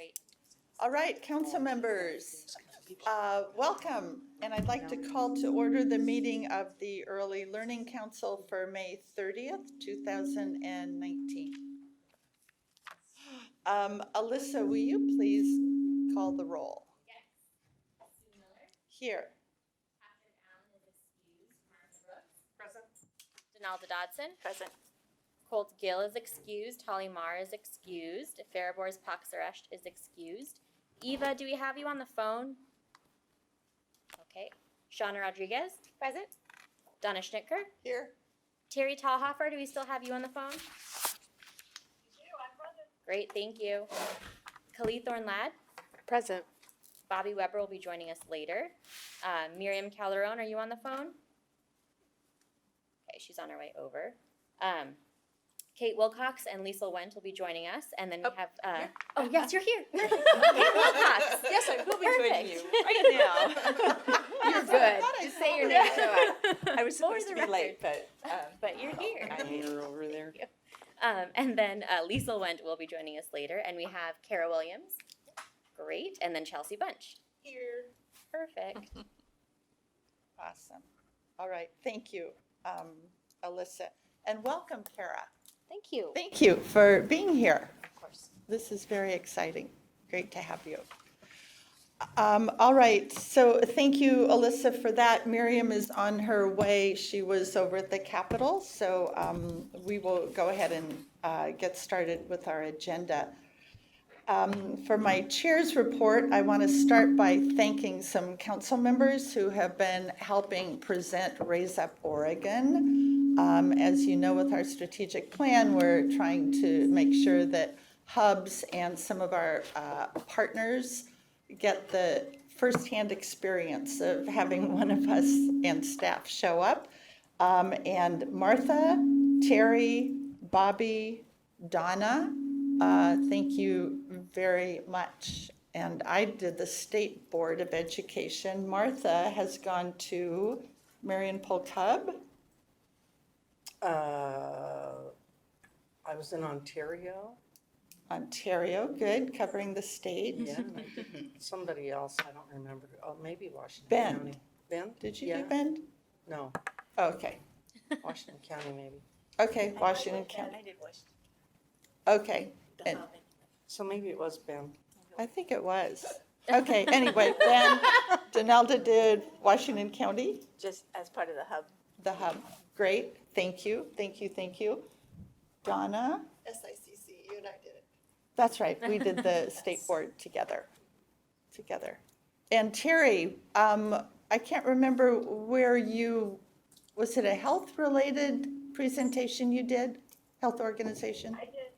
Great. All right, council members, welcome. And I'd like to call to order the meeting of the Early Learning Council for May 30th, 2019. Alyssa, will you please call the roll? Yes. Sue Miller. Here. Patrick Allen is excused. Martha Brooks. Present. Donalda Dodson. Present. Colt Gill is excused. Holly Marr is excused. Fariborz Paksaresh is excused. Eva, do we have you on the phone? Okay. Shauna Rodriguez. Present. Donna Schnittker. Here. Terry Talhofer, do we still have you on the phone? I'm present. Great, thank you. Khalid Thorne-Ladd. Present. Bobby Weber will be joining us later. Miriam Calderon, are you on the phone? Okay, she's on her way over. Kate Wilcox and Lisa Wendt will be joining us, and then we have. Oh, yes, you're here. Kate Wilcox. Yes, I will be joining you Perfect. right now. You're good. Just say your name. I was supposed to For the be late, but you're here. I'm here over there. And then Lisa Wendt will be joining us later, and we have Kara Williams. Great, and then Chelsea Bunch. Here. Perfect. Awesome. All right, thank you, Alyssa. And welcome, Kara. Thank you. Thank you for being here. Of course. This is very exciting. Great to have you. All right, so thank you, Alyssa, for that. Miriam is on her way. She was over at the Capitol, so we will go ahead and get started with our agenda. For my chair's report, I want to start by thanking some council members who have been helping present Raise Up Oregon. As you know, with our strategic plan, we're trying to make sure that hubs and some of our partners get the firsthand experience of having one of us and staff show up. And Martha, Terry, Bobby, Donna, thank you very much. And I did the State Board of Education. Martha has gone to Marion Polk Hub. I was in Ontario. Ontario, good, covering the state. Yeah, and I did somebody else, I don't remember. Oh, maybe Washington Bend. County. Bend? Did you Yeah. do Bend? No, Okay, Washington County maybe. okay, Washington County. I did Washington. Okay, and So maybe it was Bend. I think it was. Okay, anyway, then Donalda did Washington County, Just as part of the hub. the hub. Great, thank you, thank you, thank you. Donna? SICC, you and I did it. That's right, we did the state board together. And Terry, I can't remember where was it a health-related presentation you did? Health organization? I did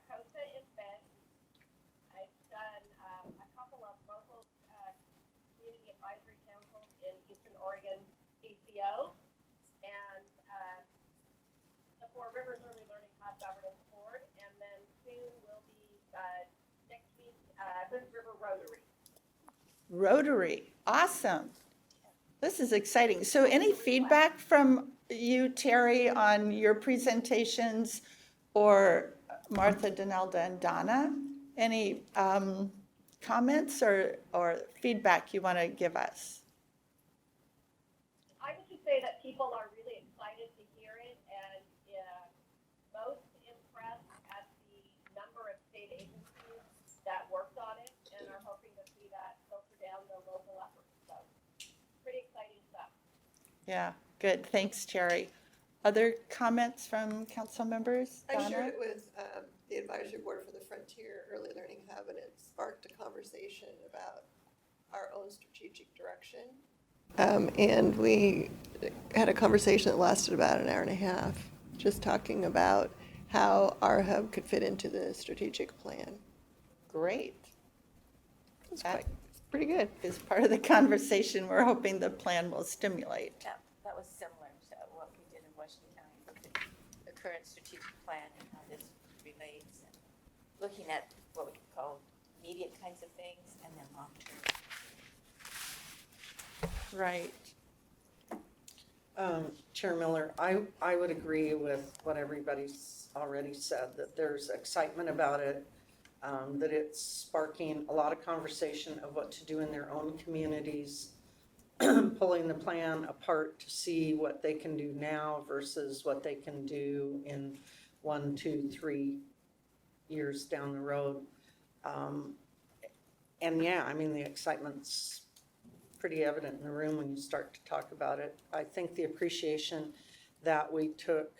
COSA in Bend. I've done a couple of local community advisory councils in Eastern Oregon, PCO, and the Four Rivers Early Learning Hub Governance Board, and then soon will be next week, Hood River Rotary. Rotary, awesome. This is exciting. So any feedback from you, Terry, on your presentations, or Martha, Donalda, and Donna? Any comments or feedback you want to give us? I would just say that people are really excited to hear it and most impressed at the number of state agencies that worked on it and are hoping to see that filter down the local efforts. So pretty exciting stuff. Yeah, good. Thanks, Terry. Other comments from council members? I Donna? shared it with the advisory board for the Frontier Early Learning Hub, and it sparked a conversation about our own strategic direction. And we had a conversation that lasted about an hour and a half, just talking about how our hub could fit into the strategic plan. Great. It's pretty good. Is part of the conversation we're hoping the plan will stimulate. Yeah, that was similar to what we did in Washington County, looked at the current strategic plan and how this relates, and looking at what we could call immediate kinds of things and then long-term. Right. Chair Miller, I would agree with what everybody's already said, that there's excitement about it. that it's sparking a lot of conversation of what to do in their own communities, pulling the plan apart to see what they can do now versus what they can do in 1, 2, 3 years down the road. And yeah, I mean, the excitement's pretty evident in the room when you start to talk about it. I think the appreciation that we took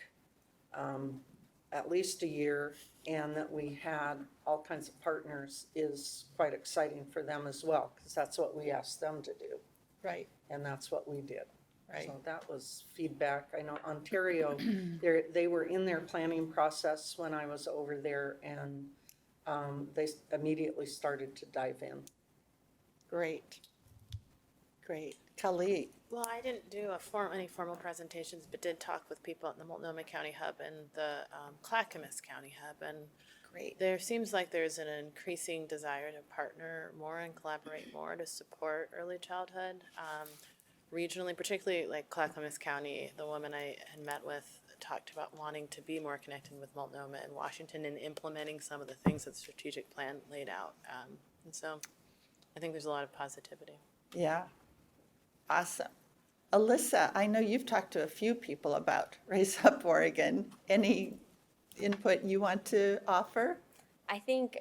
at least a year and that we had all kinds of partners is quite exciting for them as well, because that's what we asked them to do, Right, and that's what we did. right. So that was feedback. I know Ontario, they were in their planning process when I was over there, and they immediately started to dive in. Great. Great. Khalid, Well, I didn't do any formal presentations, but did talk with people at the Multnomah County Hub and the Clackamas County Hub, and great. there seems like there's an increasing desire to partner more and collaborate more to support early childhood. Regionally, particularly like Clackamas County, the woman I had met with talked about wanting to be more connected with Multnomah and Washington and implementing some of the things that the strategic plan laid out. And so I think there's a lot of positivity. Yeah. Awesome. Alyssa, I know you've talked to a few people about Raise Up Oregon. Any input you want to offer? I think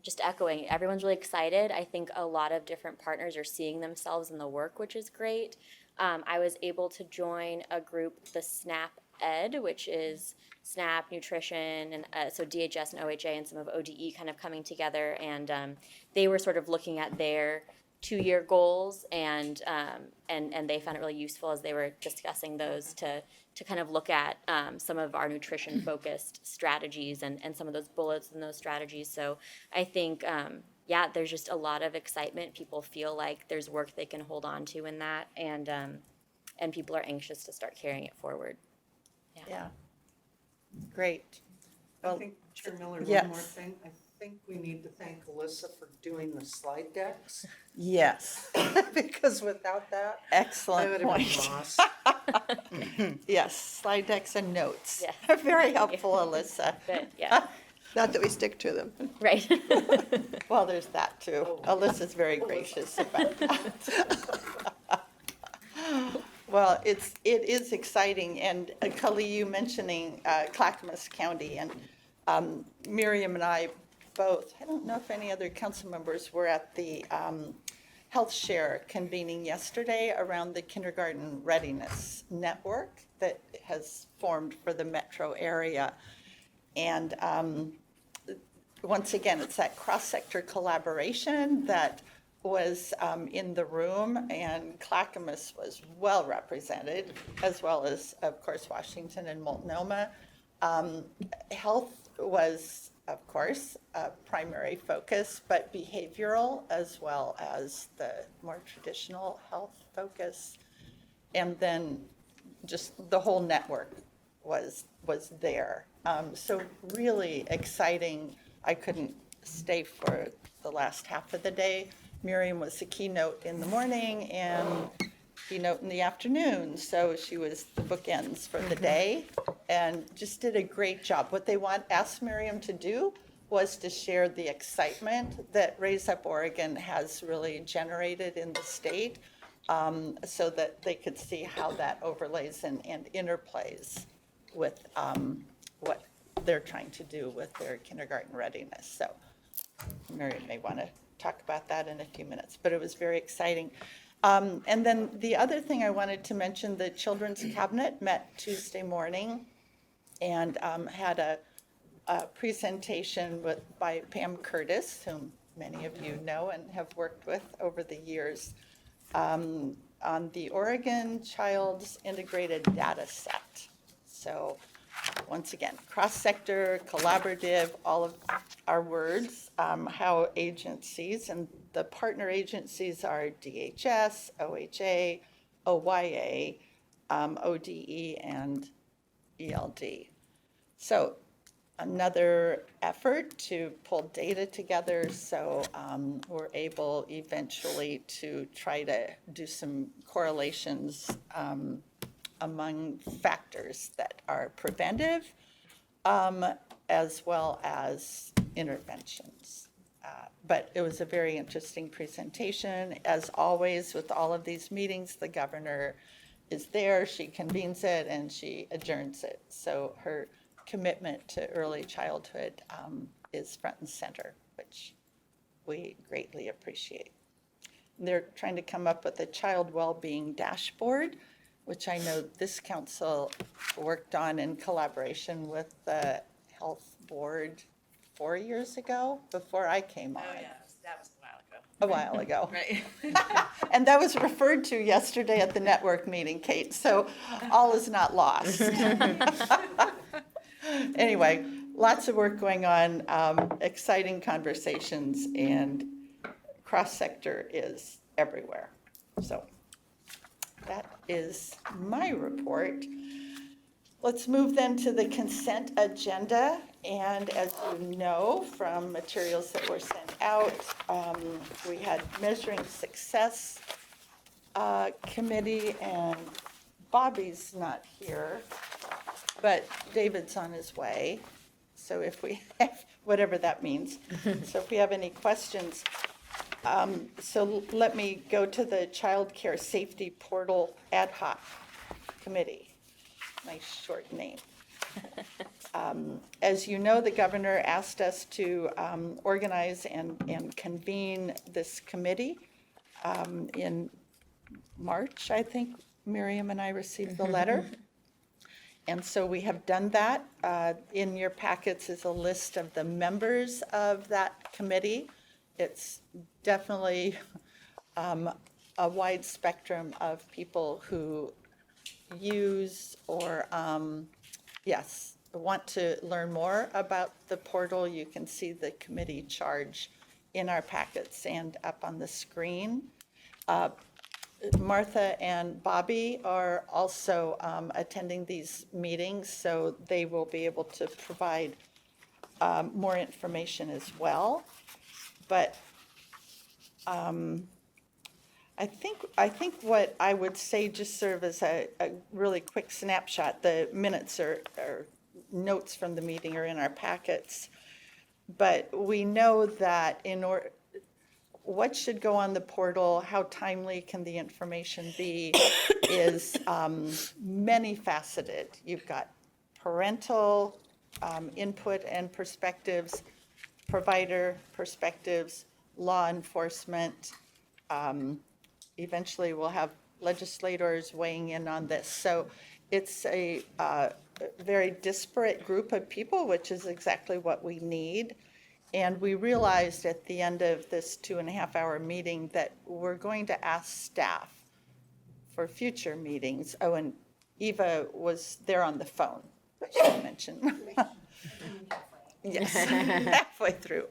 just echoing, everyone's really excited. I think a lot of different partners are seeing themselves in the work, which is great. I was able to join a group, the SNAP Ed, which is SNAP, nutrition, and so DHS and OHA and some of ODE kind of coming together, and they were sort of looking at their 2-year goals, and they found it really useful as they were discussing those to kind of look at some of our nutrition focused strategies and some of those bullets in those strategies. So I think yeah, there's just a lot of excitement. People feel like there's work they can hold on to in that, and people are anxious to start carrying it forward. Yeah. Great. I Well, think, Chair Miller, yes. one more thing. I think we need to thank Alyssa for doing the slide decks, Yes. because without that, I Excellent would have been point. lost. Yes, slide decks and notes. Yeah. Very helpful, Alyssa. But yeah, Not that we stick to them. right. Well, there's that too. Alyssa's very gracious about that. Well, it is exciting, and Kali, you mentioning Clackamas County, and Miriam and I both, I don't know if any other council members were at the Health Share convening yesterday around the kindergarten readiness network that has formed for the metro area. And once again, it's that cross-sector collaboration that was in the room, and Clackamas was well represented, as well as, of course, Washington and Multnomah. Health was, of course, a primary focus, but behavioral as well as the more traditional health focus. And then just the whole network was there. So really exciting. I couldn't stay for the last half of the day. Miriam was the keynote in the morning and keynote in the afternoon. So she was the bookends for the day and just did a great job. What they asked Miriam to do was to share the excitement that Raise Up Oregon has really generated in the state, so that they could see how that overlays and interplays with what they're trying to do with their kindergarten readiness. So Miriam may want to talk about that in a few minutes, but it was very exciting. And then the other thing I wanted to mention, the Children's Cabinet met Tuesday morning and had a presentation by Pam Curtis, whom many of you know and have worked with over the years, on the Oregon Child's Integrated Data Set. So once again, cross-sector, collaborative, all of our words, how agencies, and the partner agencies are DHS, OHA, OYA, ODE, and ELD. So another effort to pull data together, so we're able eventually to try to do some correlations among factors that are preventive as well as interventions. But it was a very interesting presentation. As always, with all of these meetings, the governor is there, she convenes it, and she adjourns it. So her commitment to early childhood is front and center, which we greatly appreciate. They're trying to come up with a child well-being dashboard, which I know this council worked on in collaboration with the health board 4 years ago, before I came on. Oh, yeah, that was a while ago. A while ago. Right. And that was referred to yesterday at the network meeting, Kate, so all is not lost. Anyway, lots of work going on, exciting conversations, and cross-sector is everywhere. So that is my report. Let's move then to the consent agenda. And as you know from materials that were sent out, we had Measuring Success Committee, and Bobby's not here, but David's on his way. So if we have, whatever that means. So if we have any questions, so let me go to the Child Care Safety Portal Ad Hoc Committee. Nice short name. As you know, the governor asked us to organize and convene this committee. In March, I think, Miriam and I received the letter. And so we have done that. In your packets is a list of the members of that committee. It's definitely a wide spectrum of people who use or, yes, want to learn more about the portal. You can see the committee charge in our packets and up on the screen. Martha and Bobby are also attending these meetings, so they will be able to provide more information as well. But I think what I would say, just serve as a really quick snapshot, the minutes or notes from the meeting are in our packets. But we know that what should go on the portal, how timely can the information be, is many faceted. You've got parental input and perspectives, provider perspectives, law enforcement. Eventually we'll have legislators weighing in on this. So it's a very disparate group of people, which is exactly what we need. And we realized at the end of this 2.5-hour meeting that we're going to ask staff for future meetings. Oh, and Eva was there on the phone, I should mention. Yes, halfway through.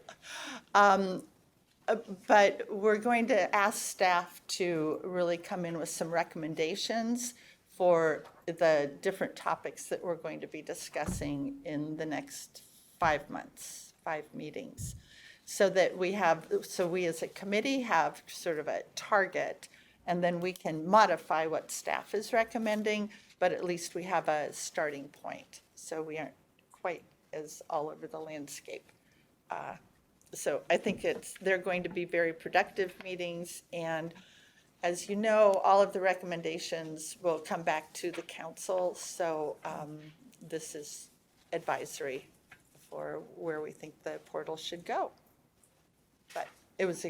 But we're going to ask staff to really come in with some recommendations for the different topics that we're going to be discussing in the next 5 months, 5 meetings. So that we as a committee have sort of a target, and then we can modify what staff is recommending, but at least we have a starting point. So we aren't quite as all over the landscape. So I think they're going to be very productive meetings, and as you know, all of the recommendations will come back to the council, so this is advisory for where we think the portal should go. But it was,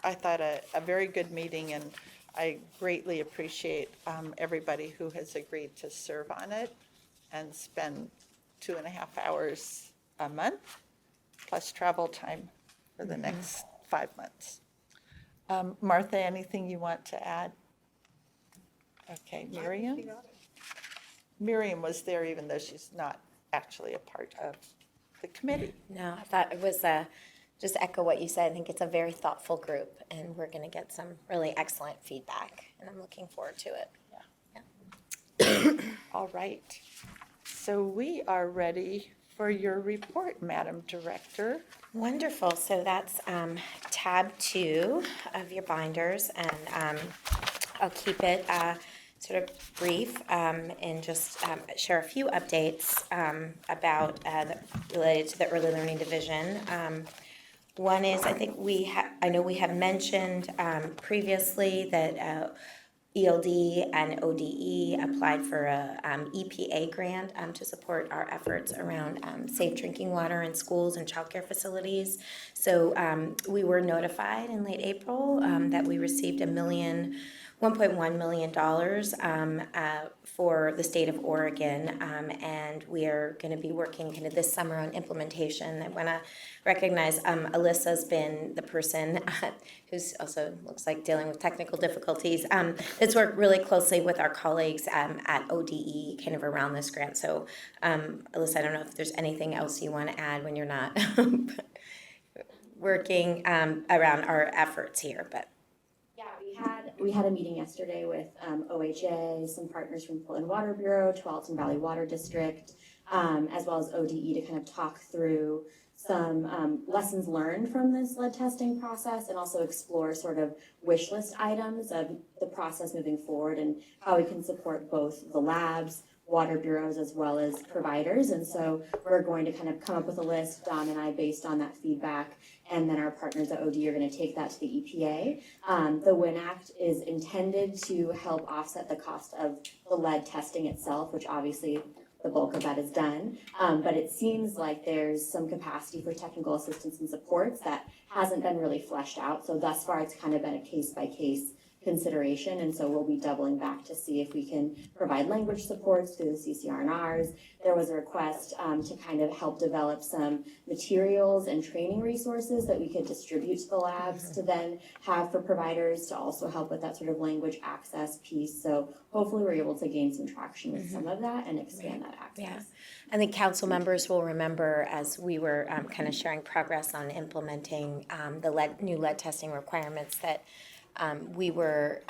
I thought, a very good meeting, and I greatly appreciate everybody who has agreed to serve on it and spend 2.5 hours a month, plus travel time for the next 5 months. Martha, anything you want to add? Okay, Miriam? Miriam was there even though she's not actually a part of the committee. No, I thought it was, just echo what you said. I think it's a very thoughtful group, and we're going to get some really excellent feedback, and I'm looking forward to it. All right. So we are ready for your report, Madam Director. Wonderful. So that's tab 2 of your binders, and I'll keep it sort of brief and just share a few updates about related to the Early Learning Division. One is, I think I know we have mentioned previously that ELD and ODE applied for a EPA grant to support our efforts around safe drinking water in schools and childcare facilities. So we were notified in late April that we received $1.1 million for the state of Oregon, and we are going to be working kind of this summer on implementation. I want to recognize Alyssa's been the person who's also looks like dealing with technical difficulties. That's worked really closely with our colleagues at ODE kind of around this grant. So Alyssa, I don't know if there's anything else you want to add when you're not working around our efforts here, but. Yeah, we had a meeting yesterday with OHA, some partners from Portland Water Bureau, Tualatin Valley Water District, as well as ODE to kind of talk through some lessons learned from this lead testing process and also explore sort of wish list items of the process moving forward and how we can support both the labs, water bureaus, as well as providers. And so we're going to kind of come up with a list, Don and I, based on that feedback, and then our partners at OD are going to take that to the EPA. The WIN Act is intended to help offset the cost of the lead testing itself, which obviously the bulk of that is done. But it seems like there's some capacity for technical assistance and supports that hasn't been really fleshed out. So thus far, it's kind of been a case-by-case consideration, and so we'll be doubling back to see if we can provide language supports through the CCR&Rs. There was a request to kind of help develop some materials and training resources that we could distribute to the labs to then have for providers to also help with that sort of language access piece. So hopefully we're able to gain some traction with some of that and expand that access. Yeah, I think council members will remember as we were kind of sharing progress on implementing the new lead testing requirements that we were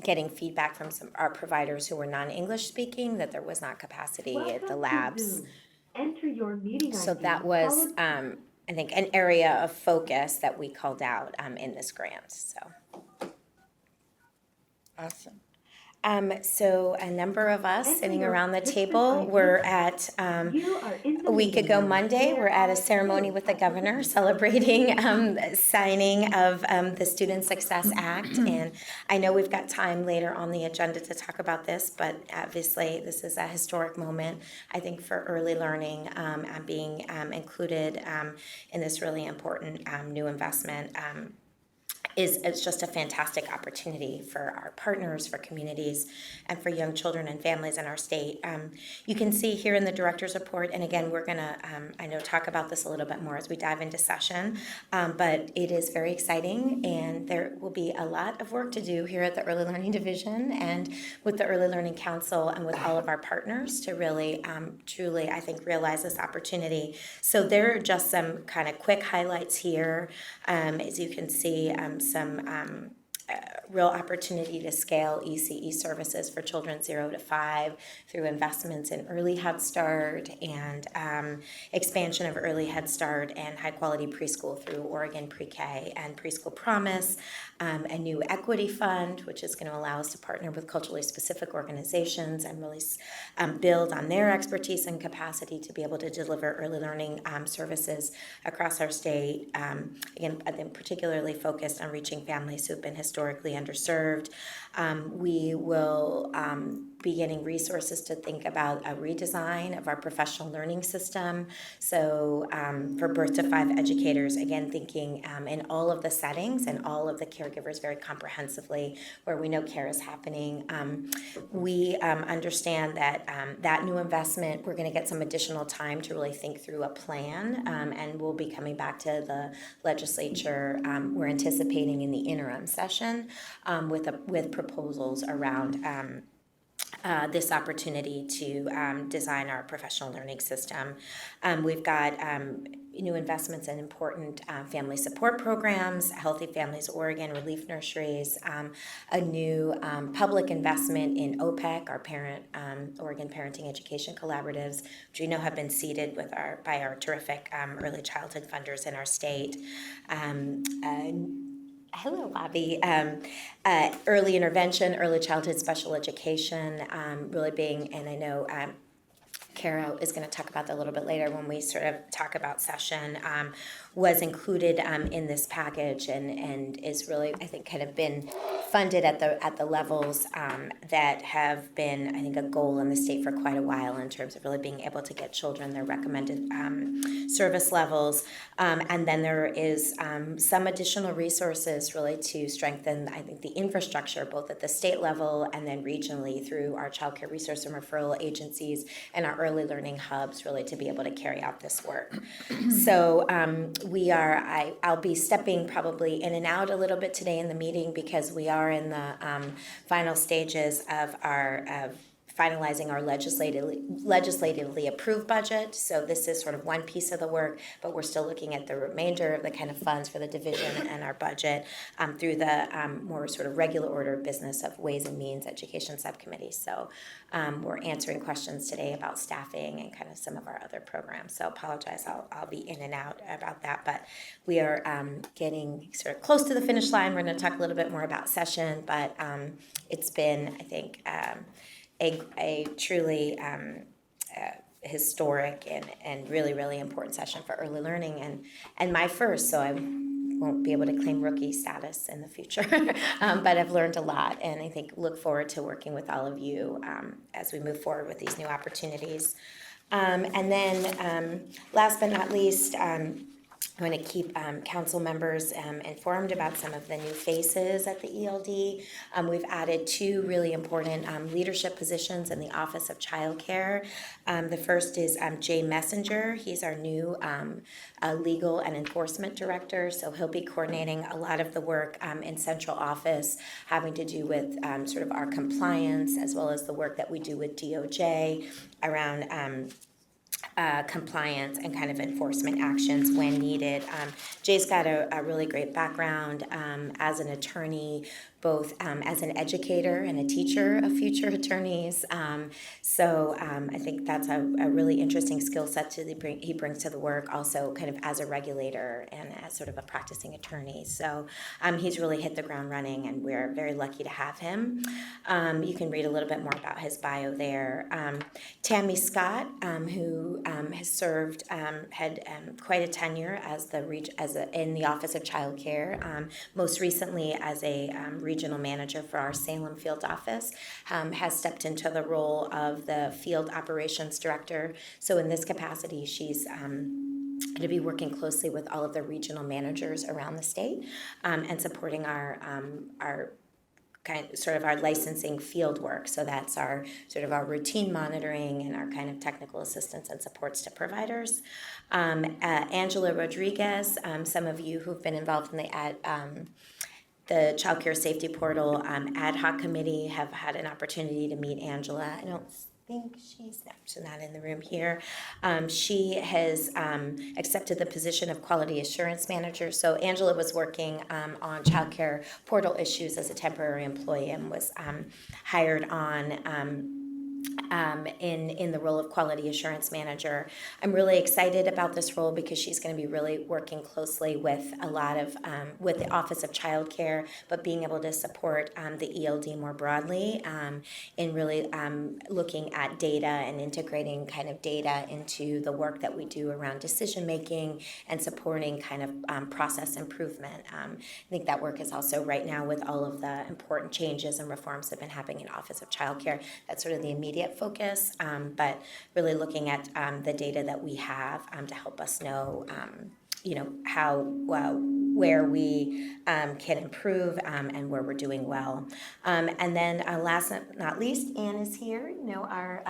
getting feedback from our providers who were non-English speaking that there was not capacity at the labs. Enter your meeting So ID, that was, followed- I think, an area of focus that we called out in this grant. So. Awesome. So a number of us Enter sitting your around the Christmas table ID. were at You are in the a week meeting ago room. Monday, we're at a ceremony with the governor celebrating signing of the Student Success Act. And I know we've got time later on the agenda to talk about this, but obviously this is a historic moment, I think, for early learning and being included in this really important new investment. It's just a fantastic opportunity for our partners, for communities, and for young children and families in our state. You can see here in the director's report, and again, we're gonna, I know, talk about this a little bit more as we dive into session, but it is very exciting, and there will be a lot of work to do here at the Early Learning Division and with the Early Learning Council and with all of our partners to really, truly, I think, realize this opportunity. So there are just some kind of quick highlights here. As you can see, some real opportunity to scale ECE services for children 0 to 5 through investments in early Head Start and expansion of early Head Start and high quality preschool through Oregon Pre-K and Preschool Promise, a new equity fund, which is going to allow us to partner with culturally specific organizations and really build on their expertise and capacity to be able to deliver early learning services across our state. Again, I've been particularly focused on reaching families who've been historically underserved. We will be getting resources to think about a redesign of our professional learning system. So for birth to 5 educators, again, thinking in all of the settings and all of the caregivers very comprehensively where we know care is happening. We understand that that new investment, we're going to get some additional time to really think through a plan, and we'll be coming back to the legislature. We're anticipating in the interim session with proposals around this opportunity to design our professional learning system. We've got new investments in important family support programs, Healthy Families Oregon, Relief Nurseries, a new public investment in OPEC, our Oregon Parenting Education Collaboratives, which we know have been seeded by our terrific early childhood funders in our state. Hello, Bobby. Early intervention, early childhood special education, really being, and I know Kara is going to talk about that a little bit later when we sort of talk about session, was included in this package and is really, I think, kind of been funded at the levels that have been, I think, a goal in the state for quite a while in terms of really being able to get children their recommended service levels. And then there is some additional resources really to strengthen, I think, the infrastructure both at the state level and then regionally through our child care resource and referral agencies and our early learning hubs really to be able to carry out this work. So I'll be stepping probably in and out a little bit today in the meeting because we are in the final stages of finalizing our legislatively approved budget. So this is sort of one piece of the work, but we're still looking at the remainder of the kind of funds for the division and our budget through the more sort of regular order of business of Ways and Means Education Subcommittee. So we're answering questions today about staffing and kind of some of our other programs. So apologize, I'll be in and out about that, but we are getting sort of close to the finish line. We're going to talk a little bit more about session, but it's been, I think, a truly historic and really, really important session for early learning and my first, so I won't be able to claim rookie status in the future, but I've learned a lot and I think look forward to working with all of you as we move forward with these new opportunities. And then last but not least, I'm going to keep council members informed about some of the new faces at the ELD. We've added two really important leadership positions in the Office of Child Care. The first is Jay Messenger. He's our new legal and enforcement director, so he'll be coordinating a lot of the work in central office having to do with sort of our compliance as well as the work that we do with DOJ around compliance and kind of enforcement actions when needed. Jay's got a really great background as an attorney, both as an educator and a teacher of future attorneys. So I think that's a really interesting skill set he brings to the work, also kind of as a regulator and as sort of a practicing attorney. So he's really hit the ground running and we're very lucky to have him. You can read a little bit more about his bio there. Tammy Scott, who has served, had quite a tenure as in the Office of Child Care, most recently as a regional manager for our Salem field office, has stepped into the role of the field operations director. So in this capacity, she's going to be working closely with all of the regional managers around the state and supporting our sort of our licensing field work. So that's our sort of our routine monitoring and our kind of technical assistance and supports to providers. Angela Rodriguez, some of you who've been involved in the Child Care Safety Portal ad hoc committee have had an opportunity to meet Angela. I don't think she's not in the room here. She has accepted the position of Quality Assurance Manager. So Angela was working on Child Care Portal issues as a temporary employee and was hired on in the role of Quality Assurance Manager. I'm really excited about this role because she's going to be really working closely with a lot of, with the Office of Child Care, but being able to support the ELD more broadly in really looking at data and integrating kind of data into the work that we do around decision making and supporting kind of process improvement. I think that work is also right now with all of the important changes and reforms that have been happening in Office of Child Care. That's sort of the immediate focus, but really looking at the data that we have to help us know, how where we can improve and where we're doing well. And then last but not least, Anne is here, our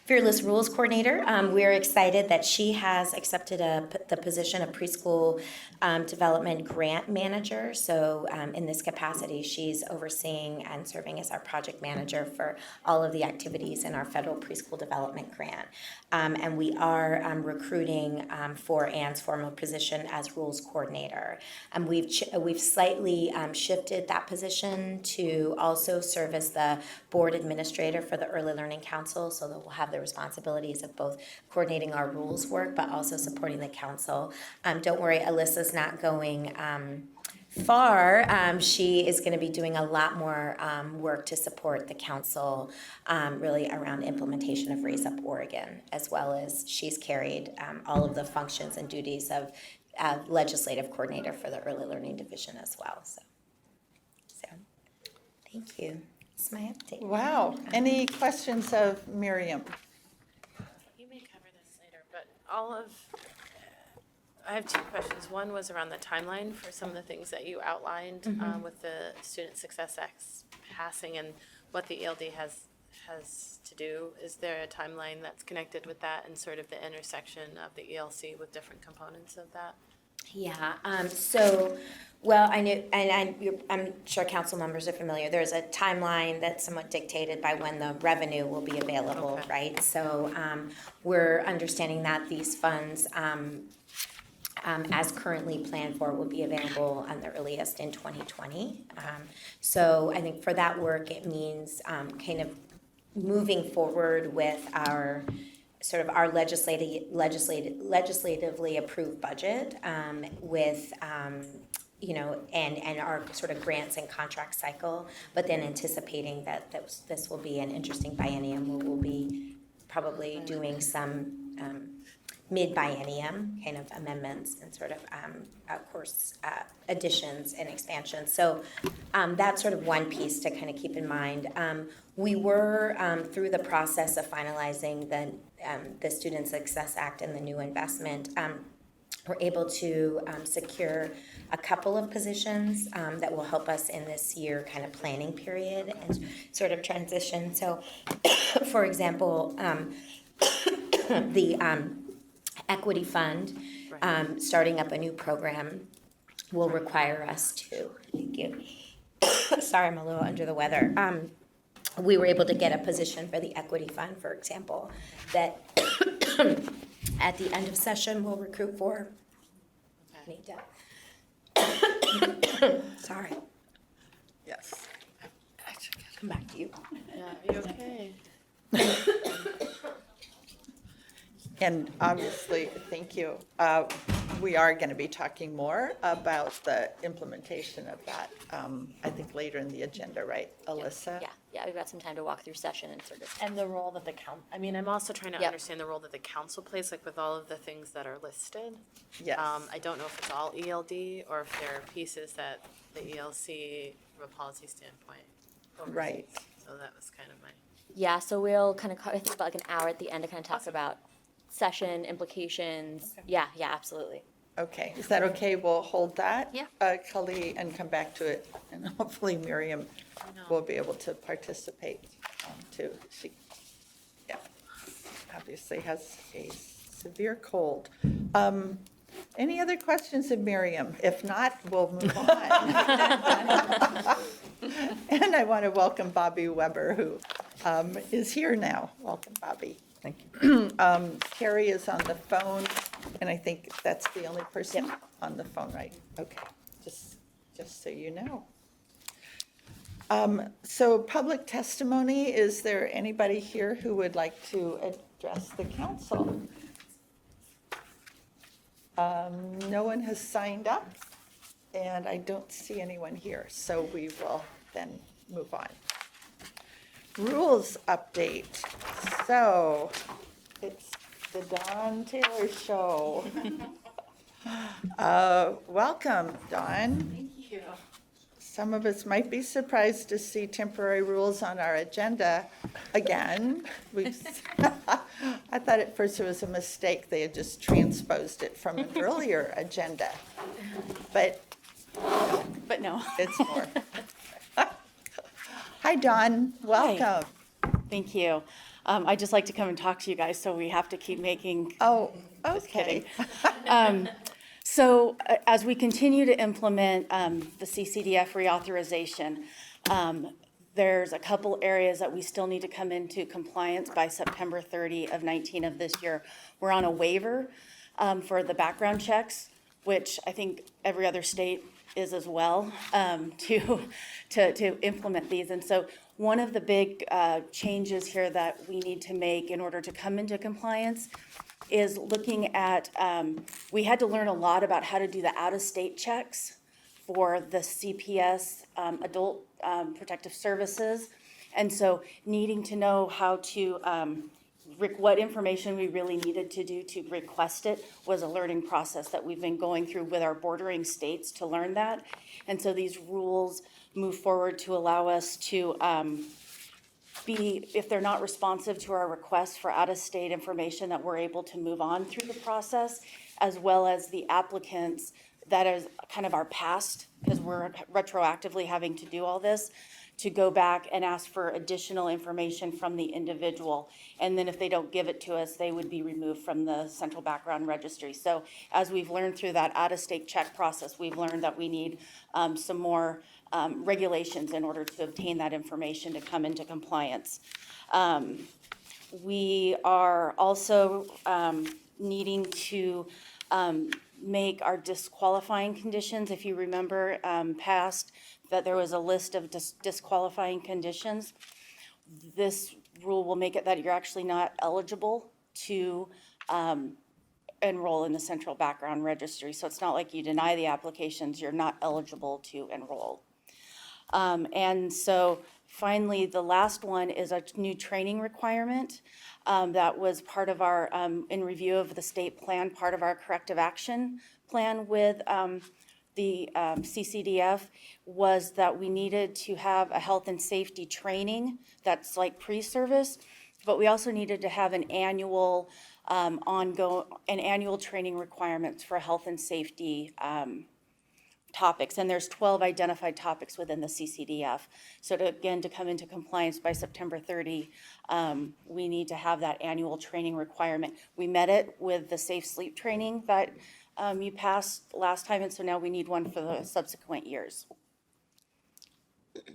Fearless Rules Coordinator. We're excited that she has accepted the position of Preschool Development Grant Manager. So in this capacity, she's overseeing and serving as our project manager for all of the activities in our federal preschool development grant. And we are recruiting for Anne's formal position as Rules Coordinator. We've slightly shifted that position to also serve as the board administrator for the Early Learning Council, so that we'll have the responsibilities of both coordinating our rules work, but also supporting the council. Don't worry, Alyssa's not going far, she is going to be doing a lot more work to support the council, really around implementation of Raise Up Oregon, as well as she's carried all of the functions and duties of legislative coordinator for the Early Learning Division as well. So thank you. That's my update. Wow. Any questions of Miriam? You may cover this later, but I have two questions. One was around the timeline for some of the things that you outlined with the Student Success Act passing and what the ELD has to do. Is there a timeline that's connected with that and sort of the intersection of the ELC with different components of that? Yeah, well, I knew, and I'm sure council members are familiar, there's a timeline that's somewhat dictated by when the revenue will be available, Okay. right? So, we're understanding that these funds, as currently planned for, will be available on the earliest in 2020. So I think for that work, it means, kind of moving forward with our sort of our legislatively approved budget, with, and our sort of grants and contract cycle, but then anticipating that this will be an interesting biennium where we'll be probably doing some mid-biennium kind of amendments and sort of course additions and expansions. So that's sort of one piece to kind of keep in mind. We were through the process of finalizing the Student Success Act and the new investment. We're able to secure a couple of positions that will help us in this year kind of planning period and sort of transition. So, for example, the Equity Fund, starting up a new program will require us to, thank you. Sorry, I'm a little under the weather. We were able to get a position for the Equity Fund, for example, that at the end of session we'll recruit for. Need to. Sorry, Yes. come back to you. Yeah, are you okay? And obviously, thank you. We are going to be talking more about the implementation of that, I think later in the agenda, right, Alyssa? Yeah, we've got some time to walk through session and sort of. And the role that I'm also trying to Yep. understand the role that the council plays, like with all of the things that are listed. Yes. I don't know if it's all ELD or if there are pieces that the ELC from a policy standpoint oversees. Right. So that was kind of my. Yeah, so we'll kind of, I think about like an hour at the end to kind of talk about session implications. Yeah, absolutely. Okay, is that okay? We'll hold that. Yeah. Kali, and come back to it, and hopefully Miriam will be able to participate too. She, obviously has a severe cold. Any other questions of Miriam? If not, we'll move on. And I want to welcome Bobby Weber, who is here now. Welcome, Bobby. Thank you. Carrie is on the phone, and I think that's the only person on the phone, right? Okay, just so you know. So public testimony, is there anybody here who would like to address the council? No one has signed up, and I don't see anyone here, so we will then move on. Rules update. So it's the Dawn Taylor Show. Welcome, Dawn. Thank you. Some of us might be surprised to see temporary rules on our agenda again. I thought at first it was a mistake. They had just transposed it from an earlier agenda. But no. it's more. Hi, Dawn. Welcome. Thank you. I'd just like to come and talk to you guys, so we have to keep making. Oh, Just okay. kidding. So as we continue to implement the CCDF reauthorization, there's a couple areas that we still need to come into compliance by September 30 of 19 of this year. We're on a waiver for the background checks, which I think every other state is as well, to implement these. And so one of the big changes here that we need to make in order to come into compliance is looking at, we had to learn a lot about how to do the out-of-state checks for the CPS, Adult Protective Services. And so needing to know how to, what information we really needed to do to request it was a learning process that we've been going through with our bordering states to learn that. And so these rules move forward to allow us to if they're not responsive to our requests for out-of-state information, that we're able to move on through the process, as well as the applicants, that is kind of our past, because we're retroactively having to do all this, to go back and ask for additional information from the individual. And then if they don't give it to us, they would be removed from the central background registry. So as we've learned through that out-of-state check process, we've learned that we need some more regulations in order to obtain that information to come into compliance. We are also needing to make our disqualifying conditions. If you remember past that there was a list of disqualifying conditions, this rule will make it that you're actually not eligible to enroll in the central background registry. So it's not like you deny the applications, you're not eligible to enroll. And so finally, the last one is a new training requirement that was part of our, in review of the state plan, part of our corrective action plan with the CCDF, was that we needed to have a health and safety training that's like pre-service, but we also needed to have an annual annual training requirements for health and safety topics, and there's 12 identified topics within the CCDF. So to come into compliance by September 30, we need to have that annual training requirement. We met it with the safe sleep training that you passed last time, and so now we need one for the subsequent years.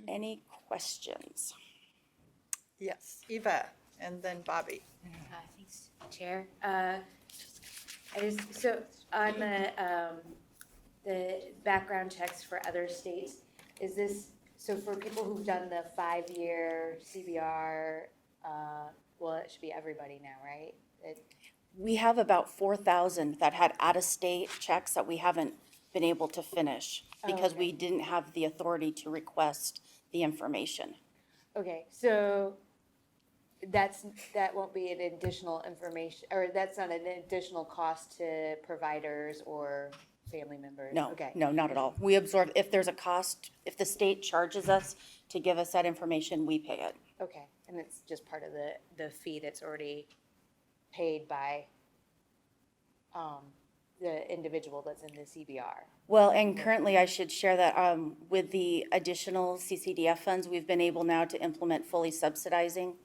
Any questions? Yes, Eva, and then Bobby. Thanks, Chair. So on the background checks for other states, is this, so for people who've done the 5-year CBR, well, it should be everybody now, right? We have about 4,000 that had out-of-state checks that we haven't been able to finish because we didn't have the authority to request the information. Okay, so that won't be an additional information, or that's not an additional cost to providers or family members? No, Okay. no, not at all. We absorb, if there's a cost, if the state charges us to give us that information, we pay it. Okay, and it's just part of the fee that's already paid by the individual that's in the CBR. Well, and currently I should share that with the additional CCDF funds, we've been able now to implement fully subsidizing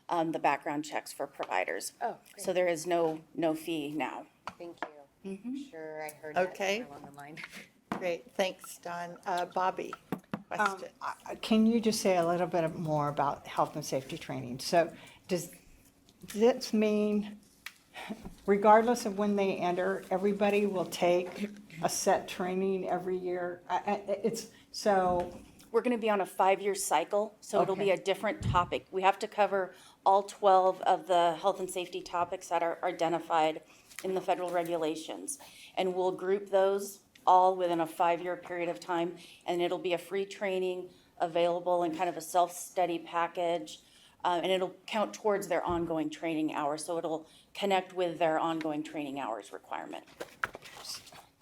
the background checks for providers. Oh, great. So there is no fee now. Thank you. I'm sure I heard that Okay. somewhere along the line. Great, thanks, Don. Bobby, question. Can you just say a little bit more about health and safety training? So does this mean, regardless of when they enter, everybody will take a set training every year? We're going to be on a 5-year cycle, so it'll be Okay. a different topic. We have to cover all 12 of the health and safety topics that are identified in the federal regulations. And we'll group those all within a 5-year period of time, and it'll be a free training available in kind of a self-study package, and it'll count towards their ongoing training hours, so it'll connect with their ongoing training hours requirement.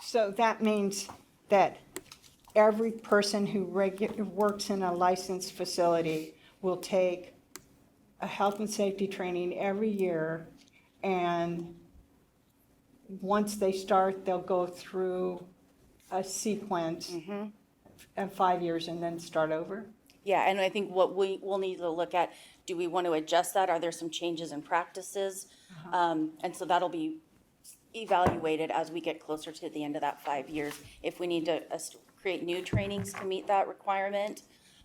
So that means that every person who works in a licensed facility will take a health and safety training every year, and once they start, they'll go through a sequence of 5 years and then start over? Yeah, and I think what we will need to look at, do we want to adjust that? Are there some changes in practices? And so that'll be evaluated as we get closer to the end of that 5 years. If we need to create new trainings to meet that requirement,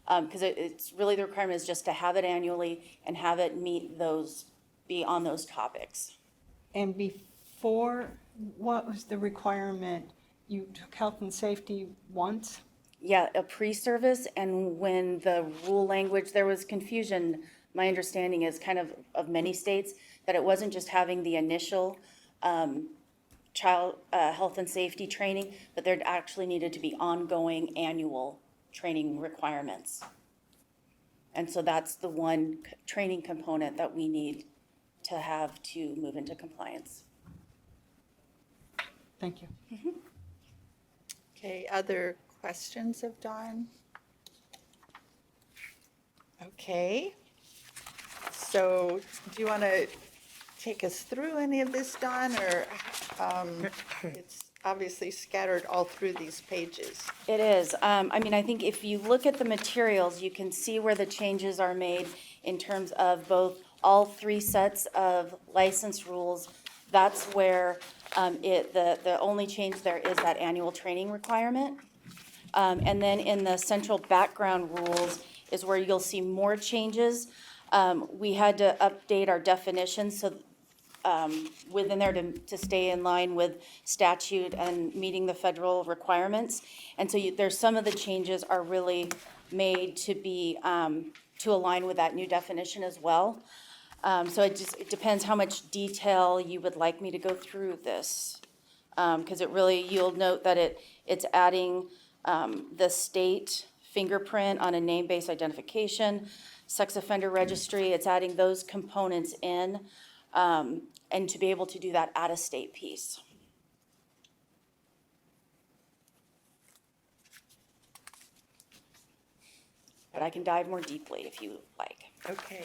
because it's really, the requirement is just to have it annually and have it be on those topics. And before, what was the requirement? You took health and safety once? Yeah, a pre-service, and when the rule language, there was confusion, my understanding is kind of many states, that it wasn't just having the initial child health and safety training, but there actually needed to be ongoing annual training requirements. And so that's the one training component that we need to have to move into compliance. Thank you. Okay, other questions of Dawn? Okay. So do you want to take us through any of this, Dawn, or it's obviously scattered all through these pages? It is. I mean, I think if you look at the materials, you can see where the changes are made in terms of both all three sets of license rules. That's where the only change there is that annual training requirement. And then in the central background rules is where you'll see more changes. We had to update our definitions so within there to stay in line with statute and meeting the federal requirements. And so there's some of the changes are really made to be, to align with that new definition as well. So it depends how much detail you would like me to go through this. Because it really, you'll note that it's adding the state fingerprint on a name-based identification, sex offender registry, it's adding those components in, and to be able to do that at a state piece. But I can dive more deeply if you like. Okay.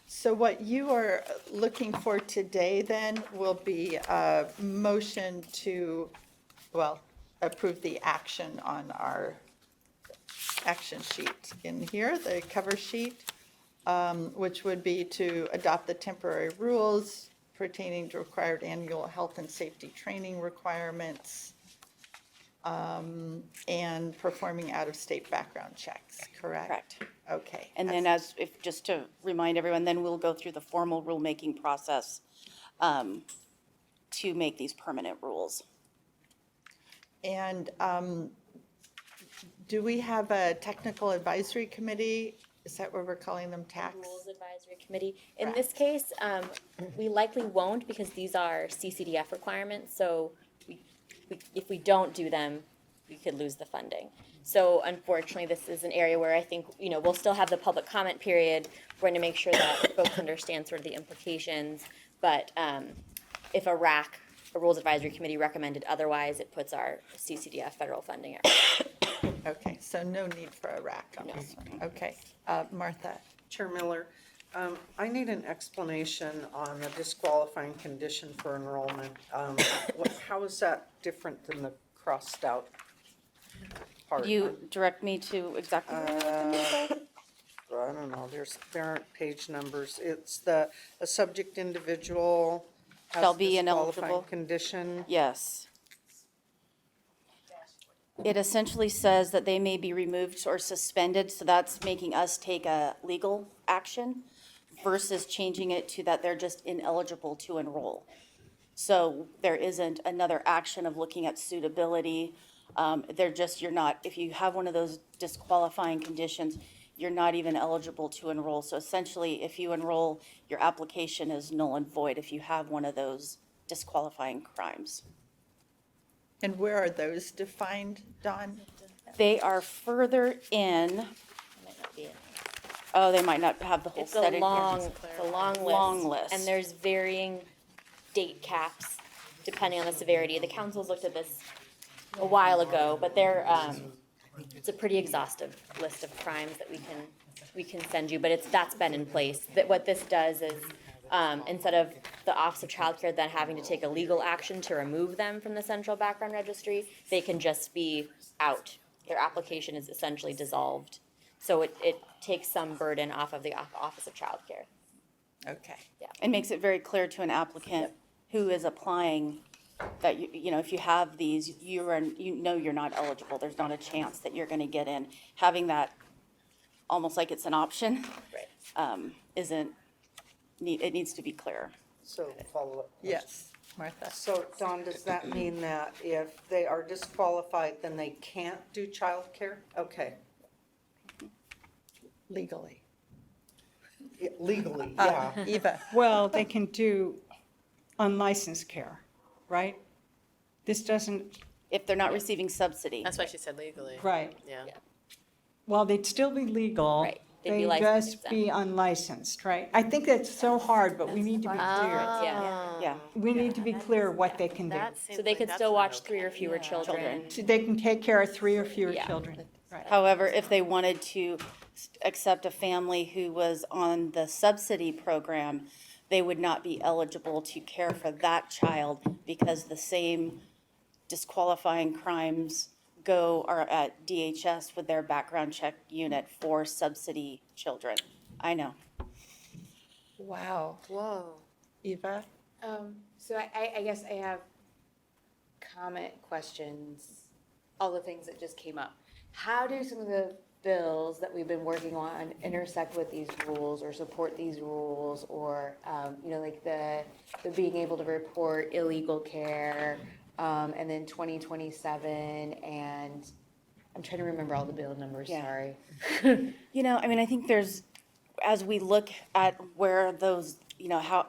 So what you are looking for today then will be a motion to, well, approve the action on our action sheet in here, the cover sheet, which would be to adopt the temporary rules pertaining to required annual health and safety training requirements, and performing out-of-state background checks, correct? Correct. Okay. And then just to remind everyone, then we'll go through the formal rulemaking process to make these permanent rules. And do we have a technical advisory committee? Is that what we're calling them, tax? Rules Advisory Committee. In this case, we likely won't because these are CCDF requirements, so if we don't do them, we could lose the funding. So unfortunately, this is an area where I think, we'll still have the public comment period. We're going to make sure that folks understand sort of the implications, but if a RAC, a Rules Advisory Committee, recommended otherwise, it puts our CCDF federal funding at risk. Okay, so no need for a RAC on this one. Okay, Martha? Chair Miller, I need an explanation on the disqualifying condition for enrollment. How is that different than the crossed out part? You direct me to exactly where you're looking for? I don't know, there aren't page numbers. It's a subject individual has Shall be disqualifying ineligible. condition. Yes. It essentially says that they may be removed or suspended, so that's making us take a legal action versus changing it to that they're just ineligible to enroll. So there isn't another action of looking at suitability. You're not, if you have one of those disqualifying conditions, you're not even eligible to enroll. So essentially, if you enroll, your application is null and void if you have one of those disqualifying crimes. And where are those defined, Dawn? They are further in, Might not be it. oh, they might not have the whole It's set a in here. long list. Long list. And there's varying date caps depending on the severity. The councils looked at this a while ago, but it's a pretty exhaustive list of crimes that we can send you, but that's been in place. That what this does is, instead of the Office of Child Care then having to take a legal action to remove them from the central background registry, they can just be out. Their application is essentially dissolved. So it takes some burden off of the Office of Child Care. Okay. It makes it very clear to an applicant who is applying that, if you have these, you're not eligible. There's not a chance that you're gonna get in. Having that almost like it's an option. Right. It needs to be clear. So follow-up. Yes, Martha? So Dawn, does that mean that if they are disqualified, then they can't do childcare? Okay. Legally. Legally, yeah. Eva, Well, they can do unlicensed care, right? This doesn't, If they're not receiving subsidy. That's why she said legally. right. Yeah. Well, they'd still be legal. Right, they'd be They'd licensed just be unlicensed, right? I think that's so hard, but we need to be clear. Yeah. We need to be clear what they can do. That seems So they like could that's still not watch okay. 3 or fewer children. So they can take care of 3 or fewer Yeah. children. Right. However, if they wanted to accept a family who was on the subsidy program, they would not be eligible to care for that child because the same disqualifying crimes are at DHS with their background check unit for subsidy children. I know. wow. Whoa. Eva? So I guess I have comment, questions, all the things that just came up. How do some of the bills that we've been working on intersect with these rules or support these rules or, like the being able to report illegal care, and then 2027 and I'm trying to remember all the bill numbers, Yeah. sorry. I think as we look at where those,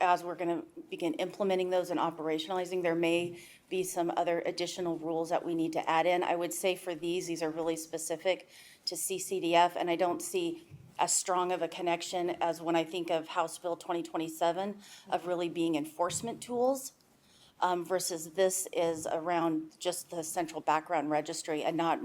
as we're gonna begin implementing those and operationalizing, there may be some other additional rules that we need to add in. I would say for these are really specific to CCDF, and I don't see as strong of a connection as when I think of House Bill 2027 of really being enforcement tools. Versus this is around just the central background registry and not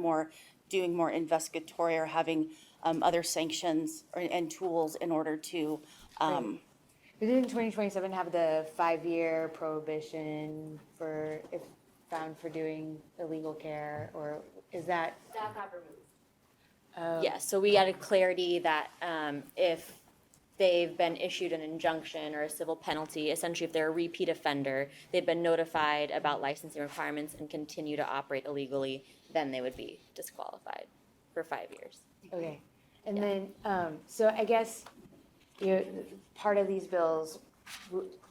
doing more investigatory or having other sanctions and tools in order to, But didn't 2027 have the 5-year prohibition for, if found for doing illegal care, or is that? That got removed. Oh. Yes, so we added clarity that if they've been issued an injunction or a civil penalty, essentially if they're a repeat offender, they've been notified about licensing requirements and continue to operate illegally, then they would be disqualified for 5 years. Okay, and then, so I guess, part of these bills,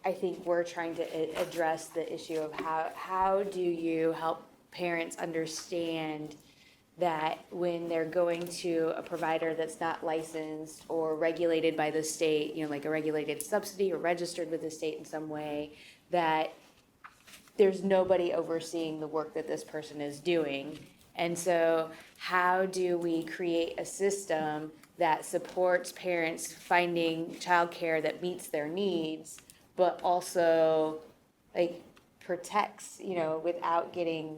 I think we're trying to address the issue of how do you help parents understand that when they're going to a provider that's not licensed or regulated by the state, like a regulated subsidy or registered with the state in some way, that there's nobody overseeing the work that this person is doing. And so how do we create a system that supports parents finding childcare that meets their needs, but also protects, without getting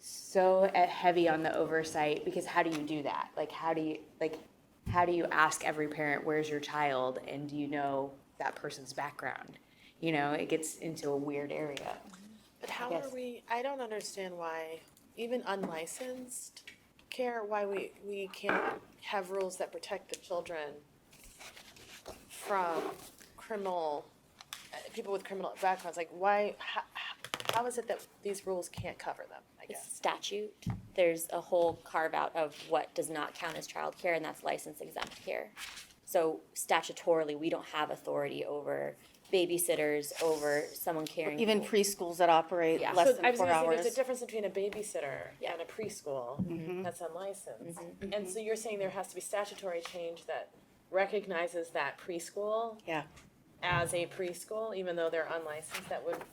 so heavy on the oversight? Because how do you do that? How do you ask every parent, where's your child, and do you know that person's background? It gets into a weird area. But how Yes. are I don't understand why, even unlicensed care, why we can't have rules that protect the children from people with criminal backgrounds. How is it that these rules can't cover them, I It's guess? statute. There's a whole carve out of what does not count as childcare, and that's license exempt care. So statutorily, we don't have authority over babysitters, over someone caring. even preschools that operate Yeah. less So I than was 4 gonna say, hours. there's a difference between a babysitter Yeah. and a preschool that's unlicensed. And so you're saying there has to be statutory change that recognizes that preschool Yeah. as a preschool, even though they're unlicensed, that would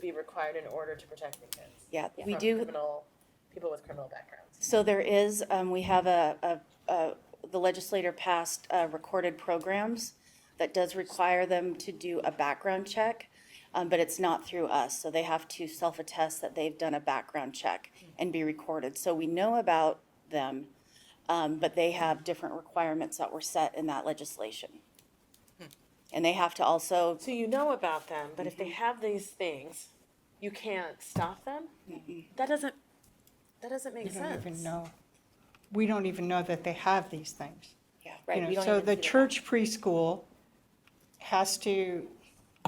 be required in order to protect the kids Yeah, we from do. people with criminal backgrounds. So there is, we have the legislator passed recorded programs that does require them to do a background check, but it's not through us. So they have to self-attest that they've done a background check and be recorded. So we know about them, but they have different requirements that were set in that legislation. And they have to also, So you know about them, but if they have these things, you can't stop them? That doesn't make We don't sense. even know. We don't even know that they have these things. Right, we don't So even the see that. church preschool has to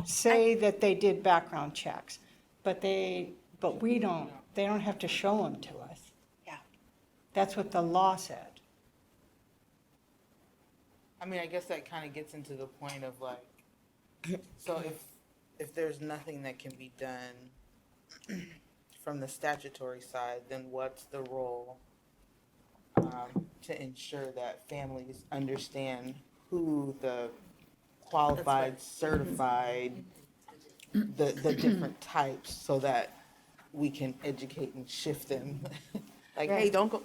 say that they did background checks, but we don't, they don't have to show them to us. Yeah. That's what the law said. I guess that kind of gets into the point of so if there's nothing that can be done from the statutory side, then what's the role to ensure that families understand who the qualified, certified, the different types, so that we can educate and shift them. Like, hey, don't go,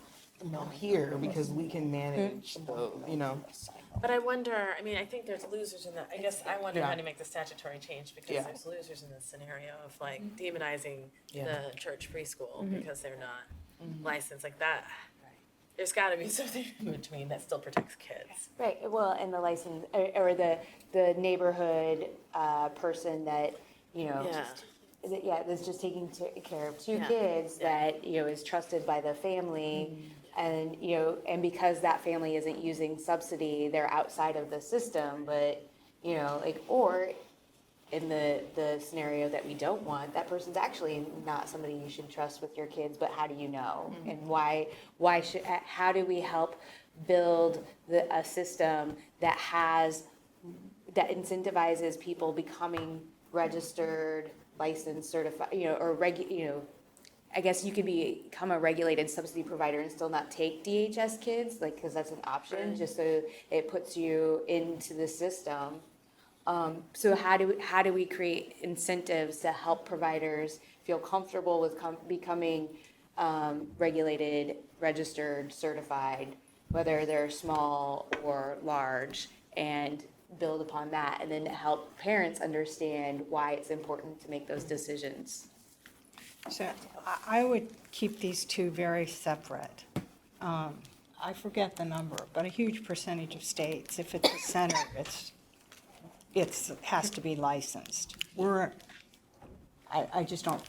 here, because we can manage the, But I wonder, I mean, I think there's losers in that. I guess I wonder how Yeah. to make the statutory change because Yeah. there's losers in this scenario of like demonizing Yeah. the church preschool because they're not licensed like that. There's gotta be something in between that still protects kids. Right, well, and the license, or the neighborhood, person that, Yeah. that's just taking care of two Yeah. kids that, is trusted by the family. And, and because that family isn't using subsidy, they're outside of the system, but, or in the scenario that we don't want, that person's actually not somebody you should trust with your kids, but how do you know? And why should, how do we help build a system that incentivizes people becoming registered, licensed, certified, I guess you could become a regulated subsidy provider and still not take DHS kids, because that's an option, just so it puts you into the system. So how do we create incentives to help providers feel comfortable with becoming regulated, registered, certified, whether they're small or large, and build upon that, and then help parents understand why it's important to make those decisions. So I would keep these two very separate. I forget the number, but a huge percentage of states, if it's a center, it has to be licensed. I just don't,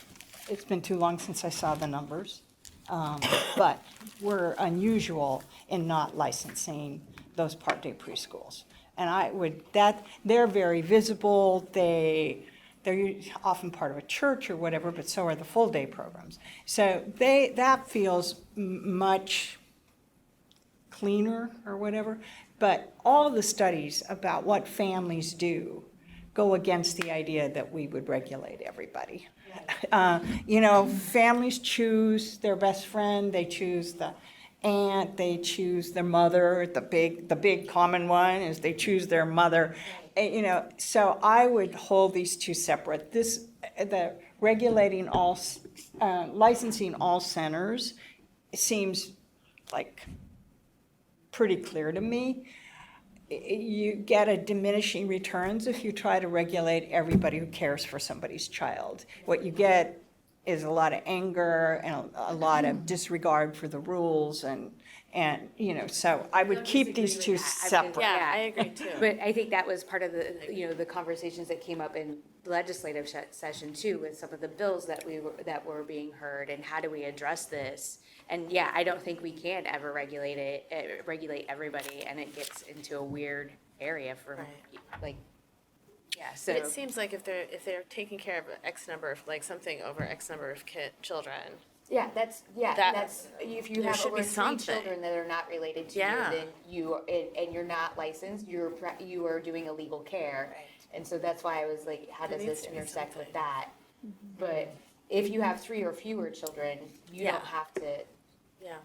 it's been too long since I saw the numbers. But we're unusual in not licensing those part-day preschools. And they're very visible, they're often part of a church or whatever, but so are the full-day programs. So that feels much cleaner or whatever. But all the studies about what families do go against the idea that we would regulate everybody. Families choose their best friend, they choose the aunt, they choose their mother. The big common one is they choose their mother. So I would hold these two separate. The regulating licensing all centers seems like pretty clear to me. You get a diminishing returns if you try to regulate everybody who cares for somebody's child. What you get is a lot of anger and a lot of disregard for the rules and so I would keep these two separate. Yeah, I agree too. But I think that was part of the, the conversations that came up in legislative session too, with some of the bills that were being heard, and how do we address this? And yeah, I don't think we can ever regulate everybody, and it gets into a weird area for so. It seems like if they're taking care of X number of, like something over X number of children. Yeah, that's if you there have should over be 3 something. children that are not related to Yeah. you, then and you're not licensed, you are doing illegal care. And so that's why I was like, how does needs this to be intersect with something. that? But if you have 3 or fewer children, you Yeah. don't have to. Yeah.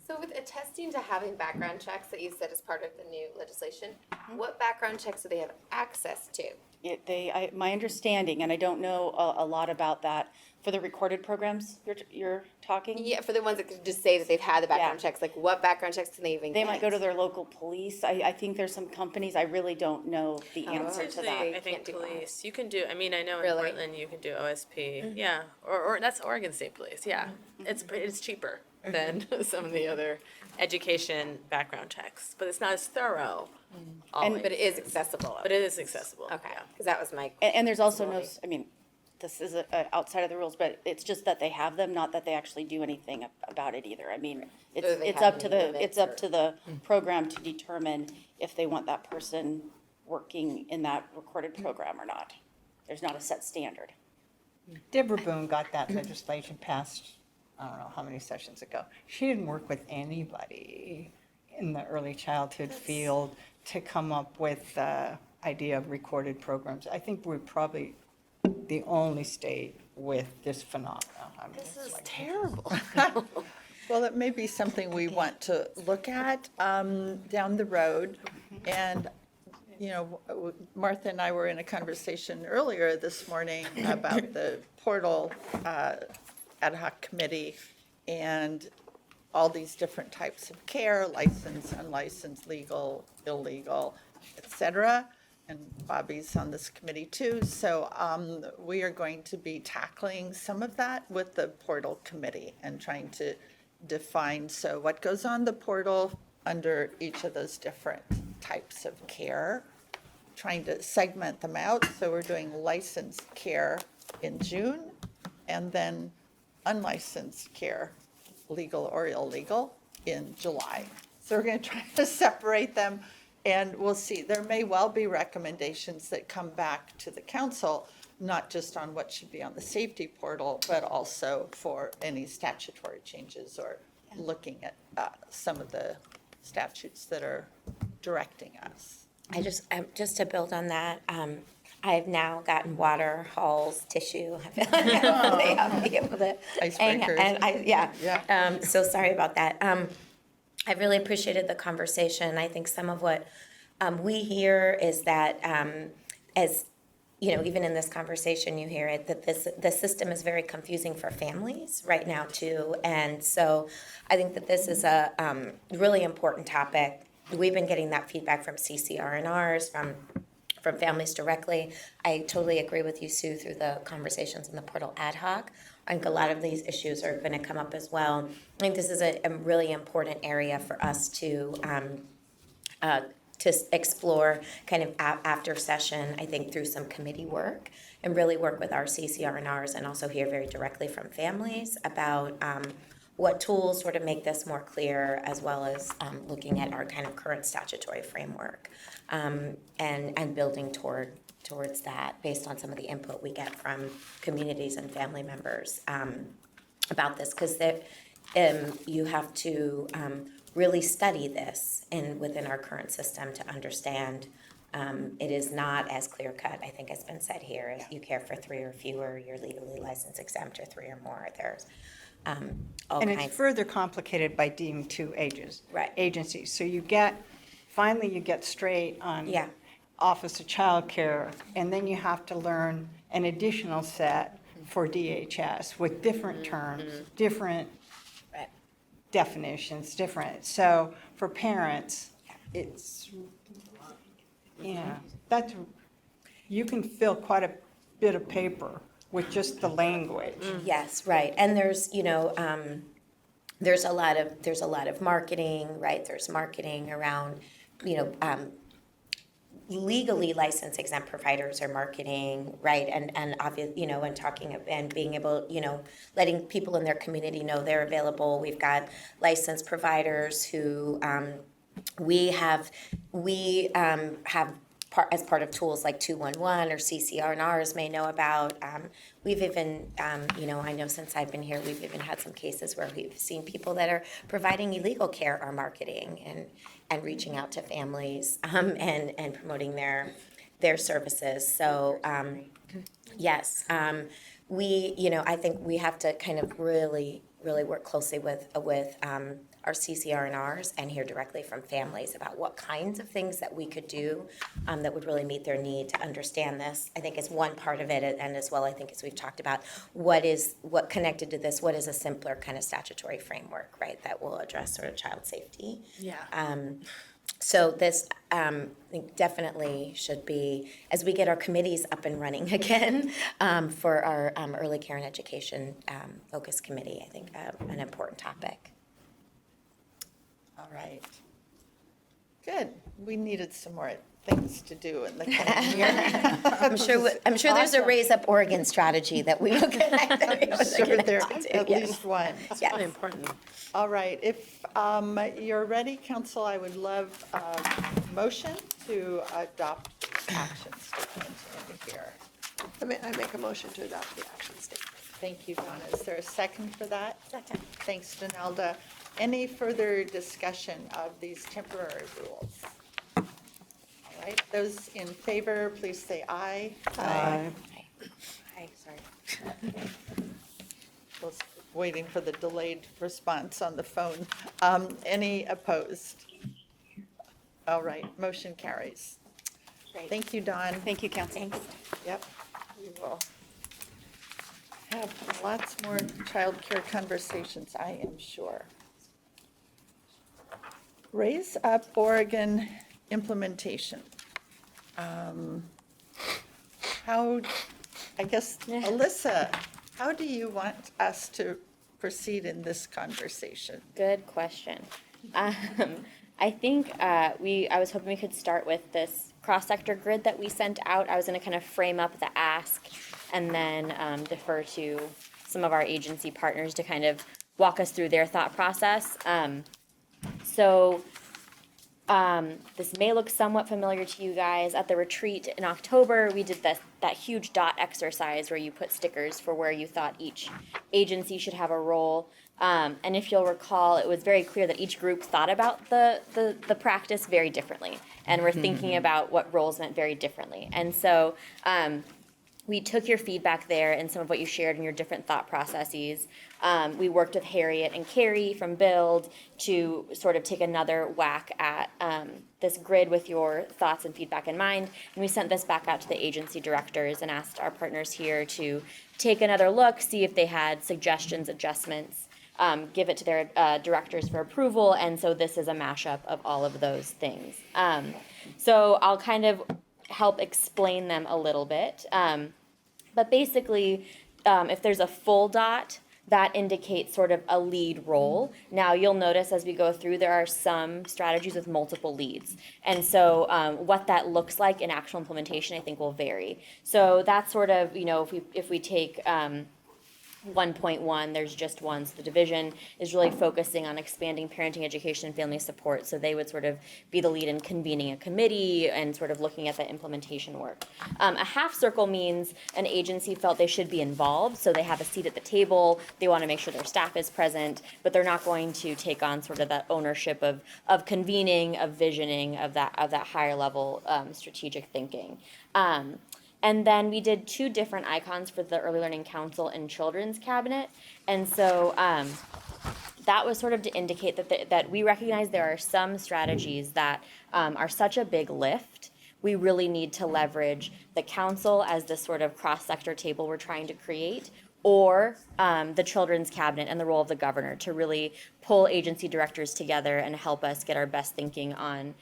So with attesting to having background checks that you said is part of the new legislation, what background checks do they have access to? My understanding, and I don't know a lot about that, for the recorded programs you're talking? Yeah, for the ones that could just say that they've had the background Yeah. checks, like what background checks can they even They get? might go to their local police. I think there's some companies, I really don't know the answer to Usually, that. I think can't do police, you can do, I mean, I know in Really? Portland, you can do OSP, yeah, or that's Oregon State Police, yeah. It's cheaper than some of the other education background checks, but it's not as thorough always. But it is accessible. But it is accessible, Okay, yeah. because that was my. And there's also no, I mean, this is outside of the rules, but it's just that they have them, not that they actually do anything about it either. I mean, Do they it's have up to any the, limits it's up or- to the program to determine if they want that person working in that recorded program or not. There's not a set standard. Deborah Boone got that legislation passed, I don't know how many sessions ago. She didn't work with anybody in the early childhood field to come up with the idea of recorded programs. I think we're probably the only state with this phenomenon. I mean, This it's is like- terrible. Well, it may be something we want to look at down the road. And, Martha and I were in a conversation earlier this morning about the portal ad hoc committee and all these different types of care, licensed, unlicensed, legal, illegal, et cetera. And Bobby's on this committee too. So we are going to be tackling some of that with the portal committee and trying to define, so what goes on the portal under each of those different types of care, trying to segment them out. So we're doing licensed care in June, and then unlicensed care, legal or illegal, in July. So we're going to try to separate them, and we'll see. There may well be recommendations that come back to the council, not just on what should be on the safety portal, but also for any statutory changes or looking at some of the statutes that are directing us. Just to build on that, I've now gotten water, halls, tissue. I feel like I'll be able to hang. Icebreakers. And so sorry about that. I really appreciated the conversation. I think some of what we hear is that, as even in this conversation, you hear it, that the system is very confusing for families right now too. And so I think that this is a really important topic. We've been getting that feedback from CCR&Rs, from families directly. I totally agree with you, Sue, through the conversations in the portal ad hoc. I think a lot of these issues are going to come up as well. I think this is a really important area for us to explore kind of after session, I think, through some committee work and really work with our CCR&Rs and also hear very directly from families about what tools sort of make this more clear, as well as looking at our kind of current statutory framework and building towards that based on some of the input we get from communities and family members about this, because you have to really study this within our current system to understand it is not as clear cut, I think has been said here. If you care for 3 or fewer, you're legally licensed exempt, or 3 or more, there's all And kinds. it's further complicated by deeming 2 agencies. So finally you get straight on Office of Child Care, and then you have to learn an additional set for DHS with different terms, different definitions, different. So for parents, it's, you can fill quite a bit of paper with just the language. Yes, right. And there's a lot of marketing, right? There's marketing around, legally licensed exempt providers are marketing, right? And obviously, and talking and being able, letting people in their community know they're available. We've got licensed providers who we have as part of tools like 211 or CCR&Rs may know about. We've even, I know since I've been here, we've even had some cases where we've seen people that are providing illegal care are marketing and reaching out to families and promoting their services. So yes, I think we have to kind of really work closely with our CCR&Rs and hear directly from families about what kinds of things that we could do that would really meet their need to understand this. I think is one part of it, and as well, I think as we've talked about, what connected to this, what is a simpler kind of statutory framework, right, that will address sort of child safety. So this, I think, definitely should be, as we get our committees up and running again for our early care and education focus committee, I think an important topic. All right. Good. We needed some more things to do in the coming year. I'm sure there's a Raise Up Oregon strategy that we will connect. I'm sure there at least one. It's really important. All right. If you're ready, Council, I would love a motion to adopt action statement in here. I make a motion to adopt the action statement. Thank you, Donna. Is there a second for that? Second. Thanks, Donalda. Any further discussion of these temporary rules? All right, those in favor, please say aye. Aye. Hi, sorry. Was waiting for the delayed response on the phone. Any opposed? All right, motion carries. Great. Thank you, Dawn. Thank you, council. Thanks. Yep, we will have lots more childcare conversations, I am sure. Raise Up Oregon implementation. How, I guess, Alyssa, how do you want us to proceed in this conversation? Good question. I think I was hoping we could start with this cross-sector grid that we sent out. I was going to kind of frame up the ask and then defer to some of our agency partners to kind of walk us through their thought process. This may look somewhat familiar to you guys. At the retreat in October, we did that huge dot exercise where you put stickers for where you thought each agency should have a role. And if you'll recall, it was very clear that each group thought about the practice very differently. And we're thinking about what roles meant very differently. And so we took your feedback there and some of what you shared in your different thought processes. We worked with Harriet and Carrie from Build to sort of take another whack at this grid with your thoughts and feedback in mind. And we sent this back out to the agency directors and asked our partners here to take another look, see if they had suggestions, adjustments, give it to their directors for approval. And so this is a mashup of all of those things. So I'll kind of help explain them a little bit. But basically, if there's a full dot, that indicates sort of a lead role. Now, you'll notice as we go through, there are some strategies with multiple leads. And so what that looks like in actual implementation, I think, will vary. So that's sort of, if we take 1.1, there's just one. So the division is really focusing on expanding parenting education and family support. So they would sort of be the lead in convening a committee and sort of looking at the implementation work. A half circle means an agency felt they should be involved. So they have a seat at the table. They want to make sure their staff is present, but they're not going to take on sort of that ownership of convening, of visioning, of that higher level strategic thinking. And then we did 2 different icons for the Early Learning Council and Children's Cabinet. And so that was sort of to indicate that we recognize there are some strategies that are such a big lift. We really need to leverage the council as this sort of cross-sector table we're trying to create, or the Children's Cabinet and the role of the governor to really pull agency directors together and help us get our best thinking on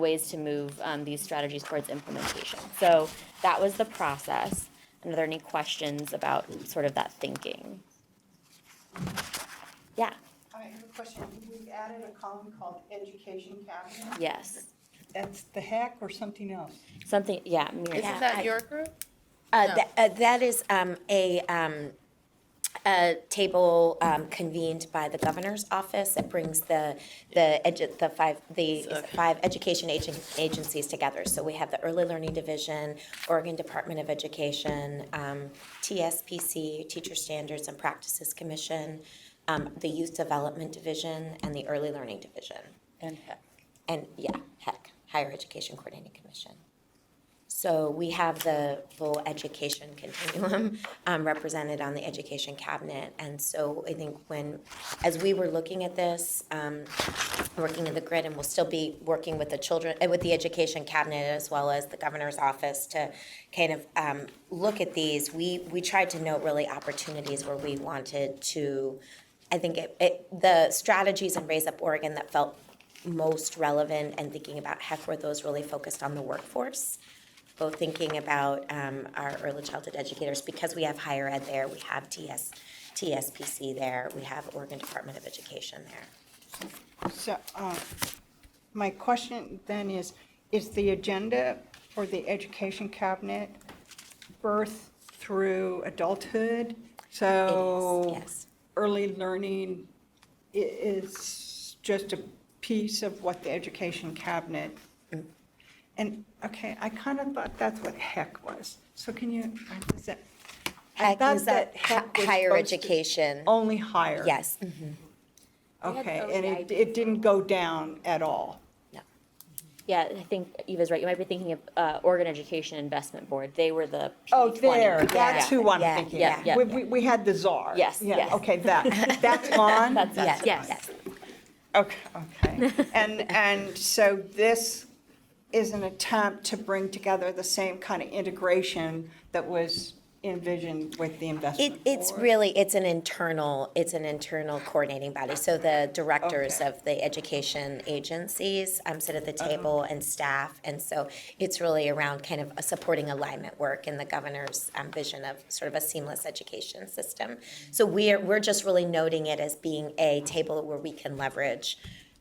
ways to move these strategies towards implementation. So that was the process. And are there any questions about sort of that thinking? Yeah. I have a question. We added a column called Education Cabinet. Yes. That's the heck or something else? Something, yeah. Miriam. Isn't that your group? That is a table convened by the governor's office that brings the five education agencies together. So we have the Early Learning Division, Oregon Department of Education, TSPC, Teacher Standards and Practices Commission, the Youth Development Division, and the Early Learning Division. And heck. And HEC, Higher Education Coordinating Commission. So we have the full education continuum represented on the education cabinet. And so I think as we were looking at this, working in the grid, and we'll still be working with the education cabinet as well as the governor's office to kind of look at these, we tried to note really opportunities where we wanted to, I think the strategies in Raise Up Oregon that felt most relevant and thinking about HEC were those really focused on the workforce. Both thinking about our early childhood educators, because we have higher ed there, we have TSPC there, we have Oregon Department of Education there. So my question then is the agenda for the education cabinet birth through adulthood? So It is, yes. Early learning is just a piece of what the education cabinet. And, okay, I kind of thought that's what HEC was. So can you, is that? I HEC thought is that HEC was higher supposed to education. Only higher? Yes. Okay, and it didn't go down at all? Yeah, I think Eva's right. You might be thinking of Oregon Education Investment Board. They were the Oh, P20. there, that's who I'm Yeah, thinking. yeah, yeah. We had the czar. Yes, Yeah, yes. okay, that's on? That's us. Yes. Okay. And so this is an attempt to bring together the same kind of integration that was envisioned with the investment It's board. really, it's an internal coordinating body. So the directors Okay. of the education agencies sit at the table and staff. And so it's really around kind of supporting alignment work in the governor's vision of sort of a seamless education system. So we're just really noting it as being a table where we can leverage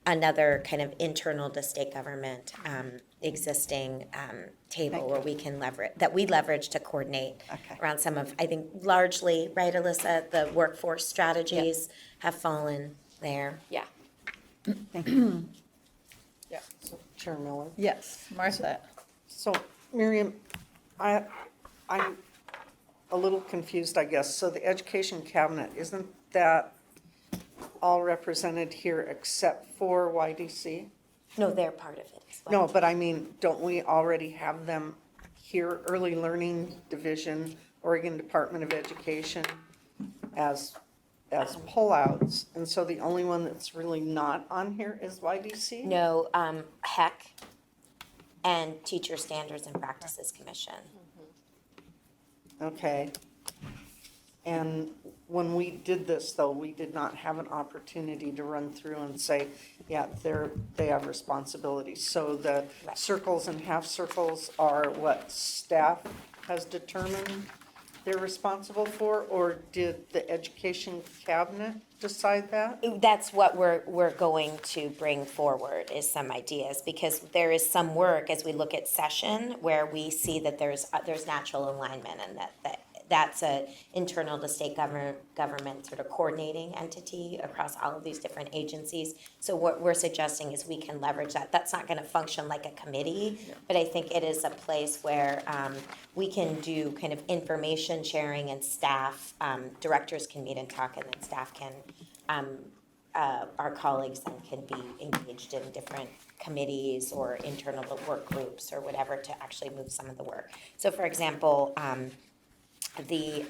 another kind of internal to state government existing table where we can leverage to coordinate Okay. around some of, I think largely, right, Alyssa, the workforce strategies have fallen there. Yeah. Thank you. Yeah. So, Chair Miller. Yes, Martha. So Miriam, I'm a little confused, I guess. So the education cabinet, isn't that all represented here except for YDC? No, they're part of it as well. No, but I mean, don't we already have them here, Early Learning Division, Oregon Department of Education, as pullouts? And so the only one that's really not on here is YDC? No, HEC and Teacher Standards and Practices Commission. Okay. And when we did this, though, we did not have an opportunity to run through and say, yeah, they have responsibilities. So the Right. circles and half circles are what staff has determined they're responsible for? Or did the education cabinet decide that? That's what we're going to bring forward, is some ideas, because there is some work as we look at session where we see that there's natural alignment, and that's a internal to state government sort of coordinating entity across all of these different agencies. So what we're suggesting is we can leverage that. That's not going to function like a committee, but I think it is a place where we can do kind of information sharing, and staff, directors can meet and talk, and then staff can, our colleagues then can be engaged in different committees or internal work groups or whatever to actually move some of the work. So for example, the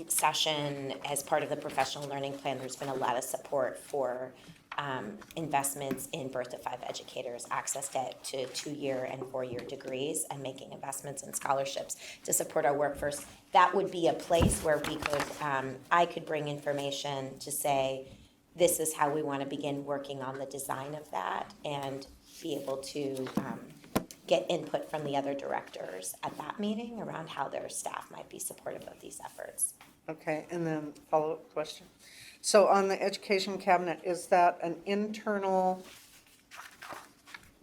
session as part of the professional learning plan, there's been a lot of support for investments in birth to 5 educators, access to 2-year and 4-year degrees, and making investments in scholarships to support our workforce. That would be a place where we could, I could bring information to say, this is how we want to begin working on the design of that, and be able to get input from the other directors at that meeting around how their staff might be supportive of these efforts. Okay, and then follow-up question. So on the education cabinet, is that an internal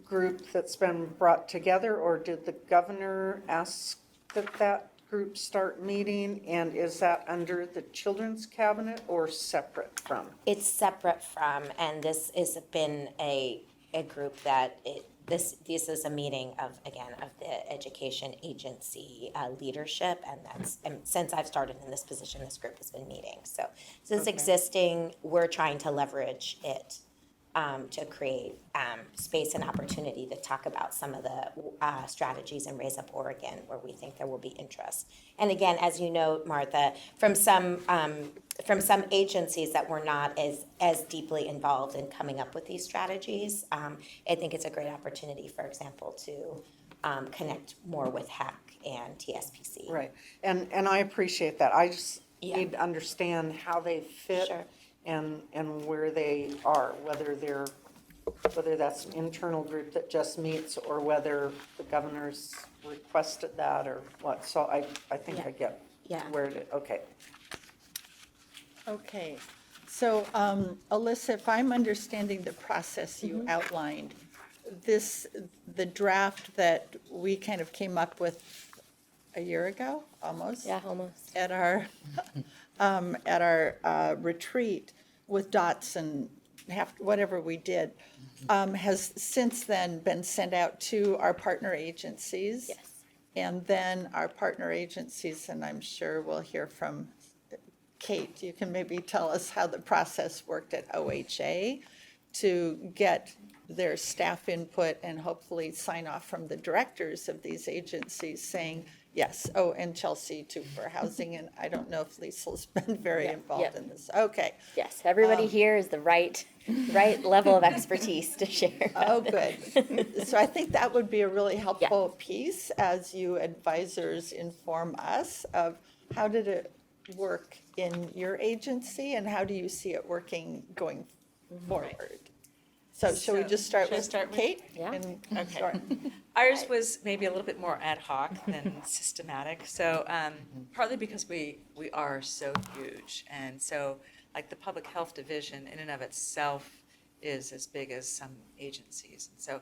group that's been brought together, or did the governor ask that group start meeting? And is that under the children's cabinet or separate from? It's separate from, and this has been a group that this is a meeting of the education agency leadership, and since I've started in this position, this group has been meeting. So it's existing, we're trying to leverage it to create space and opportunity to talk about some of the strategies in Raise Up Oregon where we think there will be interest. And again, as you know, Martha, from some agencies that were not as deeply involved in coming up with these strategies, I think it's a great opportunity, for example, to connect more with HEC and TSPC. Right, and I appreciate that. I just Yeah. need to understand how they fit. Sure. And where they are, whether that's an internal group that just meets, or whether the governor's requested that, or what. So I think I get where it is. Okay. Okay, so Alyssa, if I'm understanding the process you outlined, the draft that we kind of came up with a year ago, almost? Yeah, almost. At our retreat with dots and whatever we did, has since then been sent out to our partner agencies. Yes. And then our partner agencies, and I'm sure we'll hear from Kate, you can maybe tell us how the process worked at OHA to get their staff input and hopefully sign off from the directors of these agencies saying, yes. Oh, and Chelsea too for housing, and I don't know if Lisa's been very involved in this. Okay. Yes, everybody here is the right right level of expertise to share. Oh, good. So I think that would be a really helpful piece as you advisors inform us of how did it work in your agency and how do you see it working going forward? So shall we just start Should I with start with- Kate? Yeah. And Okay. start. Ours was maybe a little bit more ad hoc than systematic. So partly because we are so huge. And so like the public health division in and of itself is as big as some agencies. And so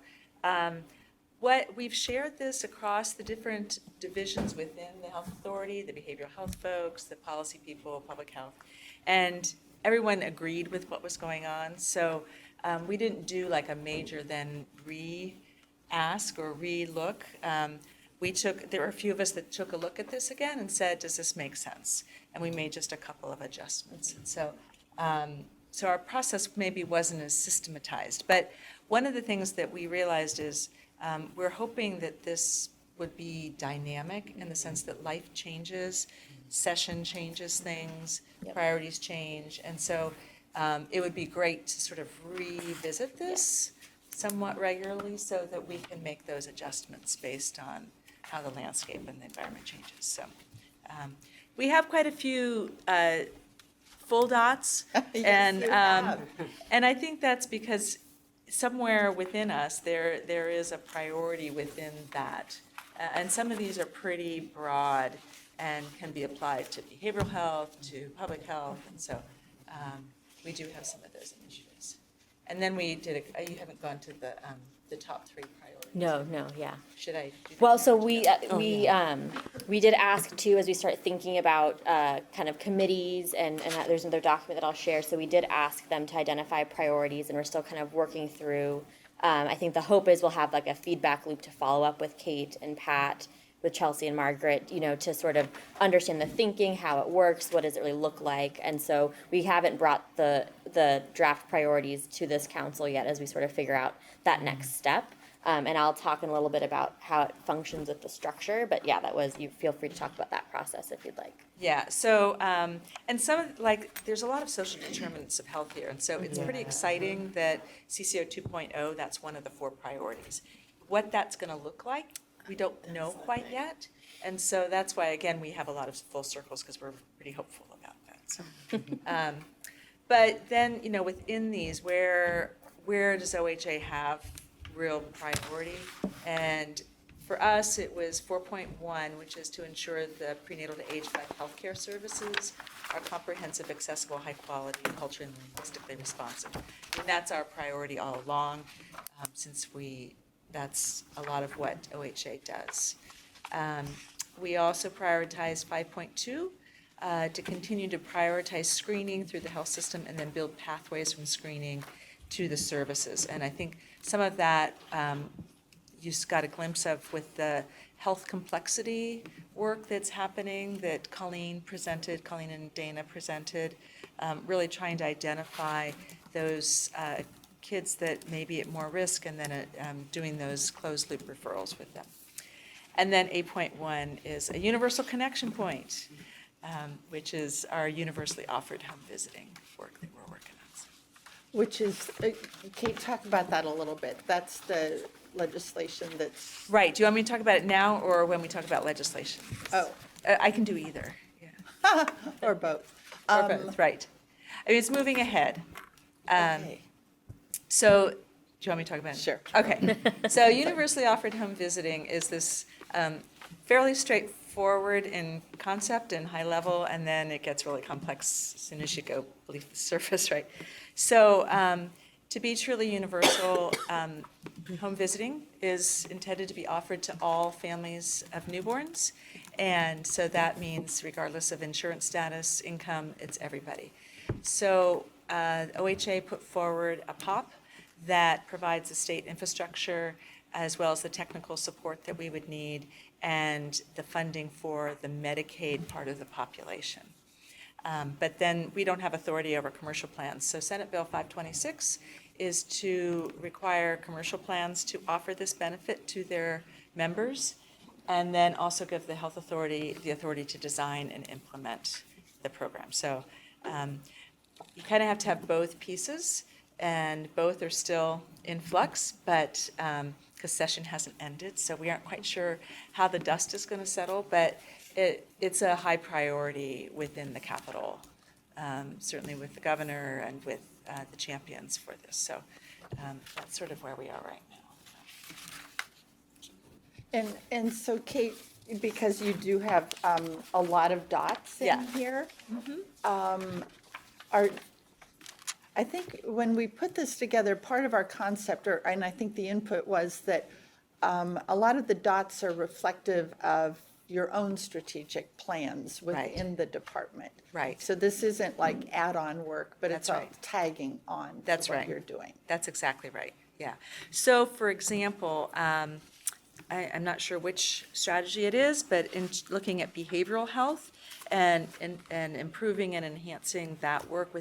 what we've shared this across the different divisions within the health authority, the behavioral health folks, the policy people, public health, and everyone agreed with what was going on. So we didn't do like a major then re-ask or re-look. There were a few of us that took a look at this again and said, does this make sense? And we made just a couple of adjustments. And so our process maybe wasn't as systematized. But one of the things that we realized is we're hoping that this would be dynamic in the sense that life changes, session changes things, priorities change. And so it would be great to sort of revisit this somewhat regularly so that we can make those adjustments based on how the landscape and the environment changes. So we have quite a few full dots. Yes, you have. And I think that's because somewhere within us, there is a priority within that. And some of these are pretty broad and can be applied to behavioral health, to public health, and so we do have some of those initiatives. And then we did, you haven't gone to the top 3 priorities. No, yeah. Should I? do that? Well, so we did ask too, as we start thinking about kind of committees and that there's another document that I'll share. So we did ask them to identify priorities, and we're still kind of working through. I think the hope is we'll have like a feedback loop to follow up with Kate and Pat, with Chelsea and Margaret, to sort of understand the thinking, how it works, what does it really look like. And so we haven't brought the draft priorities to this council yet as we sort of figure out that next step. And I'll talk in a little bit about how it functions with the structure, but yeah, you feel free to talk about that process if you'd like. Yeah, so, and some of, there's a lot of social determinants of health here, and so it's pretty exciting that CCO 2.0, that's one of the 4 priorities. What that's gonna look like, we don't know quite yet, and so that's why, again, we have a lot of full circles, because we're pretty hopeful about that, so. But then, within these, where does OHA have real priority? And for us, it was 4.1, which is to ensure the prenatal to age 5 healthcare services are comprehensive, accessible, high quality, and culturally and linguistically responsive. And that's our priority all along, since that's a lot of what OHA does. We also prioritize 5.2 to continue to prioritize screening through the health system and then build pathways from screening to the services. And I think some of that you just got a glimpse of with the health complexity work that's happening that Colleen and Dana presented, really trying to identify those kids that may be at more risk and then doing those closed loop referrals with them. And then 8.1 is a universal connection point, which is our universally offered home visiting work that we're working on. Which is, Kate, talk about that a little bit. That's the legislation that's. Right, do you want me to talk about it now or when we talk about legislation? Oh. I can do either, yeah. Or both. Or both, right. I mean, it's moving ahead. Okay. So, do you want me to talk about it? Sure. Okay. So universally offered home visiting is this fairly straightforward in concept and high level, and then it gets really complex as soon as you go beneath the surface, right? So to be truly universal, home visiting is intended to be offered to all families of newborns. And so that means regardless of insurance status, income, it's everybody. So OHA put forward a POP that provides the state infrastructure as well as the technical support that we would need and the funding for the Medicaid part of the population. But then we don't have authority over commercial plans. So Senate Bill 526 is to require commercial plans to offer this benefit to their members and then also give the health authority the authority to design and implement the program. So you kind of have to have both pieces. and both are still in flux, but, because session hasn't ended, so we aren't quite sure how the dust is going to settle, but it's a high priority within the Capitol, certainly with the governor and with the champions for this. So that's sort of where we are right now. And so Kate, because you do have a lot of dots in Yeah. here, Mm-hmm. I think when we put this together, part of our concept, and I think the input was that a lot of the dots are reflective of your own strategic plans within the department. Right. So this isn't like add-on work, but it's That's all right. tagging on to That's what right. you're doing. That's exactly right, yeah. So, for example, I'm not sure which strategy it is, but in looking at behavioral health and improving and enhancing that work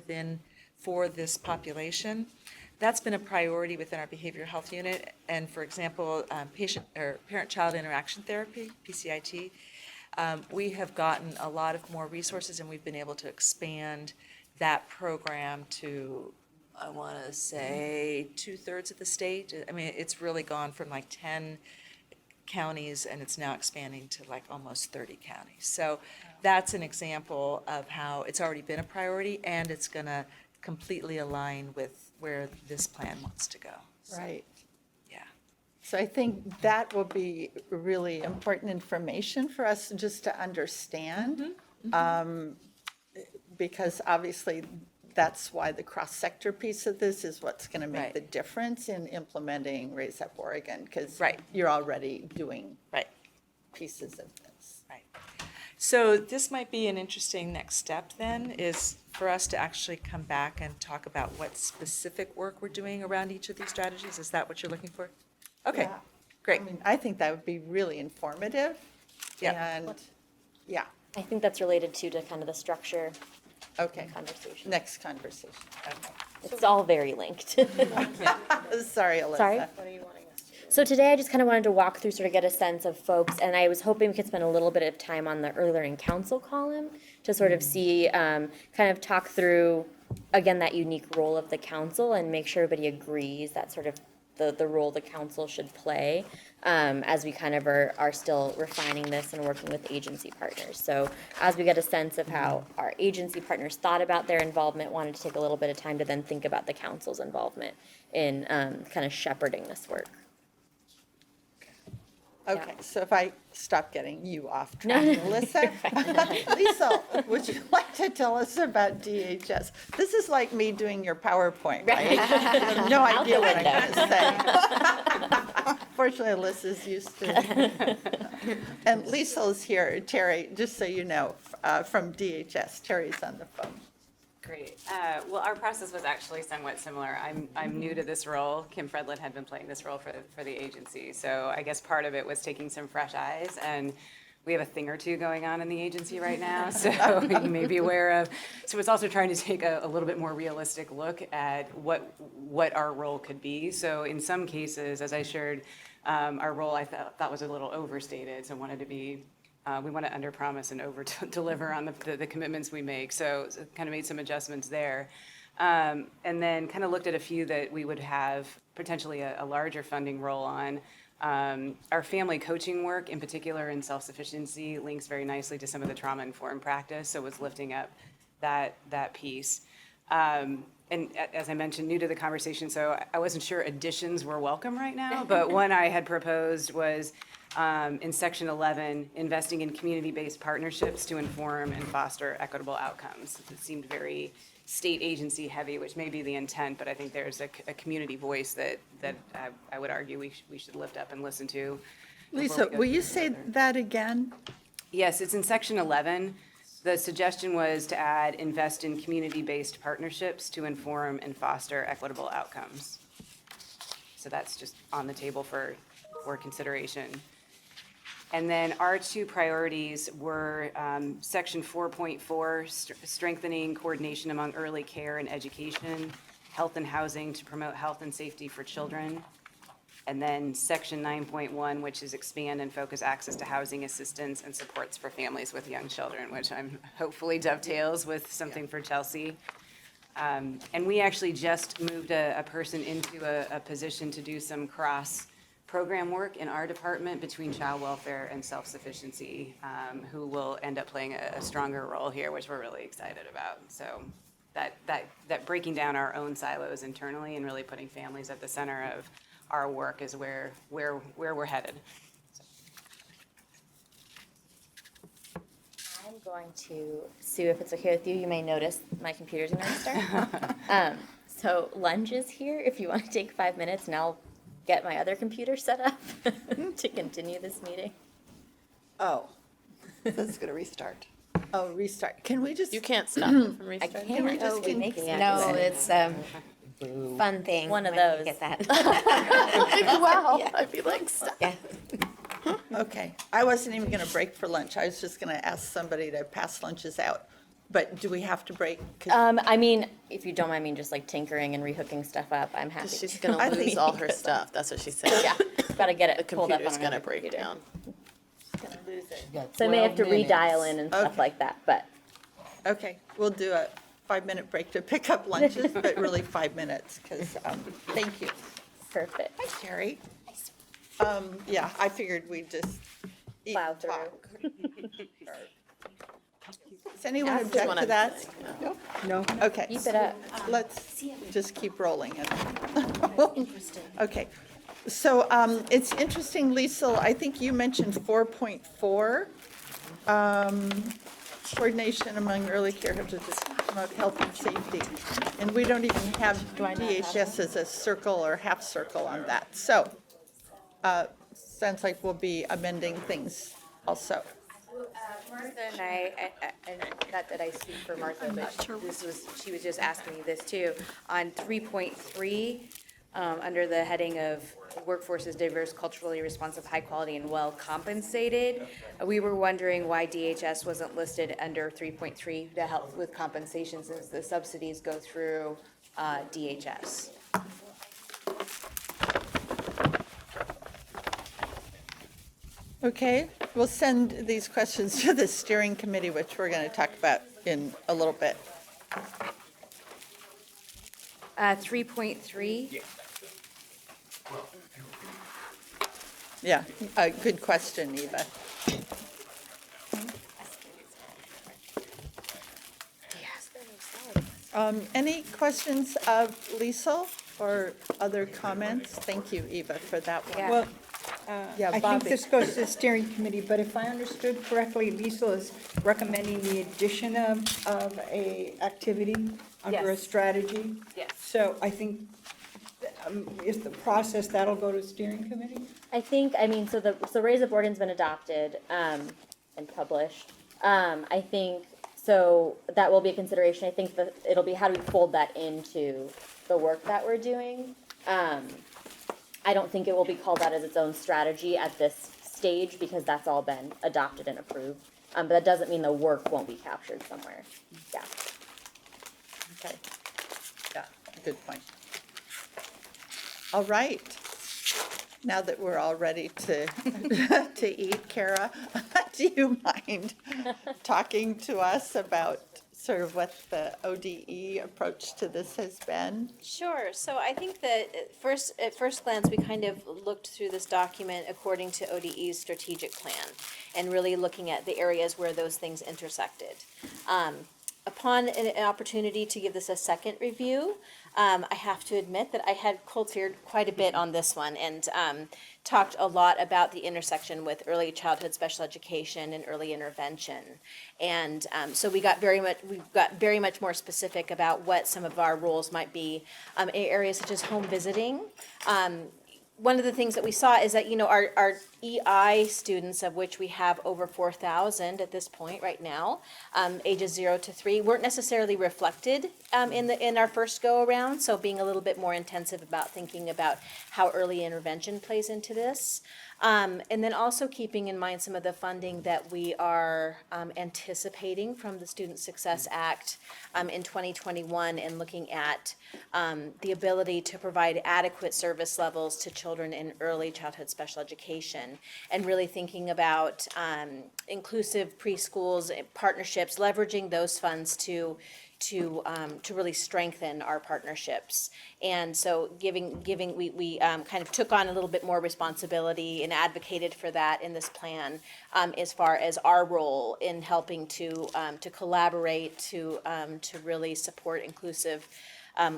for this population, that's been a priority within our behavioral health unit. And for example, parent-child interaction therapy, PCIT, we have gotten a lot of more resources, and we've been able to expand that program to, I want to say, 2/3 of the state. I mean, it's really gone from like 10 counties, and it's now expanding to like almost 30 counties. So that's an example of how it's already been a priority, and it's going to completely align with where this plan wants to go. So, Right. yeah. So I think that will be really important information for us just to understand. Because obviously, that's why the cross-sector piece of this is what's going to make Right. the difference in implementing Raise Up Oregon, because Right. you're already doing Right. pieces of this. Right. So this might be an interesting next step then, is for us to actually come back and talk about what specific work we're doing around each of these strategies. Is that what you're looking for? Okay, Yeah. great. I mean, I think that would be really informative. Yep. And, yeah, I think that's related to kind of the structure okay. conversation. Next conversation. It's all very linked. Sorry, Alyssa. Sorry? What are you wanting us to do? So today I just kind of wanted to walk through, sort of get a sense of folks, and I was hoping we could spend a little bit of time on the early learning council column to sort of see, kind of talk through, again, that unique role of the council and make sure everybody agrees that sort of the role the council should play, as we kind of are still refining this and working with agency partners. So as we get a sense of how our agency partners thought about their involvement, wanted to take a little bit of time to then think about the council's involvement in kind of shepherding this work. Okay, so if I stop getting you off No, track, no, Alyssa. Lisa, would you like to tell us about DHS? This is like me doing your PowerPoint, right? I have no Out idea the what I'm going to say. Fortunately, Alyssa's used to. And Lisa's here, Terry, just so you know, from DHS. Terry's on the phone. Great. Well, our process was actually somewhat similar. I'm new to this role. Kim Fredlin had been playing this role for the agency. So I guess part of it was taking some fresh eyes, and we have a thing or two going on in the agency right now, so you may be aware of. So it's also trying to take a little bit more realistic look at what our role could be. So in some cases, as I shared, our role I thought was a little overstated, so wanted to be we want to underpromise and over-deliver on the commitments we make. So kind of made some adjustments there. And then kind of looked at a few that we would have potentially a larger funding role on. Our family coaching work, in particular in self-sufficiency, links very nicely to some of the trauma-informed practice, so was lifting up that piece. And as I mentioned, new to the conversation, so I wasn't sure additions were welcome right now, but one I had proposed was in section 11, investing in community-based partnerships to inform and foster equitable outcomes. It seemed very state agency heavy, which may be the intent, but I think there's a community voice that I would argue we should lift up and listen to. Lisa, will you say that again? Yes, it's in section 11. The suggestion was to add invest in community-based partnerships to inform and foster equitable outcomes. So that's just on the table for consideration. And then our two priorities were section 4.4, strengthening coordination among early care and education, health and housing to promote health and safety for children. And then section 9.1, which is expand and focus access to housing assistance and supports for families with young children, which I'm hopefully dovetails with something for Chelsea. And we actually just moved a person into a position to do some cross-program work in our department between child welfare and self-sufficiency, who will end up playing a stronger role here, which we're really excited about. So that breaking down our own silos internally and really putting families at the center of our work is where we're headed. I'm going to, Sue, if it's okay with you, you may notice my computer's gonna restart. So lunch is here, if you want to take 5 minutes, and I'll get my other computer set up to continue this meeting. Oh, This is gonna restart. oh, restart. Can we just? You can't stop it from I restarting. Can we can't, just oh, we make continue? No, it's fun thing. One of when you those. Get that. Wow, I'd be like, stop. Yeah. Okay, I wasn't even gonna break for lunch. I was just gonna ask somebody to pass lunches out. But do we have to break? 'Cause I mean, if you don't mind me just like tinkering and rehooking stuff up, I'm happy. She's to. gonna I lose think all you her could. stuff, that's what she said. Yeah, gotta get The it pulled up on computer's gonna another break computer. down. So I may have to 12 minutes. redial in and stuff Okay. like that, but Okay, we'll do a 5-minute break to pick up lunches, but really 5 minutes, because, thank you. perfect. Hi, Sherry. Yeah, I figured we'd just eat Plow and through. talk. Does anyone Ask object one to of that? these, No? Okay. Keep it up. Let's just keep rolling. Okay, so it's interesting, Liesl, I think you mentioned 4.4, coordination among early care to promote health and safety. And we don't even have DHS as a circle or half circle on that. So, sounds like we'll be amending things also. Martha and I, and not that I speak for Martha, but she was just asking me this too. On 3.3, under the heading of workforce is diverse, culturally responsive, high quality, and well compensated, we were wondering why DHS wasn't listed under 3.3 to help with compensation, since the subsidies go through DHS. Okay, we'll send these questions to the steering committee, which we're going to talk about in a little bit. 3.3. Yeah, good question, Eva. Any questions of Liesl or other comments? Thank you, Eva, for that one. Well, Yeah, I think Bobby. this goes to the steering committee, but if I understood correctly, Liesl is recommending the addition of a activity under a Yes. strategy. Yes. So I think, is the process, that'll go to steering committee? I think, I mean, so Raise Up Oregon's been adopted, and published. I think, so that will be a consideration. I think that it'll be how do we fold that into the work that we're doing. I don't think it will be called out as its own strategy at this stage, because that's all been adopted and approved. But that doesn't mean the work won't be captured somewhere. Yeah. Okay. Yeah, good point. All right. Now that we're all ready to, to eat, Kara, do you mind talking to us about sort of what the ODE approach to this has been? Sure. So I think that at first glance, we kind of looked through this document according to ODE's strategic plan and really looking at the areas where those things intersected. Upon an opportunity to give this a second review, I have to admit that I had cold-feared quite a bit on this one and talked a lot about the intersection with early childhood special education and early intervention. And so we got very much more specific about what some of our roles might be in areas such as home visiting. One of the things that we saw is that, our EI students, of which we have over 4,000 at this point right now, ages 0 to 3, weren't necessarily reflected in our first go-around, so being a little bit more intensive about thinking about how early intervention plays into this. And then also keeping in mind some of the funding that we are anticipating from the Student Success Act in 2021, and looking at the ability to provide adequate service levels to children in early childhood special education, and really thinking about inclusive preschools, partnerships, leveraging those funds to to really strengthen our partnerships. And so we kind of took on a little bit more responsibility and advocated for that in this plan, as far as our role in helping to collaborate, to really support inclusive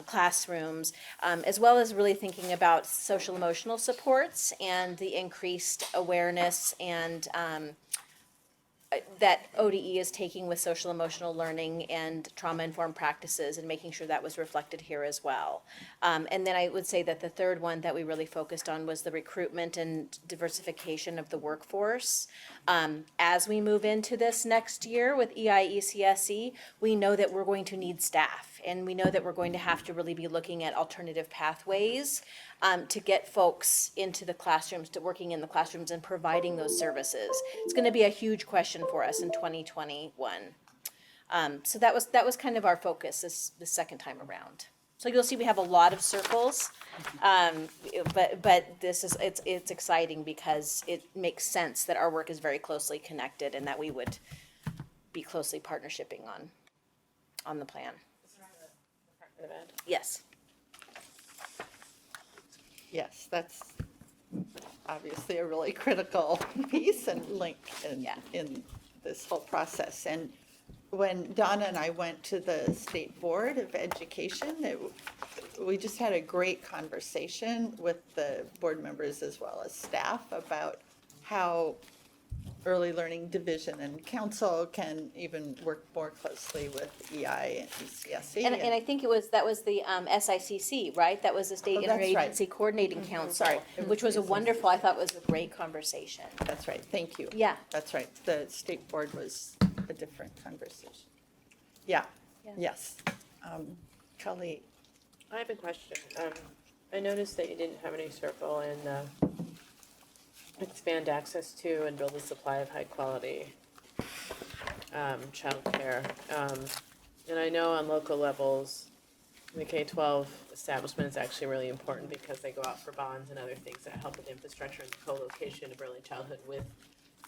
classrooms, as well as really thinking about social emotional supports and the increased awareness and that ODE is taking with social emotional learning and trauma-informed practices, and making sure that was reflected here as well. And then I would say that the third one that we really focused on was the recruitment and diversification of the workforce. As we move into this next year with EIECSE, we know that we're going to need staff, and we know that we're going to have to really be looking at alternative pathways to get folks into the classrooms, to working in the classrooms and providing those services. It's going to be a huge question for us in 2021. So that was kind of our focus this second time around. So you'll see we have a lot of circles, but it's exciting because it makes sense that our work is very closely connected and that we would be closely partnershiping on the plan. Yes. Yes, that's obviously a really critical piece and link in this whole process. And when Donna and I went to the State Board of Education, we just had a great conversation with the board members as well as staff about how Early Learning Division and Council can even work more closely with EI and ECSE. And I think that was the SICC, right? That was the State Interagency Coordinating Council, which was I thought was a great conversation. That's right, thank you. Yeah. That's right, the State Board was a different conversation. Yeah, yes. Kelly? I have a question. I noticed that you didn't have any circle in expand access to and build a supply of high quality childcare. And I know on local levels, the K-12 establishment is actually really important because they go out for bonds and other things that help with infrastructure, and the co-location of early childhood with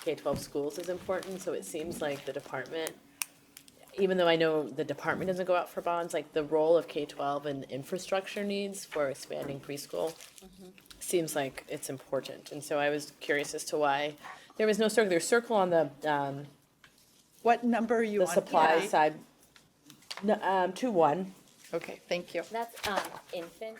K-12 schools is important. So it seems like the department, even though I know the department doesn't go out for bonds, like the role of K-12 and infrastructure needs for expanding preschool seems like it's important. And so I was curious as to why there was no circle. There's circle on the what number are you on? The supply side. No, 2-1. Okay, thank you. That's infant.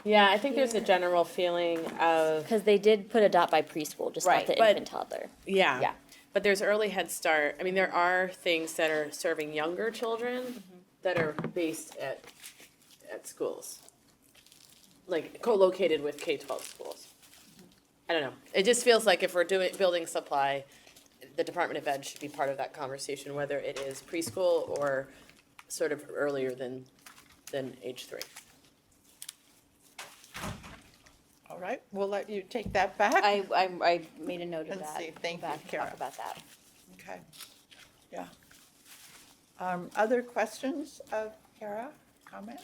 Yeah, I think there's a general feeling of, Because they did put a dot by preschool, just not the infant toddler. Yeah. But there's early Head Start. I mean, there are things that are serving younger children that are based at schools, like co-located with K-12 schools. I don't know. It just feels like if we're building supply, the Department of Ed should be part of that conversation, whether it is preschool or sort of earlier than age 3. All right, we'll let you take that back. I made a note of And that. see, thank you, Kara. Talk about that. Okay, yeah. Other questions of Kara, comments?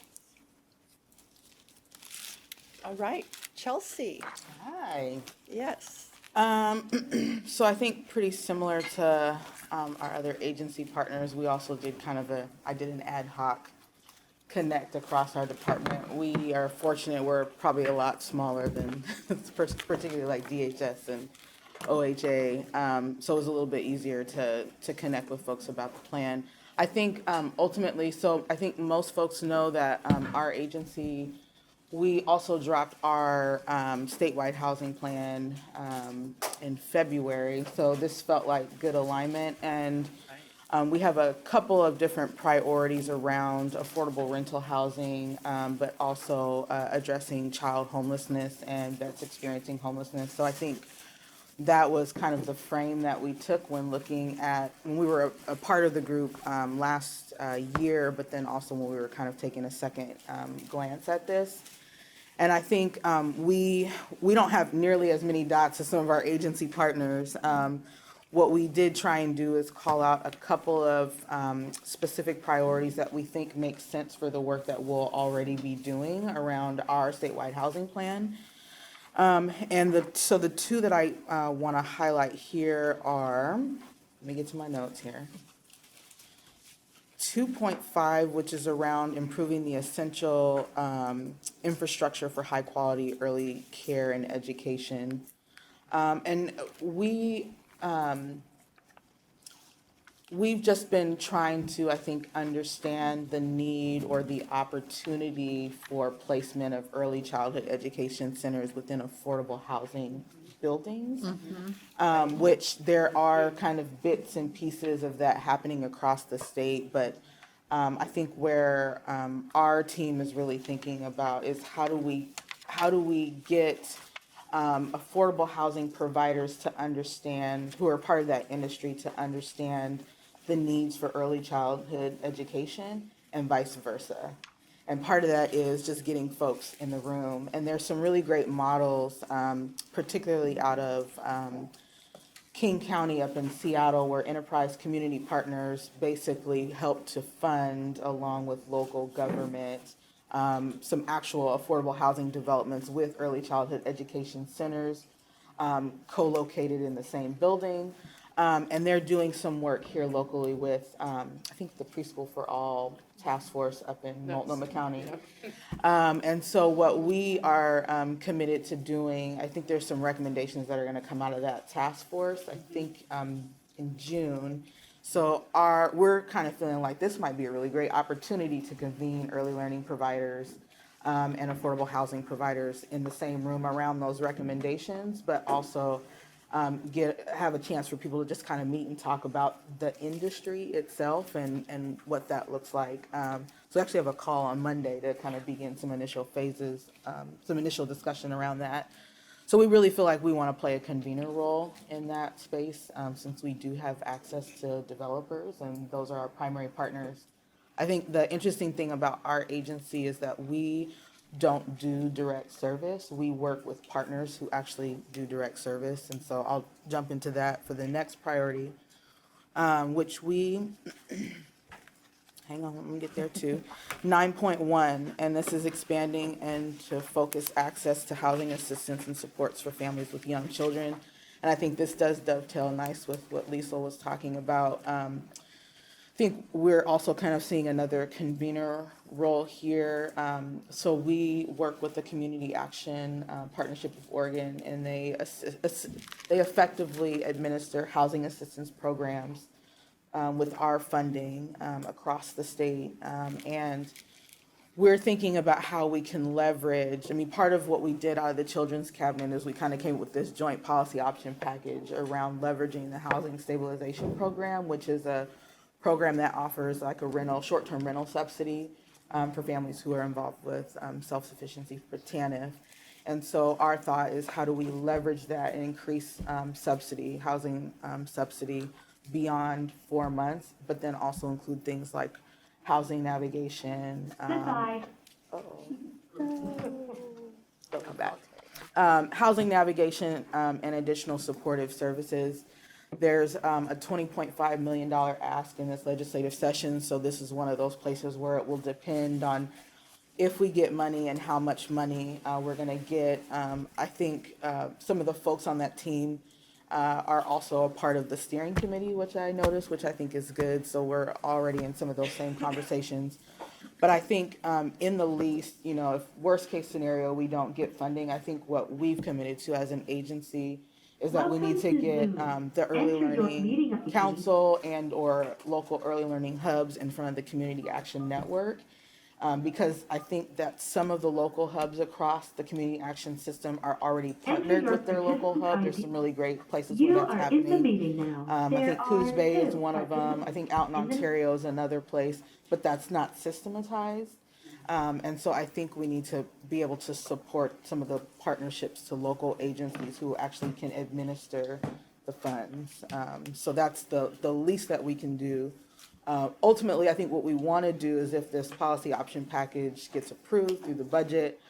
All right, Chelsea. Hi. Yes. So I think pretty similar to our other agency partners, we also did I did an ad hoc connect across our department. We are fortunate, we're probably a lot smaller than particularly like DHS and OHA, so it was a little bit easier to connect with folks about the plan. I think ultimately, so I think most folks know that our agency, we also dropped our statewide housing plan in February, so this felt like good alignment, and we have a couple of different priorities around affordable rental housing, but also addressing child homelessness and vets experiencing homelessness. So I think that was kind of the frame that we took when we were a part of the group last year, but then also when we were kind of taking a second glance at this. And I think we don't have nearly as many dots as some of our agency partners. What we did try and do is call out a couple of specific priorities that we think make sense for the work that we'll already be doing around our statewide housing plan. And the two that I want to highlight here are, let me get to my notes here. 2.5, which is around improving the essential infrastructure for high-quality early care and education. And we've just been trying to, I think, understand the need or the opportunity for placement of early childhood education centers within affordable housing buildings, which there are kind of bits and pieces of that happening across the state. But I think where our team is really thinking about is how do we get affordable housing providers to understand, who are part of that industry, to understand the needs for early childhood education and vice versa. And part of that is just getting folks in the room. And there's some really great models, particularly out of King County up in Seattle, where enterprise community partners basically help to fund, along with local government, some actual affordable housing developments with early childhood education centers co-located in the same building. And they're doing some work here locally with, I think, the Preschool for All Task Force up in Multnomah County. And so what we are committed to doing, I think there's some recommendations that are going to come out of that task force, I think in June. So we're kind of feeling like this might be a really great opportunity to convene early learning providers and affordable housing providers in the same room around those recommendations, but also have a chance for people to just kind of meet and talk about the industry itself and what that looks like. So we actually have a call on Monday to kind of begin some initial phases, some initial discussion around that. So we really feel like we want to play a convener role in that space, since we do have access to developers and those are our primary partners. I think the interesting thing about our agency is that we don't do direct service. We work with partners who actually do direct service. And so I'll jump into that for the next priority, which we, hang on, let me get there too. 9.1, and this is expanding and to focus access to housing assistance and supports for families with young children. And I think this does dovetail nice with what Lisa was talking about. I think we're also kind of seeing another convener role here. So we work with the Community Action Partnership of Oregon, and they effectively administer housing assistance programs with our funding across the state. And we're thinking about how we can leverage, I mean, part of what we did out of the Children's Cabinet is we kind of came with this joint policy option package around leveraging the Housing Stabilization Program, which is a program that offers like a short-term rental subsidy for families who are involved with self-sufficiency for TANF. And so our thought is how do we leverage that and increase housing subsidy beyond 4 months, but then also include things like housing navigation. Goodbye. Don't come back. Housing navigation and additional supportive services. There's a $20.5 million ask in this legislative session, so this is one of those places where it will depend on if we get money and how much money we're going to get. I think some of the folks on that team are also a part of the steering committee, which I noticed, which I think is good, so we're already in some of those same conversations. But I think in the least, if worst case scenario we don't get funding, I think what we've committed to as an agency is that we need to get the Early Learning Council and or local early learning hubs in front of the Community Action Network. Because I think that some of the local hubs across the community action system are already partnered with their local hub. There's some really great places where that's happening. I think Coos Bay is one of them. I think out in Ontario is another place, but that's not systematized. And so I think we need to be able to support some of the partnerships to local agencies who actually can administer the funds. So that's the least that we can do. Ultimately, I think what we want to do is if this policy option package gets approved through the budget,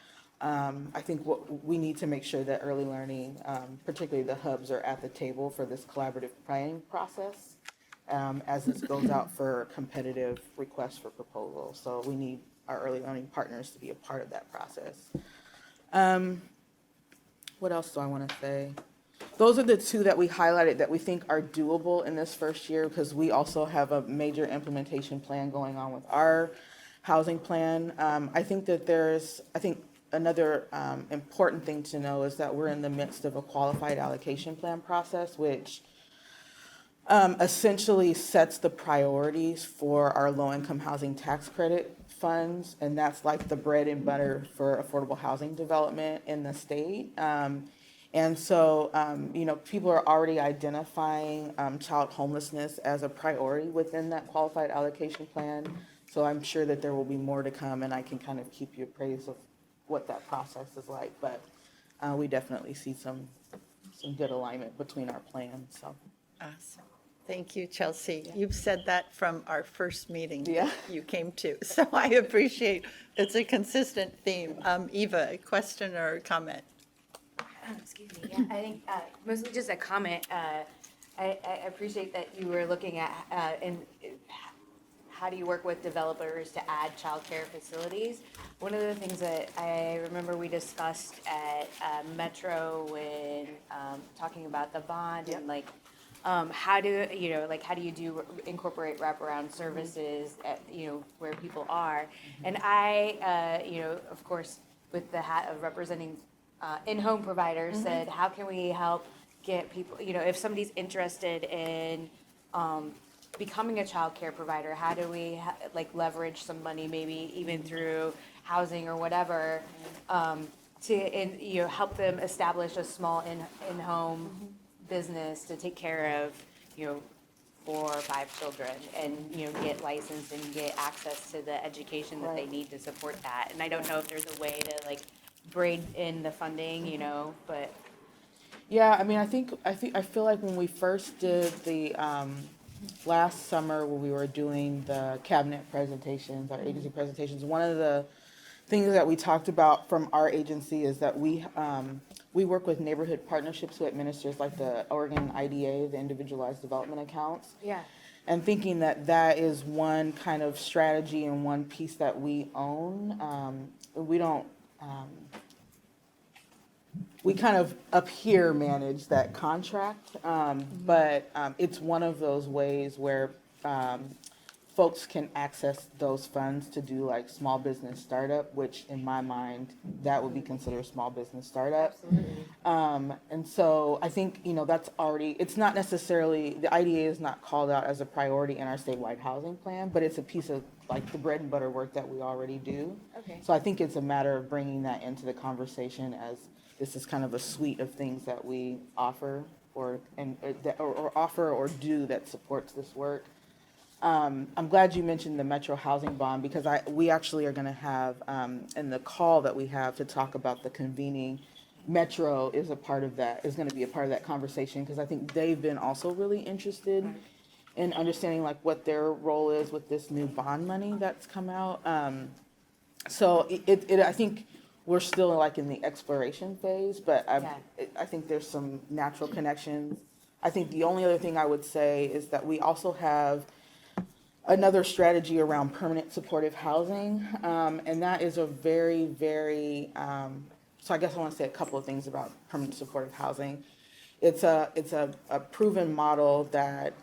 I think what we need to make sure that early learning, particularly the hubs, are at the table for this collaborative planning process as this goes out for competitive requests for proposals. So we need our early learning partners to be a part of that process. What else do I want to say? those are the two that we highlighted that we think are doable in this first year, because we also have a major implementation plan going on with our housing plan. I think that another important thing to know is that we're in the midst of a qualified allocation plan process, which essentially sets the priorities for our low-income housing tax credit funds, and that's like the bread and butter for affordable housing development in the state. And so, people are already identifying child homelessness as a priority within that qualified allocation plan. So I'm sure that there will be more to come, and I can kind of keep you appraised of what that process is like. But we definitely see some good alignment between our plans. So. Awesome. Thank you, Chelsea. You've said that from our first meeting Yeah. you came to, so I appreciate, it's a consistent theme. Eva, a question or a comment? Excuse me, yeah, I think mostly just a comment. I appreciate that you were looking at how do you work with developers to add childcare facilities. One of the things that I remember we discussed at Metro when talking about the bond and like how do you incorporate wraparound services at, where people are. And I, of course, with the hat of representing in-home providers, said, how can we help get people, if somebody's interested in becoming a child care provider, how do we leverage some money, maybe even through housing or whatever, to help them establish a small in-home business to take care of 4 or 5 children and get licensed and get access to the education that they need to support that. And I don't know if there's a way to braid in the funding, but Yeah, I mean, I feel like when we first did the last summer when we were doing the cabinet presentations, our agency presentations, one of the things that we talked about from our agency is that we work with neighborhood partnerships who administers like the Oregon IDA, the Individualized Development Accounts. yeah. And thinking that is one kind of strategy and one piece that we own. We don't, we kind of up here manage that contract, but it's one of those ways where folks can access those funds to do like small business startup, which in my mind, that would be considered a small business startup. And so I think, that's already, it's not necessarily, the IDA is not called out as a priority in our statewide housing plan, but it's a piece of like the bread and butter work that we already do. Okay. So I think it's a matter of bringing that into the conversation as this is kind of a suite of things that we offer or offer or do that supports this work. I'm glad you mentioned the Metro Housing Bond because we actually are going to have, in the call that we have to talk about the convening, Metro is a part of that, is going to be a part of that conversation because I think they've been also really interested in understanding like what their role is with this new bond money that's come out. So I think we're still like in the exploration phase, but I think there's some natural connections. I think the only other thing I would say is that we also have another strategy around permanent supportive housing, and that is a very, very, so I guess I want to say a couple of things about permanent supportive housing. It's a proven model that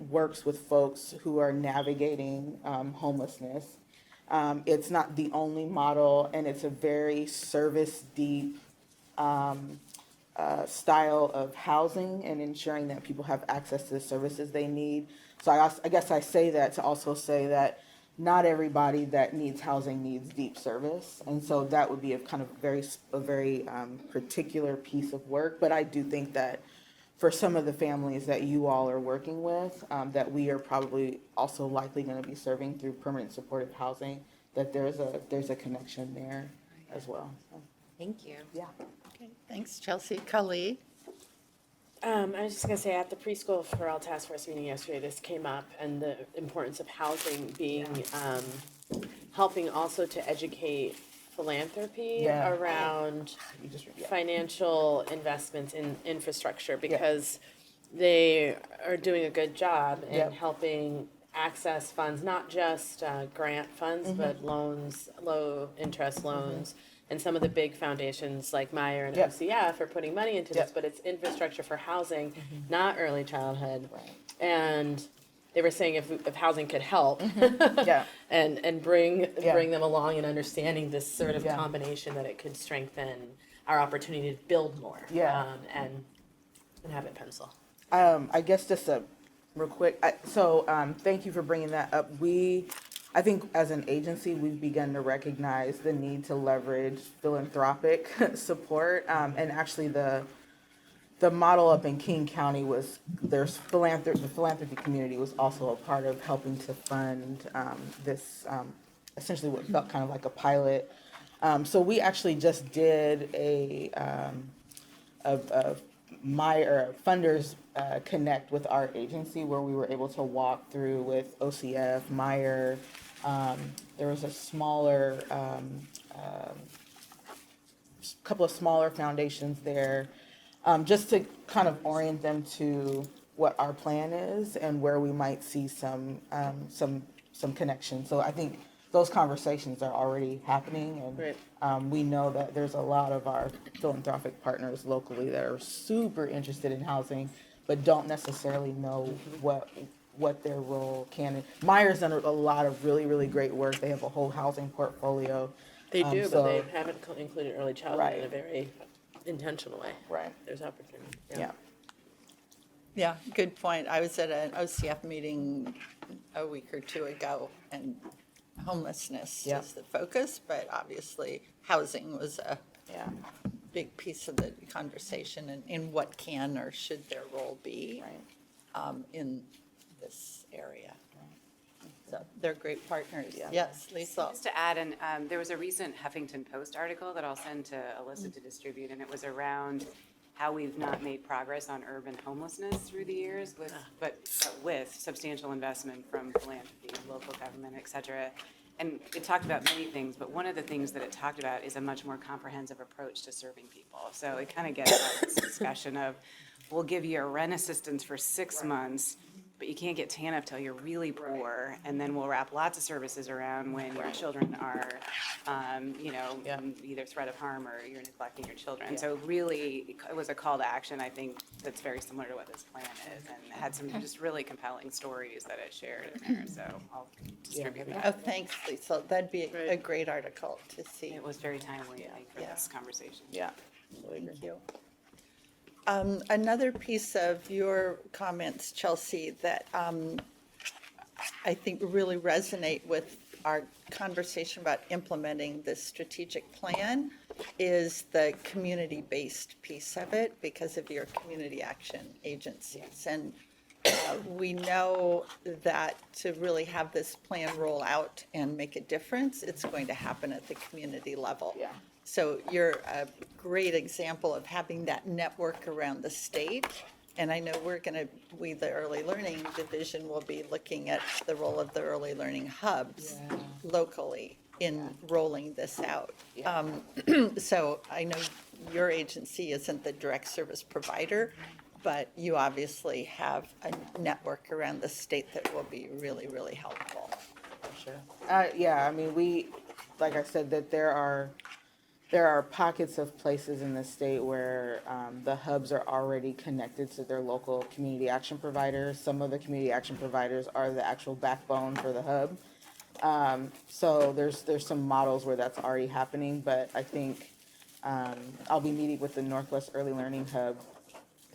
works with folks who are navigating homelessness. It's not the only model, and it's a very service-deep style of housing and ensuring that people have access to the services they need. So I guess I say that to also say that not everybody that needs housing needs deep service, and so that would be a kind of very particular piece of work. But I do think that for some of the families that you all are working with, that we are probably also likely going to be serving through permanent supportive housing, that there's a connection there as well. So. Thank you. Yeah. Okay, thanks, Chelsea. Khalid? I was just gonna say, at the Preschool for All Task Force meeting yesterday, this came up, and the importance of housing being, helping also to educate philanthropy around financial investments in infrastructure, because they are doing a good job in helping access funds, not just grant funds, but loans, low interest loans And some of the big foundations like Meyer and Yep. OCF are putting money into this, Yep. but it's infrastructure for housing, not early childhood. And they were saying if housing could help Yeah. and bring Yeah. bring them along in understanding this sort of Yeah. combination, that it could strengthen our opportunity to build more. Yeah. And have it pencil. I guess just a real quick, thank you for bringing that up. I think as an agency, we've begun to recognize the need to leverage philanthropic support. And actually the model up in King County was, the philanthropy community was also a part of helping to fund this, essentially what felt kind of like a pilot. So we actually just did a funders connect with our agency, where we were able to walk through with OCF, Meyer. There was a smaller, couple of smaller foundations there, just to kind of orient them to what our plan is and where we might see some connection. So I think those conversations are already happening, and we know that there's a lot of our philanthropic partners locally that are super interested in housing, but don't necessarily know what their role can. Meyer's done a lot of really, really great work. They have a whole housing portfolio. They do, So- but they haven't included early childhood Right. in a very intentional way. Right. There's opportunity. Yeah. Yeah, good point. I was at an OCF meeting a week or two ago, and homelessness Yeah. is the focus, but obviously housing was a Yeah. big piece of the conversation, and in what can or should their role be in this area. So they're great partners. Yes, Lisa. Just to add, and there was a recent Huffington Post article that I'll send to Alyssa to distribute, and it was around how we've not made progress on urban homelessness through the years, but with substantial investment from philanthropy, local government, et cetera. And it talked about many things, but one of the things that it talked about is a much more comprehensive approach to serving people. So it kind of gets at this discussion of, we'll give you a rent assistance for 6 months, but you can't get TANF till you're really poor, and then we'll wrap lots of services around when your children are, either threat of harm or you're neglecting your children. So really, it was a call to action, I think, that's very similar to what this plan is, and it had some just really compelling stories that it shared in there, so I'll distribute that. Oh, thanks, Lisa. That'd be a great article to see. It was very timely, I think, for this conversation. Yeah. Thank you. Another piece of your comments, Chelsea, that I think really resonate with our conversation about implementing this strategic plan is the community-based piece of it because of your community action agencies. And we know that to really have this plan roll out and make a difference, it's going to happen at the community level. Yeah. So you're a great example of having that network around the state. And I know the Early Learning Division will be looking at the role of the early learning hubs locally in rolling this out. So I know your agency isn't the direct service provider, but you obviously have a network around the state that will be really, really helpful. Sure. Yeah, I mean, like I said, that there are pockets of places in the state where the hubs are already connected to their local community action providers. Some of the community action providers are the actual backbone for the hub. So there's some models where that's already happening, but I think I'll be meeting with the Northwest Early Learning Hub.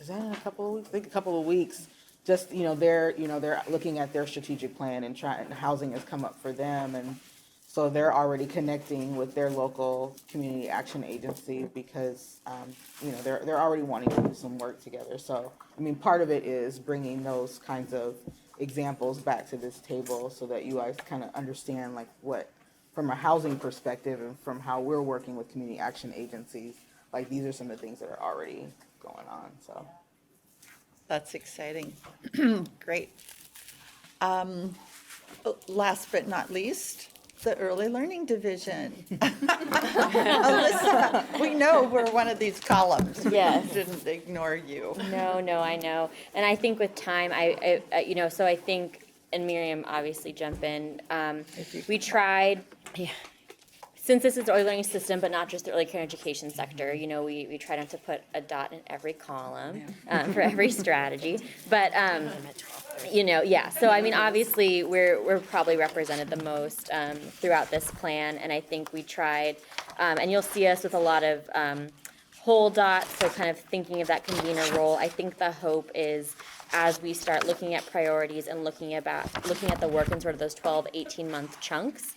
Is that in a couple of weeks? I think a couple of weeks. Just, they're looking at their strategic plan and housing has come up for them, and so they're already connecting with their local community action agency because, they're already wanting to do some work together. So, I mean, part of it is bringing those kinds of examples back to this table so that you guys kind of understand like what, from a housing perspective and from how we're working with community action agencies, like these are some of the things that are already going on, so. That's exciting. Great. Last but not least, the Early Learning Division. Alyssa, we know we're one of these columns. Yes. We didn't ignore you. No, I know. And I think with time, so I think, and Miriam obviously jump in, we tried, since this is the early learning system, but not just the early care education sector, you know, we try not to put a dot in every column for every strategy. But, you know, yeah, so I mean, obviously, we're probably represented the most throughout this plan, and I think we tried, and you'll see us with a lot of whole dots, so kind of thinking of that convener role. I think the hope is as we start looking at priorities and looking at the work in sort of those 12, 18-month chunks,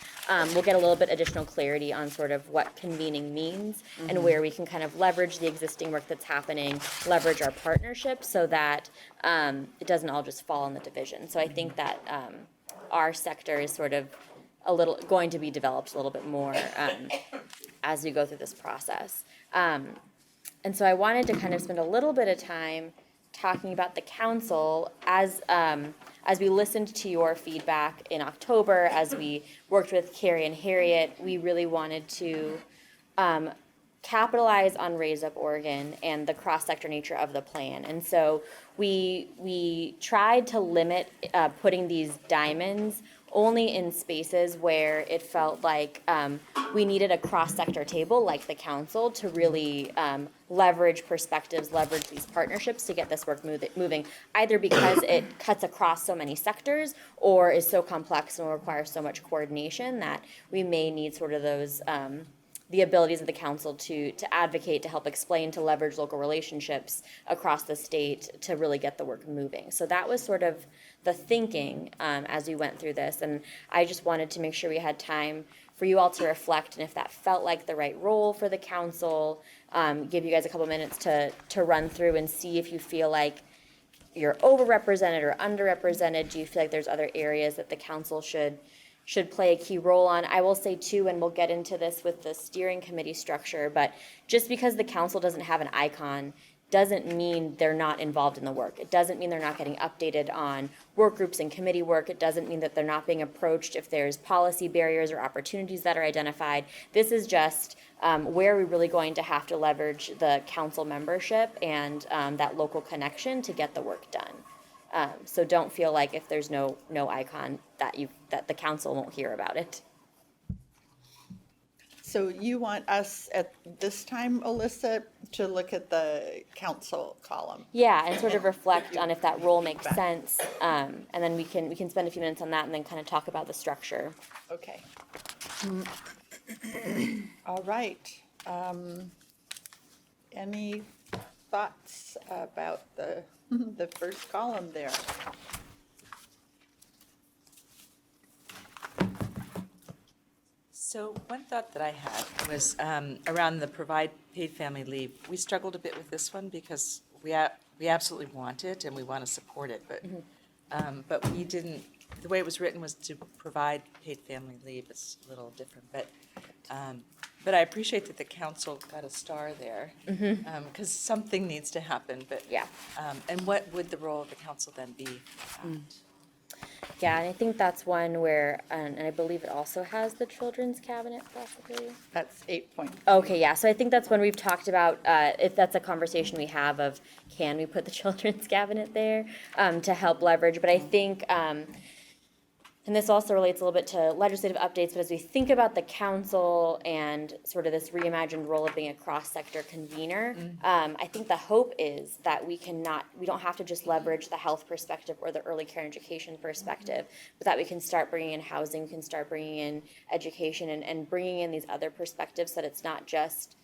we'll get a little bit additional clarity on sort of what convening means and where we can kind of leverage the existing work that's happening, leverage our partnership so that it doesn't all just fall in the division. So I think that our sector is sort of going to be developed a little bit more as we go through this process. And so I wanted to kind of spend a little bit of time talking about the council as we listened to your feedback in October, as we worked with Carrie and Harriet. We really wanted to capitalize on Raise Up Oregon and the cross-sector nature of the plan. And so we tried to limit putting these diamonds only in spaces where it felt like we needed a cross-sector table like the council to really leverage perspectives, leverage these partnerships to get this work moving, either because it cuts across so many sectors or is so complex and will require so much coordination that we may need sort of those the abilities of the council to advocate, to help explain, to leverage local relationships across the state to really get the work moving. So that was sort of the thinking as we went through this. And I just wanted to make sure we had time for you all to reflect, and if that felt like the right role for the council, give you guys a couple minutes to run through and see if you feel like you're overrepresented or underrepresented. Do you feel like there's other areas that the council should play a key role on? I will say too, and we'll get into this with the steering committee structure, but just because the council doesn't have an icon doesn't mean they're not involved in the work. It doesn't mean they're not getting updated on work groups and committee work. It doesn't mean that they're not being approached if there's policy barriers or opportunities that are identified. This is just where we're really going to have to leverage the council membership and that local connection to get the work done. So don't feel like if there's no icon that the council won't hear about it. So you want us at this time, Alyssa, to look at the council column? Yeah, and sort of reflect on if that role makes sense, and then we can spend a few minutes on that and then kind of talk about the structure. Okay. All right. Any thoughts about the first column there? So one thought that I had was around the provide paid family leave. We struggled a bit with this one because we absolutely want it and we want to support it, but we didn't. The way it was written was to provide paid family leave. It's a little different, but I appreciate that the council got a star there because something needs to happen. But yeah, and what would the role of the council then be? Yeah, and I think that's one where, and I believe it also has the children's cabinet possibly. That's 8 point. Okay, yeah, so I think that's when we've talked about, if that's a conversation we have of, can we put the children's cabinet there to help leverage? But I think, and this also relates a little bit to legislative updates, but as we think about the council and sort of this reimagined role of being a cross-sector convener, I think the hope is that we don't have to just leverage the health perspective or the early care and education perspective, but that we can start bringing in housing, we can start bringing in education and bringing in these other perspectives so that it's not just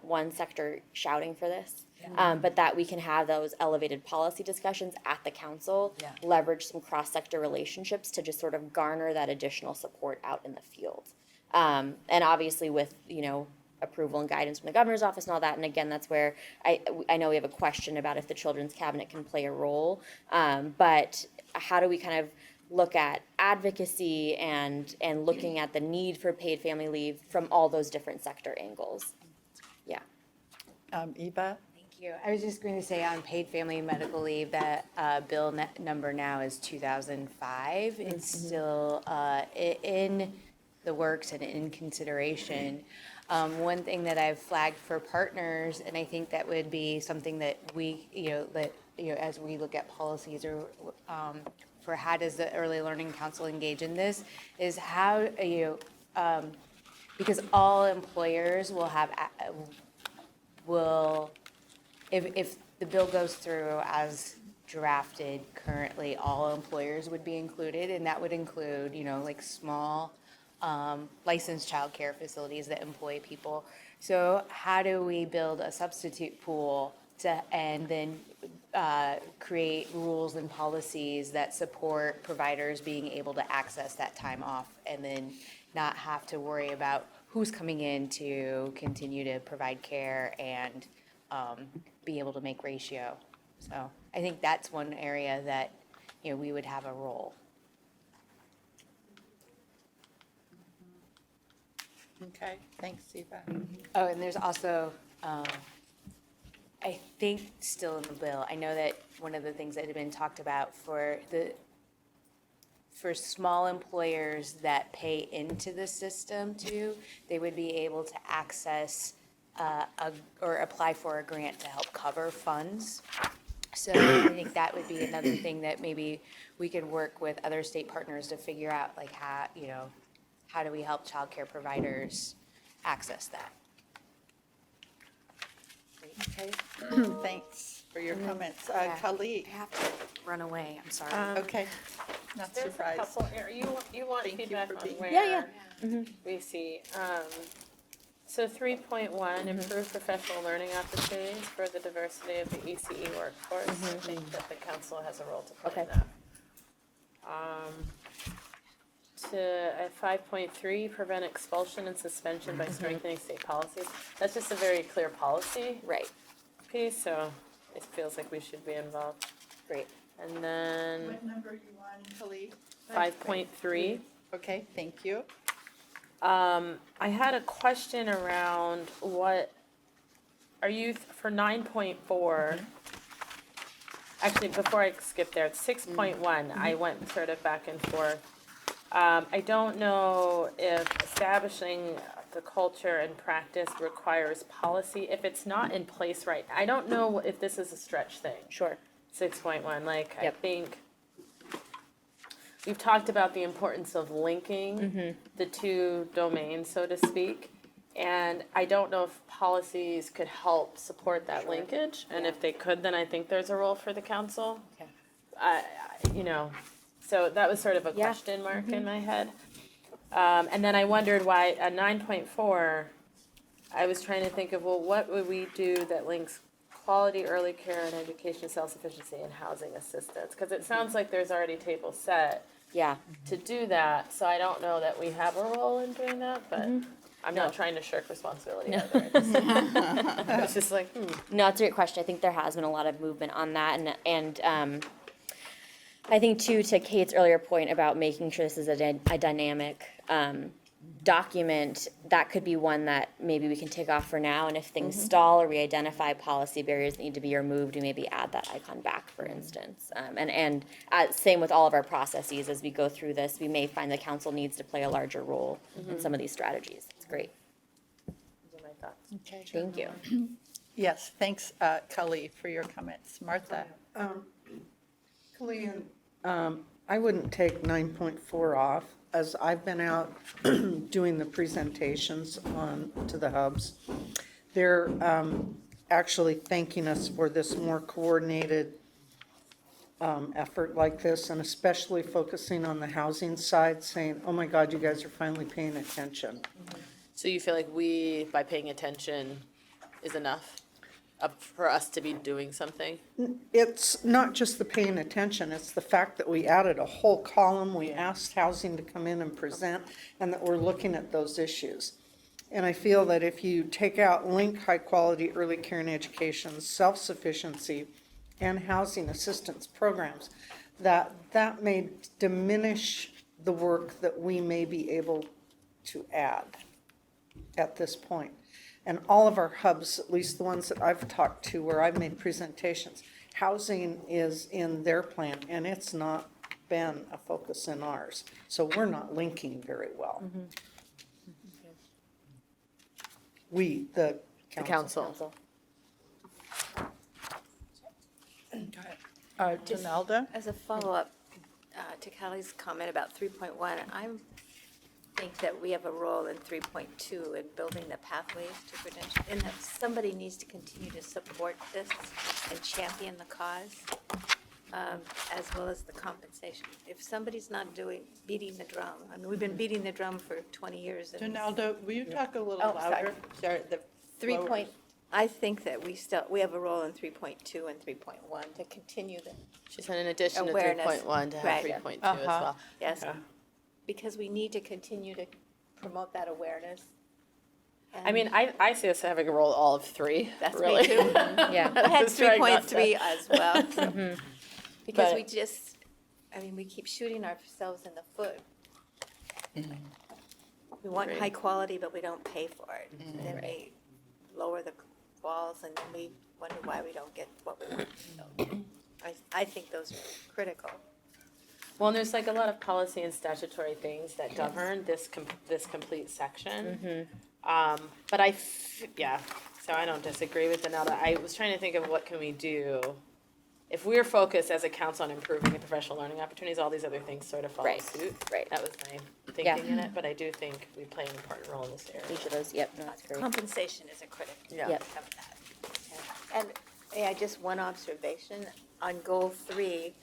one sector shouting for this. But that we can have those elevated policy discussions at the council, leverage some cross-sector relationships to just sort of garner that additional support out in the field. And obviously with, approval and guidance from the governor's office and all that, and again, that's where I know we have a question about if the children's cabinet can play a role, but how do we kind of look at advocacy and looking at the need for paid family leave from all those different sector angles? Yeah. Eva? I was just going to say on paid family and medical leave, that bill number now is 2005. It's still in the works and in consideration. One thing that I've flagged for partners, and I think that would be something that we, as we look at policies or for how does the Early Learning Council engage in this, is how, because all employers will have, if the bill goes through as drafted currently, all employers would be included, and that would include, like small licensed childcare facilities that employ people. So how do we build a substitute pool and then create rules and policies that support providers being able to access that time off and then not have to worry about who's coming in to continue to provide care and be able to make ratio. So I think that's one area that, we would have a role. Okay, thanks, Eva. Oh, and there's also, I think still in the bill, I know that one of the things that had been talked about for small employers that pay into the system too, they would be able to access or apply for a grant to help cover funds. So I think that would be another thing that maybe we could work with other state partners to figure out, like how do we help childcare providers access that? Okay, thanks for your comments. Yeah. Khalid? I have to run away, I'm sorry. Okay, not There's a surprised. couple, you want Thank you feedback for on being- where Yeah. we see. So 3.1, improve professional learning opportunities for the diversity of the ECE workforce. I think that the council has a role to play in that. To 5.3, prevent expulsion and suspension by strengthening state policies. That's just a very clear policy piece, so it feels like we should be involved. Great. And then What number are you on, Khalid? 5.3. Okay, thank you. I had a question around for 9.4, actually, before I skip there, it's 6.1, I went sort of back and forth. I don't know if establishing the culture and practice requires policy, if it's not in place right, I don't know if this is a stretch thing. Sure. 6.1, I Yep. think we've talked about the importance of linking the two domains, so to speak. And I don't know if policies could help support that linkage, and if they could, then I think there's a role for the council. Okay. So that was sort of a question mark in my head. And then I wondered why at 9.4, I was trying to think of, what would we do that links quality early care and education, self-sufficiency, and housing assistance? Because it sounds like there's already tables set to do that, so I don't know that we have a role in doing that, but I'm not trying to shirk responsibility either. It's just like, No, it's a great question. I think there has been a lot of movement on that, and I think too, to Kate's earlier point about making sure this is a dynamic document, that could be one that maybe we can take off for now, and if things stall or we identify policy barriers that need to be removed, we maybe add that icon back, for instance. And same with all of our processes, as we go through this, we may find the council needs to play a larger role in some of these strategies. It's great. those are my thoughts. Okay. Thank you. Yes, thanks, Khalid, for your comments. Martha? Khalid, I wouldn't take 9.4 off, as I've been out doing the presentations to the hubs. They're actually thanking us for this more coordinated effort like this, and especially focusing on the housing side, saying, oh my God, you guys are finally paying attention. So you feel like we, by paying attention, is enough for us to be doing something? It's not just the paying attention, it's the fact that we added a whole column, we asked housing to come in and present, and that we're looking at those issues. And I feel that if you take out link high-quality early care and education, self-sufficiency, and housing assistance programs, that may diminish the work that we may be able to add at this point. And all of our hubs, at least the ones that I've talked to where I've made presentations, housing is in their plan, and it's not been a focus in ours. So we're not linking very well. We, the council. Donalda? As a follow-up to Callie's comment about 3.1, I'm think that we have a role in 3.2 in building the pathways to credential, and that somebody needs to continue to support this and champion the cause, as well as the compensation. If somebody's not beating the drum, I mean, we've been beating the drum for 20 years. and- Donaldo, will you talk a little Oh, sorry. louder? Sorry, the 3 lower- point, I think that we have a role in 3.2 and 3.1 to continue the She said in addition to awareness. 3.1 to have Right. 3.2 as well. Yes, Okay. because we need to continue to promote that awareness. I mean, I see us having a role all of 3, That's me really. too. Yeah. I had was trying not 3.3 to- as well. Because But- we just, I mean, we keep shooting ourselves in the foot. We want Agreed. high quality, but we don't pay for it. And then we lower the walls and then we wonder why we don't get what we want. So I think those are critical. Well, and there's like a lot of policy and statutory things that govern this complete section. But yeah, so I don't disagree with Donalda. I was trying to think of what can we do. If we're focused as a council on improving the professional learning opportunities, all these other things sort of follow Right, suit. right. That was my thinking in it, but I do think we play an important role in this area. Each of those, yep, no, that's great. Compensation is a critical Yeah. Yep. of that. And yeah, just one observation on goal 3,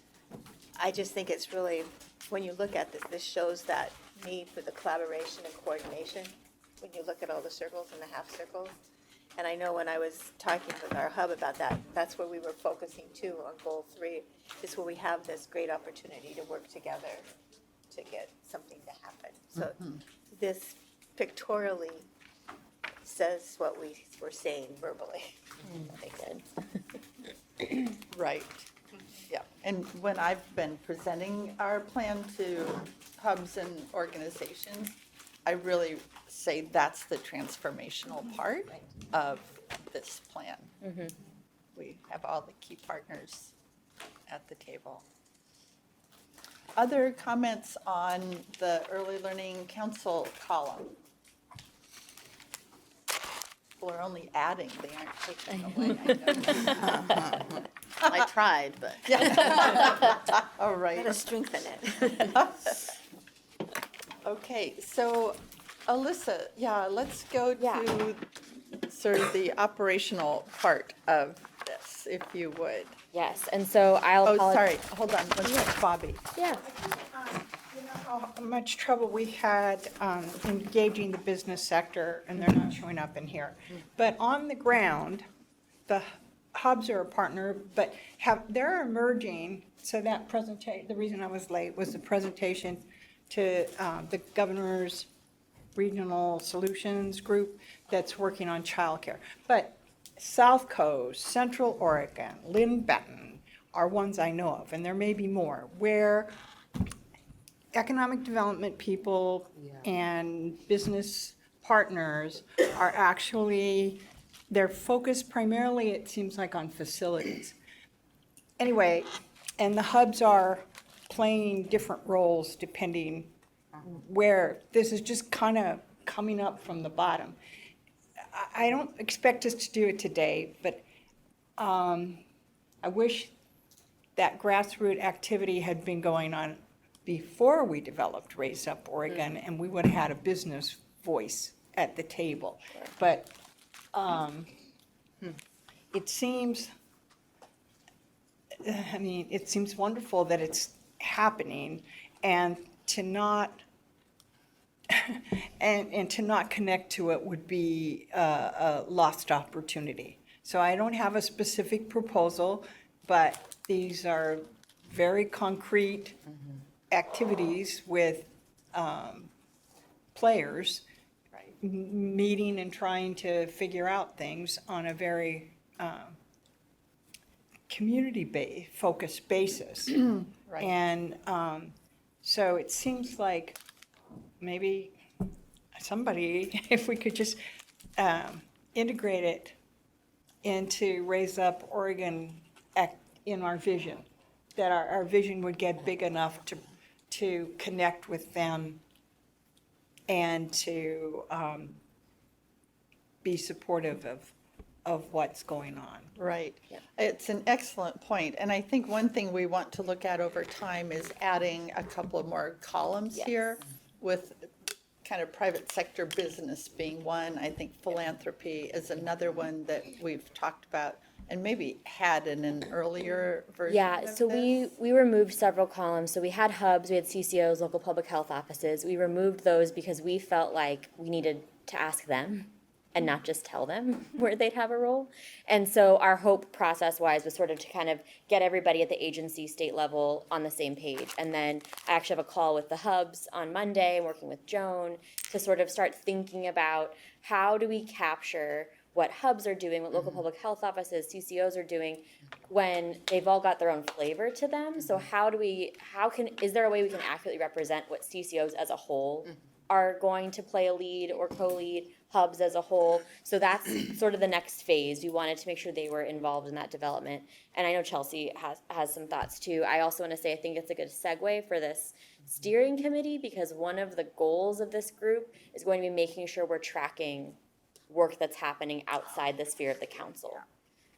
I just think it's really, when you look at this, this shows that need for the collaboration and coordination. When you look at all the circles and the half circles. And I know when I was talking with our hub about that, that's where we were focusing too on goal 3, is where we have this great opportunity to work together to get something to happen. So this pictorially says what we were saying verbally. They did. Right, yeah. And when I've been presenting our plan to hubs and organizations, I really say that's the transformational part of this plan. We have all the key partners at the table. Other comments on the Early Learning Council column? People are only adding, they aren't taking away. I tried, but. All right. Gotta strengthen it. Okay, so Alyssa, yeah, let's go to sort of the operational part of this, if you would. Yes, and so I'll Oh, apologize. sorry, hold on, one second, Bobby. Yeah. You know how much trouble we had engaging the business sector, and they're not showing up in here. But on the ground, the hubs are a partner, but they're emerging, so that presentation, the reason I was late was the presentation to the governor's regional solutions group that's working on childcare. But South Coast, Central Oregon, Lynn Benton are ones I know of, and there may be more, where economic development people and business partners are actually, they're focused primarily, it seems like, on facilities. Anyway, and the hubs are playing different roles depending where, this is just kind of coming up from the bottom. I don't expect us to do it today, but I wish that grassroots activity had been going on before we developed Raise Up Oregon, and we would have had a business voice at the table. But it seems, I mean, it seems wonderful that it's happening, and to not and to not connect to it would be a lost opportunity. So I don't have a specific proposal, but these are very concrete activities with players meeting and trying to figure out things on a very community-focused basis. Right. And so it seems like maybe somebody, if we could just integrate it into Raise Up Oregon in our vision, that our vision would get big enough to connect with them and to be supportive of what's going on. Right. It's an excellent point. And I think one thing we want to look at over time is adding a couple of more columns here with kind of private sector business being one. I think philanthropy is another one that we've talked about and maybe had in an earlier version Yeah, of so this. we removed several columns. So we had hubs, we had CCOs, local public health offices. We removed those because we felt like we needed to ask them and not just tell them where they'd have a role. And so our hope process-wise was sort of to kind of get everybody at the agency state level on the same page. And then I actually have a call with the hubs on Monday, working with Joan, to sort of start thinking about how do we capture what hubs are doing, what local public health offices, CCOs are doing, when they've all got their own flavor to them. So is there a way we can accurately represent what CCOs as a whole are going to play a lead or co-lead, hubs as a whole? So that's sort of the next phase. We wanted to make sure they were involved in that development. And I know Chelsea has some thoughts too. I also want to say, I think it's a good segue for this steering committee, because one of the goals of this group is going to be making sure we're tracking work that's happening outside the sphere of the council.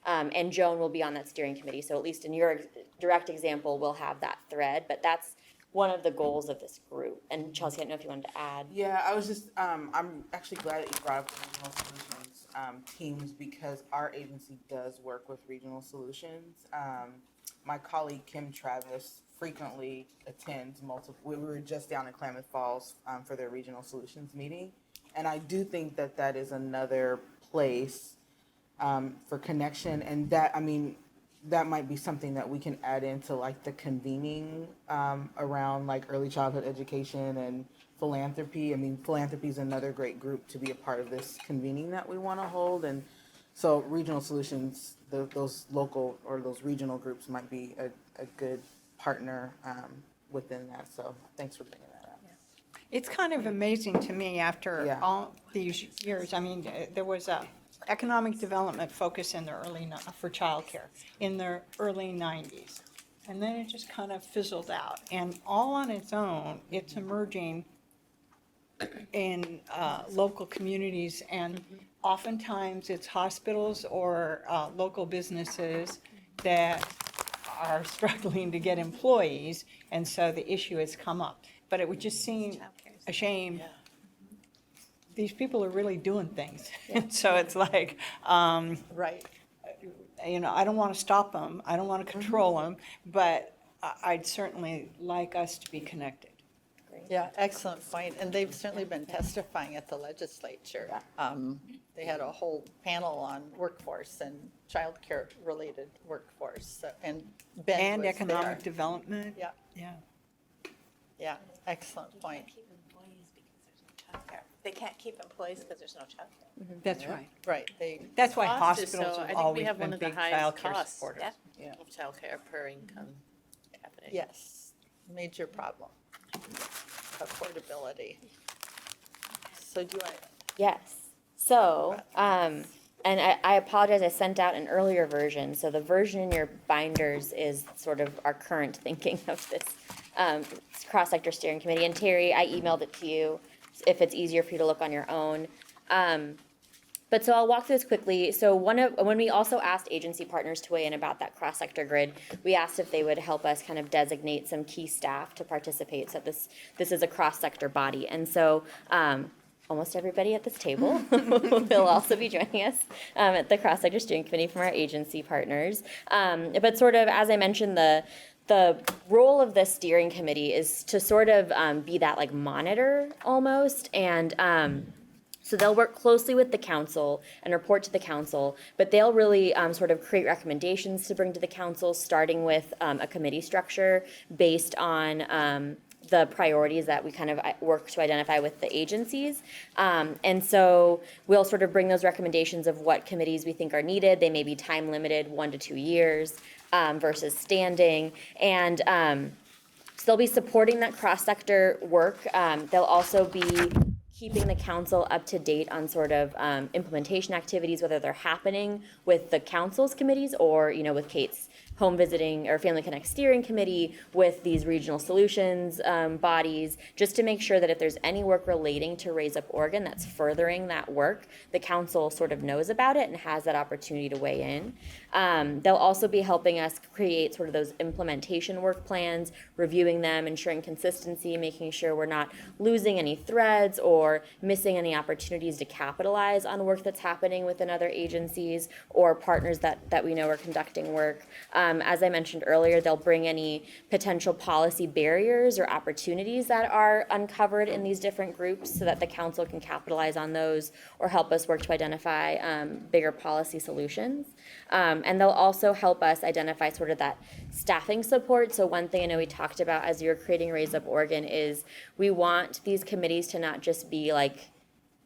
And Joan will be on that steering committee, so at least in your direct example, we'll have that thread, but that's one of the goals of this group. And Chelsea, I don't know if you wanted to add. Yeah, I was just, I'm actually glad that you brought up the regional solutions teams, because our agency does work with regional solutions. My colleague Kim Travis frequently attends we were just down in Klamath Falls for their regional solutions meeting. And I do think that that is another place for connection, and that, I mean, that might be something that we can add into like the convening around like early childhood education and philanthropy. I mean, philanthropy is another great group to be a part of this convening that we want to hold. And so regional solutions, those local or those regional groups might be a good partner within that. So thanks for bringing that up. It's kind of amazing to me after Yeah. all these years. I mean, there was a economic development focus in the for childcare in the early 90s. And then it just kind of fizzled out. And all on its own, it's emerging in local communities. And oftentimes it's hospitals or local businesses that are struggling to get employees. And so the issue has come up. But it would just seem a shame. These people are really doing things. And so it's like, Right. you know, I don't want to stop them. I don't want to control them, but I'd certainly like us to be connected. Yeah, excellent point. And they've certainly been testifying at the legislature. They had a whole panel on workforce and childcare related workforce. And Ben And was economic there. development. Yeah, Yeah. yeah, excellent point. They can't keep employees because there's no childcare. That's right. Right, That's why Cost is hospitals so- I have think we always have one been of the big highest childcare costs. supporters. Yeah. Of childcare per income capita. yes, major problem. Affordability. So do I? Yes. So, and I apologize, I sent out an earlier version. So the version in your binders is sort of our current thinking of this cross-sector steering committee. And Terry, I emailed it to you if it's easier for you to look on your own. But so I'll walk through this quickly. So when we also asked agency partners to weigh in about that cross-sector grid, we asked if they would help us kind of designate some key staff to participate. So this is a cross-sector body. And so almost everybody at this table will also be joining us at the cross-sector steering committee from our agency partners. But sort of, as I mentioned, the role of the steering committee is to sort of be that like monitor almost, and so they'll work closely with the council and report to the council, but they'll really sort of create recommendations to bring to the council, starting with a committee structure based on the priorities that we kind of work to identify with the agencies. And so we'll sort of bring those recommendations of what committees we think are needed. They may be time limited, 1 to 2 years versus standing. And so they'll be supporting that cross-sector work. They'll also be keeping the council up to date on sort of implementation activities, whether they're happening with the council's committees or, with Kate's home visiting or Family Connect steering committee with these regional solutions bodies, just to make sure that if there's any work relating to Raise Up Oregon that's furthering that work, the council sort of knows about it and has that opportunity to weigh in. They'll also be helping us create sort of those implementation work plans, reviewing them, ensuring consistency, making sure we're not losing any threads or missing any opportunities to capitalize on work that's happening within other agencies or partners that we know are conducting work. As I mentioned earlier, they'll bring any potential policy barriers or opportunities that are uncovered in these different groups so that the council can capitalize on those or help us work to identify bigger policy solutions. And they'll also help us identify sort of that staffing support. So one thing I know we talked about as you're creating Raise Up Oregon is we want these committees to not just be like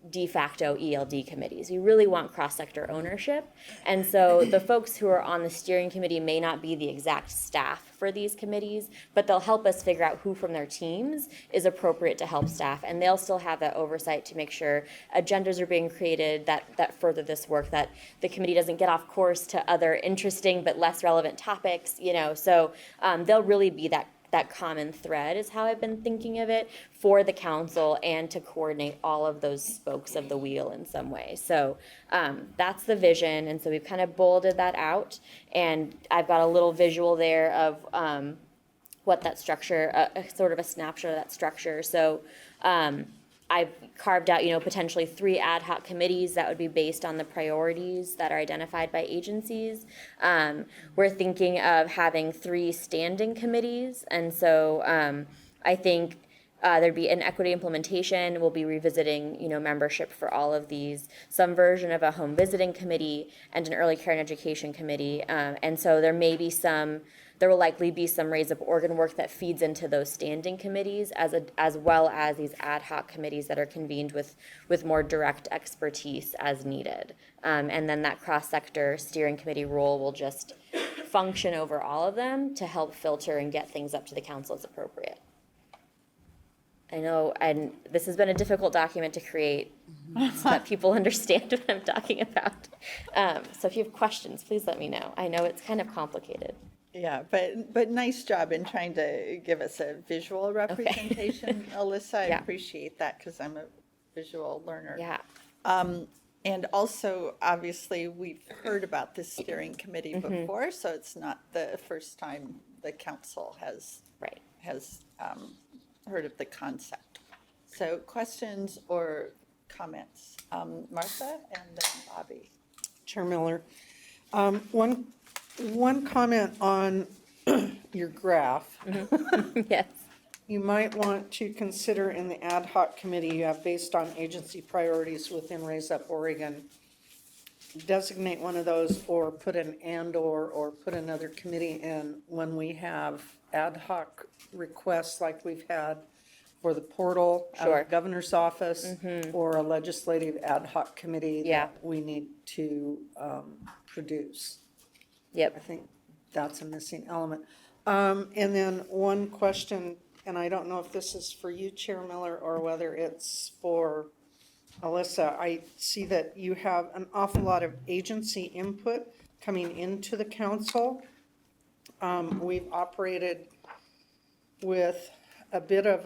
de facto ELD committees. We really want cross-sector ownership. And so the folks who are on the steering committee may not be the exact staff for these committees, but they'll help us figure out who from their teams is appropriate to help staff. And they'll still have that oversight to make sure agendas are being created that further this work, that the committee doesn't get off course to other interesting but less relevant topics, you know. So they'll really be that common thread is how I've been thinking of it for the council and to coordinate all of those spokes of the wheel in some way. So that's the vision. And so we've kind of bolded that out. And I've got a little visual there of what that structure, sort of a snapshot of that structure. So I've carved out, potentially 3 ad hoc committees that would be based on the priorities that are identified by agencies. We're thinking of having 3 standing committees. And so I think there'd be an equity implementation. We'll be revisiting, membership for all of these, some version of a home visiting committee and an early care and education committee. And so there will likely be some Raise Up Oregon work that feeds into those standing committees as well as these ad hoc committees that are convened with more direct expertise as needed. And then that cross-sector steering committee role will just function over all of them to help filter and get things up to the council as appropriate. I know, and this has been a difficult document to create so that people understand what I'm talking about. So if you have questions, please let me know. I know it's kind of complicated. Yeah, but nice job in trying to give us a visual representation, Alyssa. I appreciate that because I'm a visual learner. Yeah. And also, obviously, we've heard about this steering committee before, so it's not the first time the council has heard of the concept. So questions or comments? Martha and then Bobby. Chair Miller, one comment on your graph. Yes. You might want to consider in the ad hoc committee you have based on agency priorities within Raise Up Oregon, designate one of those or put an or put another committee in when we have ad hoc requests like we've had for the portal, governor's office, or a legislative ad hoc committee that we need to produce. Yep. I think that's a missing element. And then one question, and I don't know if this is for you, Chair Miller, or whether it's for Alyssa. I see that you have an awful lot of agency input coming into the council. We've operated with a bit of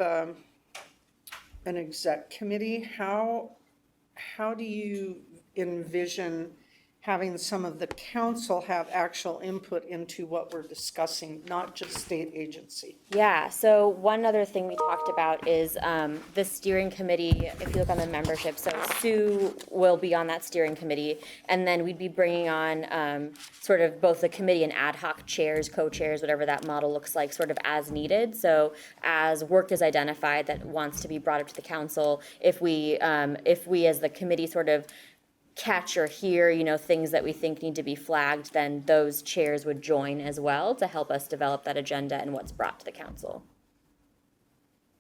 an exec committee. How do you envision having some of the council have actual input into what we're discussing, not just state agency? Yeah, so one other thing we talked about is the steering committee, if you look on the membership, so Sue will be on that steering committee, and then we'd be bringing on sort of both the committee and ad hoc chairs, co-chairs, whatever that model looks like, sort of as needed. So as work is identified that wants to be brought up to the council, if we as the committee sort of catch or hear, things that we think need to be flagged, then those chairs would join as well to help us develop that agenda and what's brought to the council.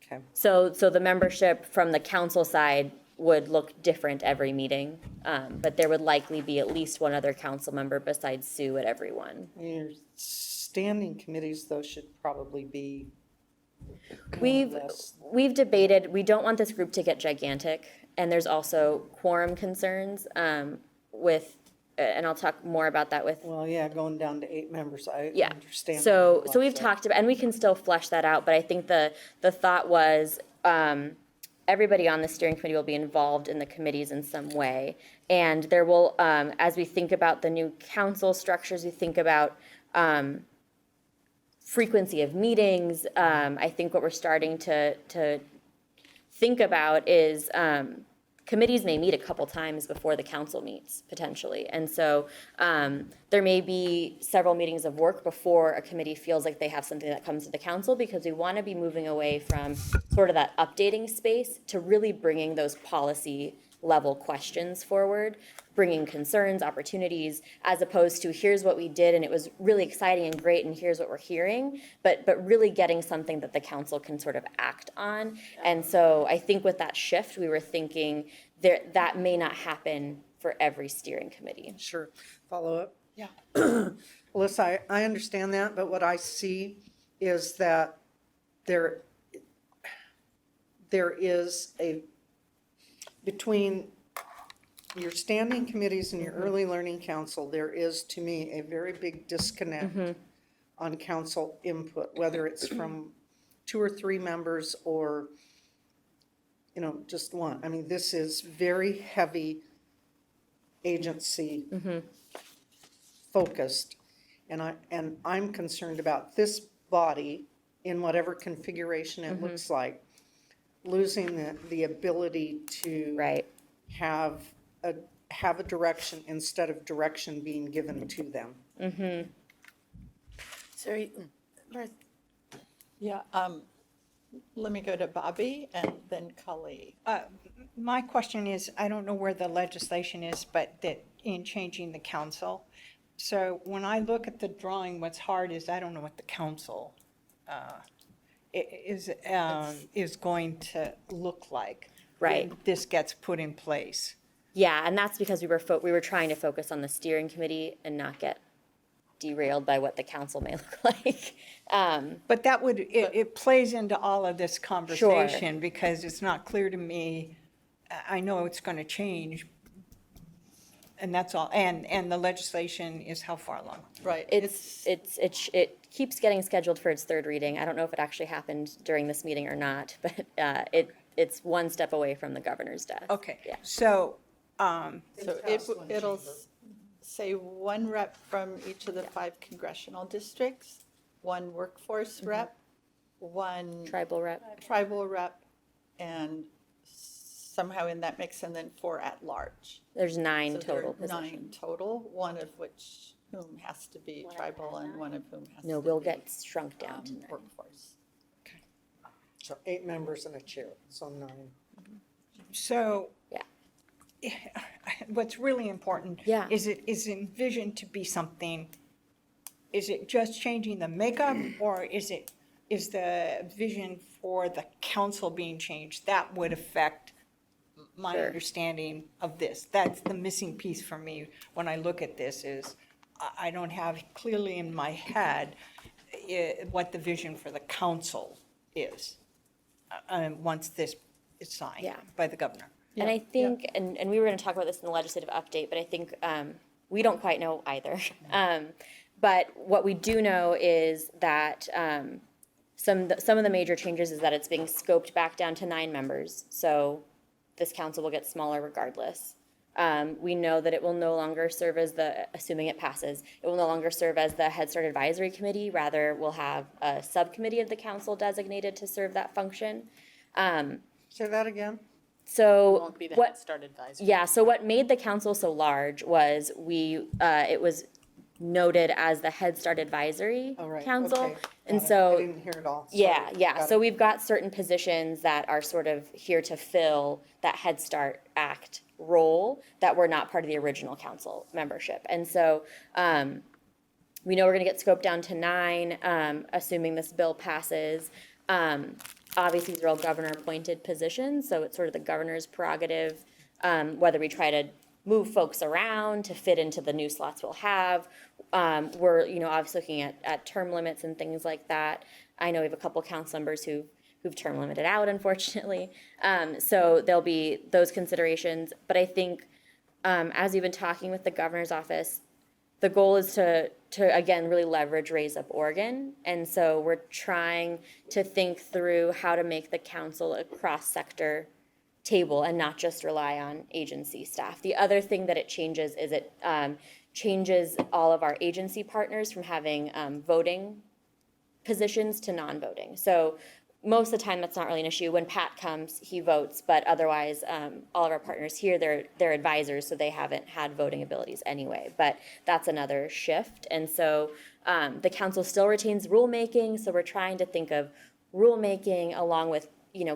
Okay. So the membership from the council side would look different every meeting, but there would likely be at least one other council member besides Sue at every one. Your standing committees, though, should probably be We've debated, we don't want this group to get gigantic, and there's also quorum concerns with and I'll talk more about that with Well, yeah, going down to 8 members, I yeah. understand. So that. we've talked about, and we can still flesh that out, but I think the thought was, everybody on the steering committee will be involved in the committees in some way. And there will, as we think about the new council structures, we think about, frequency of meetings. I think what we're starting to think about is, committees may meet a couple times before the council meets, potentially. And so there may be several meetings of work before a committee feels like they have something that comes to the council, because we want to be moving away from sort of that updating space to really bringing those policy level questions forward, bringing concerns, opportunities, as opposed to here's what we did and it was really exciting and great and here's what we're hearing, but really getting something that the council can sort of act on. And so I think with that shift, we were thinking that may not happen for every steering committee. Sure. Follow up? Yeah. Alyssa, I understand that, but what I see is that there is between your standing committees and your early learning council, there is, to me, a very big disconnect on council input, whether it's from 2 or 3 members or, just one. I mean, this is very heavy agency focused. And I'm concerned about this body, in whatever configuration it looks like, losing the ability to have a direction instead of direction being given to them. So, yeah, let me go to Bobby and then Cully. My question is, I don't know where the legislation is, but that in changing the council. So when I look at the drawing, what's hard is I don't know what the council is going to look like. Right. When this gets put in place. Yeah, and that's because we were trying to focus on the steering committee and not get derailed by what the council may look like. But that would, it plays into all of this conversation because it's not clear to me. I know it's going to change, and that's all. And the legislation is how far along? Right. It keeps getting scheduled for its third reading. I don't know if it actually happened during this meeting or not, but it's one step away from the governor's desk. Okay. Yeah. So, It'll say 1 rep from each of the 5 congressional districts, 1 workforce rep, 1 tribal rep, and somehow in that mix, and then 4 at large. There's 9 So total there are positions. 9 total, one of whom has to be tribal and one of whom has to be. No, we'll get shrunk down to 9. Workforce. So 8 members and a chair, so 9. So. Yeah. What's really important is it is envisioned to be something, is it just changing the makeup or is the vision for the council being changed? That would affect my understanding of this. That's the missing piece for me when I look at this is I don't have clearly in my head what the vision for the council is once this is signed by the governor. And I think, and we were going to talk about this in the legislative update, but I think we don't quite know either. But what we do know is that some of the major changes is that it's being scoped back down to 9 members. So this council will get smaller regardless. We know that it will no longer serve as assuming it passes, it will no longer serve as the Head Start Advisory Committee. Rather, we'll have a subcommittee of the council designated to serve that function. Say that again. So Won't be the Head Start Advisory. Yeah, so what made the council so large was it was noted as the Head Start Advisory Council. Okay. And Got it. so I didn't hear it all. Yeah, Sorry. yeah. Got So it. we've got certain positions that are sort of here to fill that Head Start Act role that were not part of the original council membership. And so we know we're going to get scoped down to 9, assuming this bill passes. Obviously, these are all governor-appointed positions, so it's sort of the governor's prerogative, whether we try to move folks around to fit into the new slots we'll have. We're, obviously looking at term limits and things like that. I know we have a couple council members who've term limited out, unfortunately. So there'll be those considerations. But I think as we've been talking with the governor's office, the goal is to again, really leverage Raise Up Oregon. And so we're trying to think through how to make the council a cross-sector table and not just rely on agency staff. The other thing that it changes is it changes all of our agency partners from having voting positions to non-voting. So most of the time, that's not really an issue. When Pat comes, he votes, but otherwise, all of our partners here, they're advisors, so they haven't had voting abilities anyway. But that's another shift. And so the council still retains rulemaking, so we're trying to think of rulemaking along with,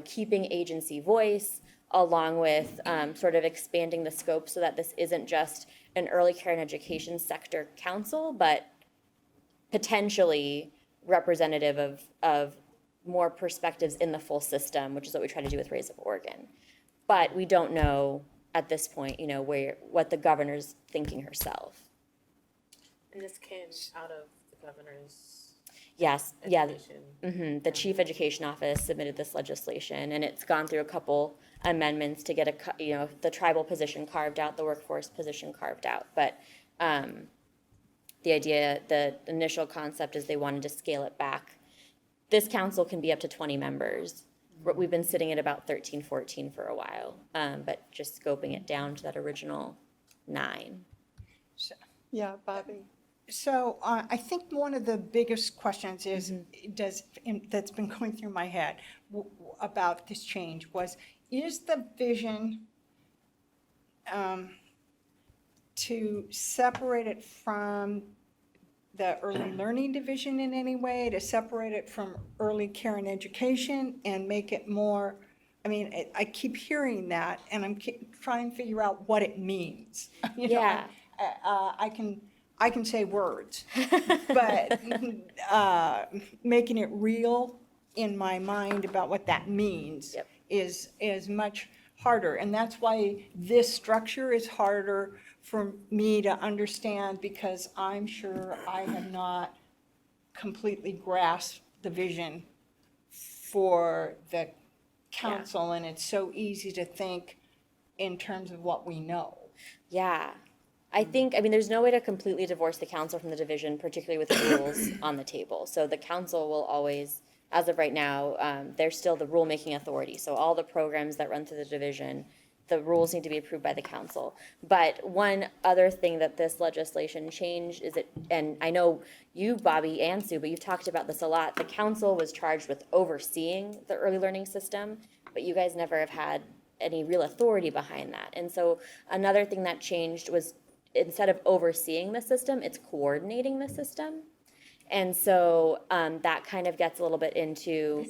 keeping agency voice, along with sort of expanding the scope so that this isn't just an early care and education sector council, but potentially representative of more perspectives in the full system, which is what we try to do with Raise Up Oregon. But we don't know at this point, what the governor's thinking herself. And this came out of the governor's Yes, education. yeah. The Chief Education Office submitted this legislation, and it's gone through a couple amendments to get the tribal position carved out, the workforce position carved out. But the idea, the initial concept is they wanted to scale it back. This council can be up to 20 members. We've been sitting at about 13, 14 for a while, but just scoping it down to that original 9. Yeah, Bobby. So I think one of the biggest questions is, that's been going through my head about this change is the vision to separate it from the early learning division in any way, to separate it from early care and education and make it more, I keep hearing that and I'm trying to figure out what it means. Yeah. I can say words, but making it real in my mind about what that means is much harder. And that's why this structure is harder for me to understand, because I'm sure I have not completely grasped the vision for the council, and it's so easy to think in terms of what we know. Yeah. I think, there's no way to completely divorce the council from the division, particularly with rules on the table. So the council will always, as of right now, they're still the rulemaking authority. So all the programs that run through the division, the rules need to be approved by the council. But one other thing that this legislation changed is and I know you, Bobby and Sue, but you've talked about this a lot, the council was charged with overseeing the early learning system, but you guys never have had any real authority behind that. And so another thing that changed was, instead of overseeing the system, it's coordinating the system. And so that kind of gets a little bit into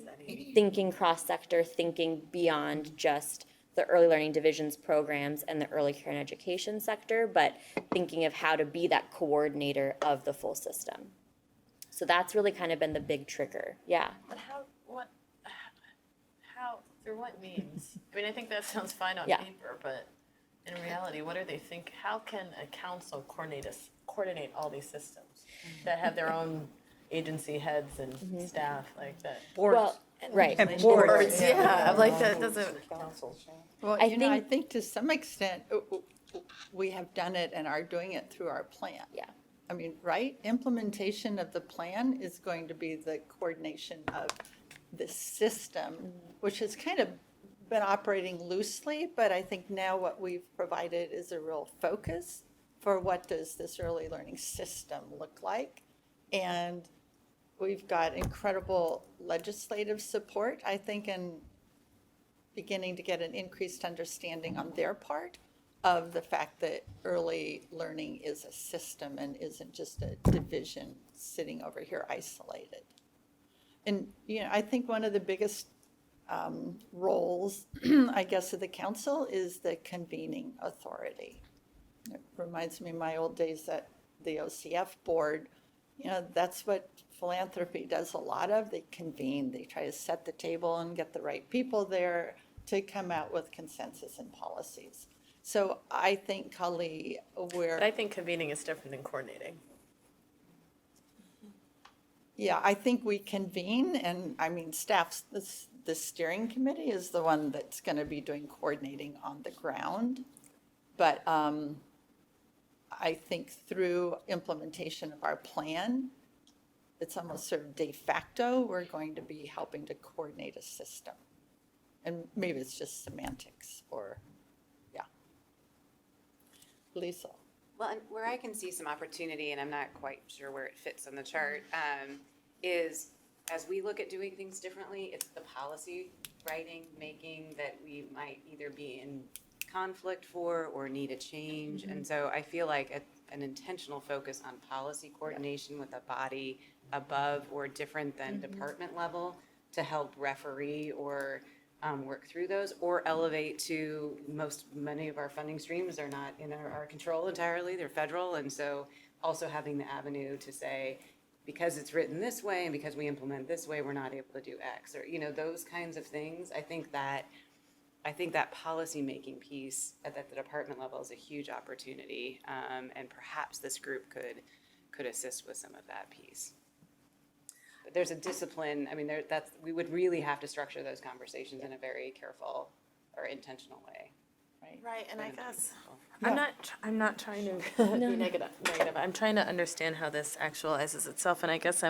thinking cross-sector, thinking beyond just the early learning divisions programs and the early care and education sector, but thinking of how to be that coordinator of the full system. So that's really kind of been the big trigger. Yeah. But how, through what means? I think that sounds fine on Yeah. paper, but in reality, what do they think? How can a council coordinate all these systems that have their own agency heads and staff like that? Well, right. And boards. Yeah, I'm like, that doesn't. Well, I I think to some extent, we have done it and are doing it through our plan. Yeah. Right? Implementation of the plan is going to be the coordination of the system, which has kind of been operating loosely, but I think now what we've provided is a real focus for what does this early learning system look like. And we've got incredible legislative support, I think, and beginning to get an increased understanding on their part of the fact that early learning is a system and isn't just a division sitting over here isolated. And, I think one of the biggest roles, I guess, of the council is the convening authority. It reminds me of my old days at the OCF board. That's what philanthropy does a lot of. They convene, they try to set the table and get the right people there to come out with consensus and policies. So I think, Kali, But I think convening is different than coordinating. Yeah, I think we convene, and staff's, the steering committee is the one that's going to be doing coordinating on the ground. But I think through implementation of our plan, it's almost sort of de facto, we're going to be helping to coordinate a system. And maybe it's just semantics or, yeah. Lisa. Well, and where I can see some opportunity, and I'm not quite sure where it fits on the chart, is as we look at doing things differently, it's the policy writing, making that we might either be in conflict for or need a change. And so I feel like an intentional focus on policy coordination with a body above or different than department level to help referee or work through those, or elevate to many of our funding streams are not in our control entirely, they're federal. And so also having the avenue to say, because it's written this way and because we implement this way, we're not able to do X, or, those kinds of things. I think that policy-making piece at the department level is a huge opportunity, and perhaps this group could assist with some of that piece. But there's a discipline, we would really have to structure those conversations in a very careful or intentional way. Right, and I guess, I'm not trying to be negative. I'm trying to understand how this actualizes itself, and I guess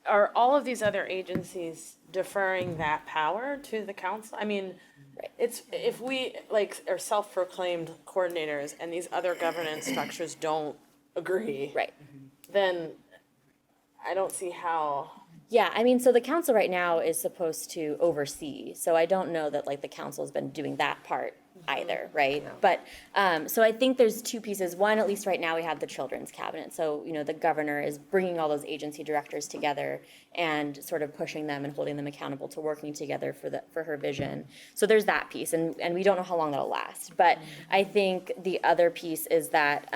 are all of these other agencies deferring that power to the council? I mean, it's, if we, are self-proclaimed coordinators and these other governance structures don't agree. Right. Then I don't see how. Yeah, so the council right now is supposed to oversee, so I don't know that the council's been doing that part either, right? But, so I think there's two pieces. One, at least right now, we have the children's cabinet, so, the governor is bringing all those agency directors together and sort of pushing them and holding them accountable to working together for her vision. So there's that piece, and we don't know how long that'll last. But I think the other piece is that,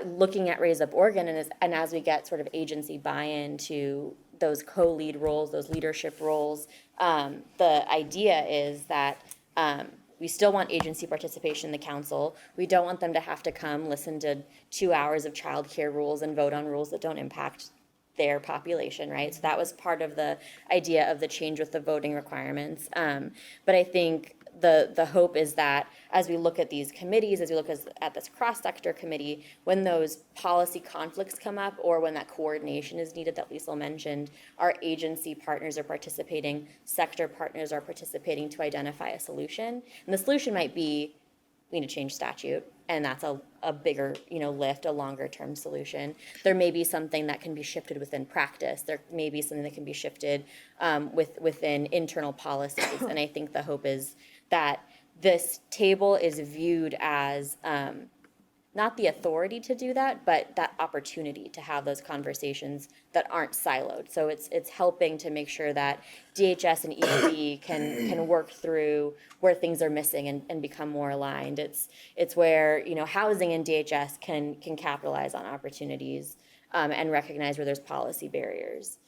looking at Raise Up Oregon, and as we get sort of agency buy-in to those co-lead roles, those leadership roles, the idea is that we still want agency participation in the council. We don't want them to have to come listen to 2 hours of childcare rules and vote on rules that don't impact their population, right? So that was part of the idea of the change with the voting requirements. But I think the hope is that as we look at these committees, as we look at this cross-sector committee, when those policy conflicts come up or when that coordination is needed that Liesl mentioned, our agency partners are participating, sector partners are participating to identify a solution. And the solution might be, we need to change statute, and that's a bigger, lift, a longer term solution. There may be something that can be shifted within practice. There may be something that can be shifted within internal policies. And I think the hope is that this table is viewed as not the authority to do that, but that opportunity to have those conversations that aren't siloed. So it's helping to make sure that DHS and ED can work through where things are missing and become more aligned. It's where housing and DHS can capitalize on opportunities and recognize where there's policy barriers,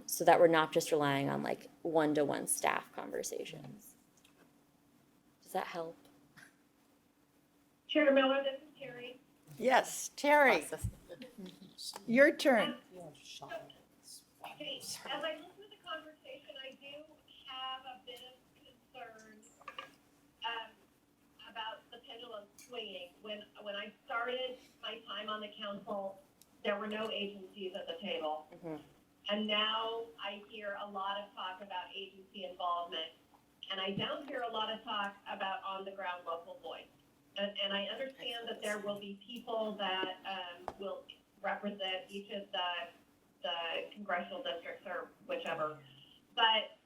so that we're not just relying on one-to-one staff conversations. Does that help? Chair Miller, this is Terry. Yes, Terry, your turn. Okay, as I listen to the conversation, I do have a bit of concern about the pendulum swinging. When I started my time on the council, there were no agencies at the table. And now I hear a lot of talk about agency involvement. And I don't hear a lot of talk about on-the-ground local voice. And I understand that there will be people that will represent each of the congressional districts or whichever. But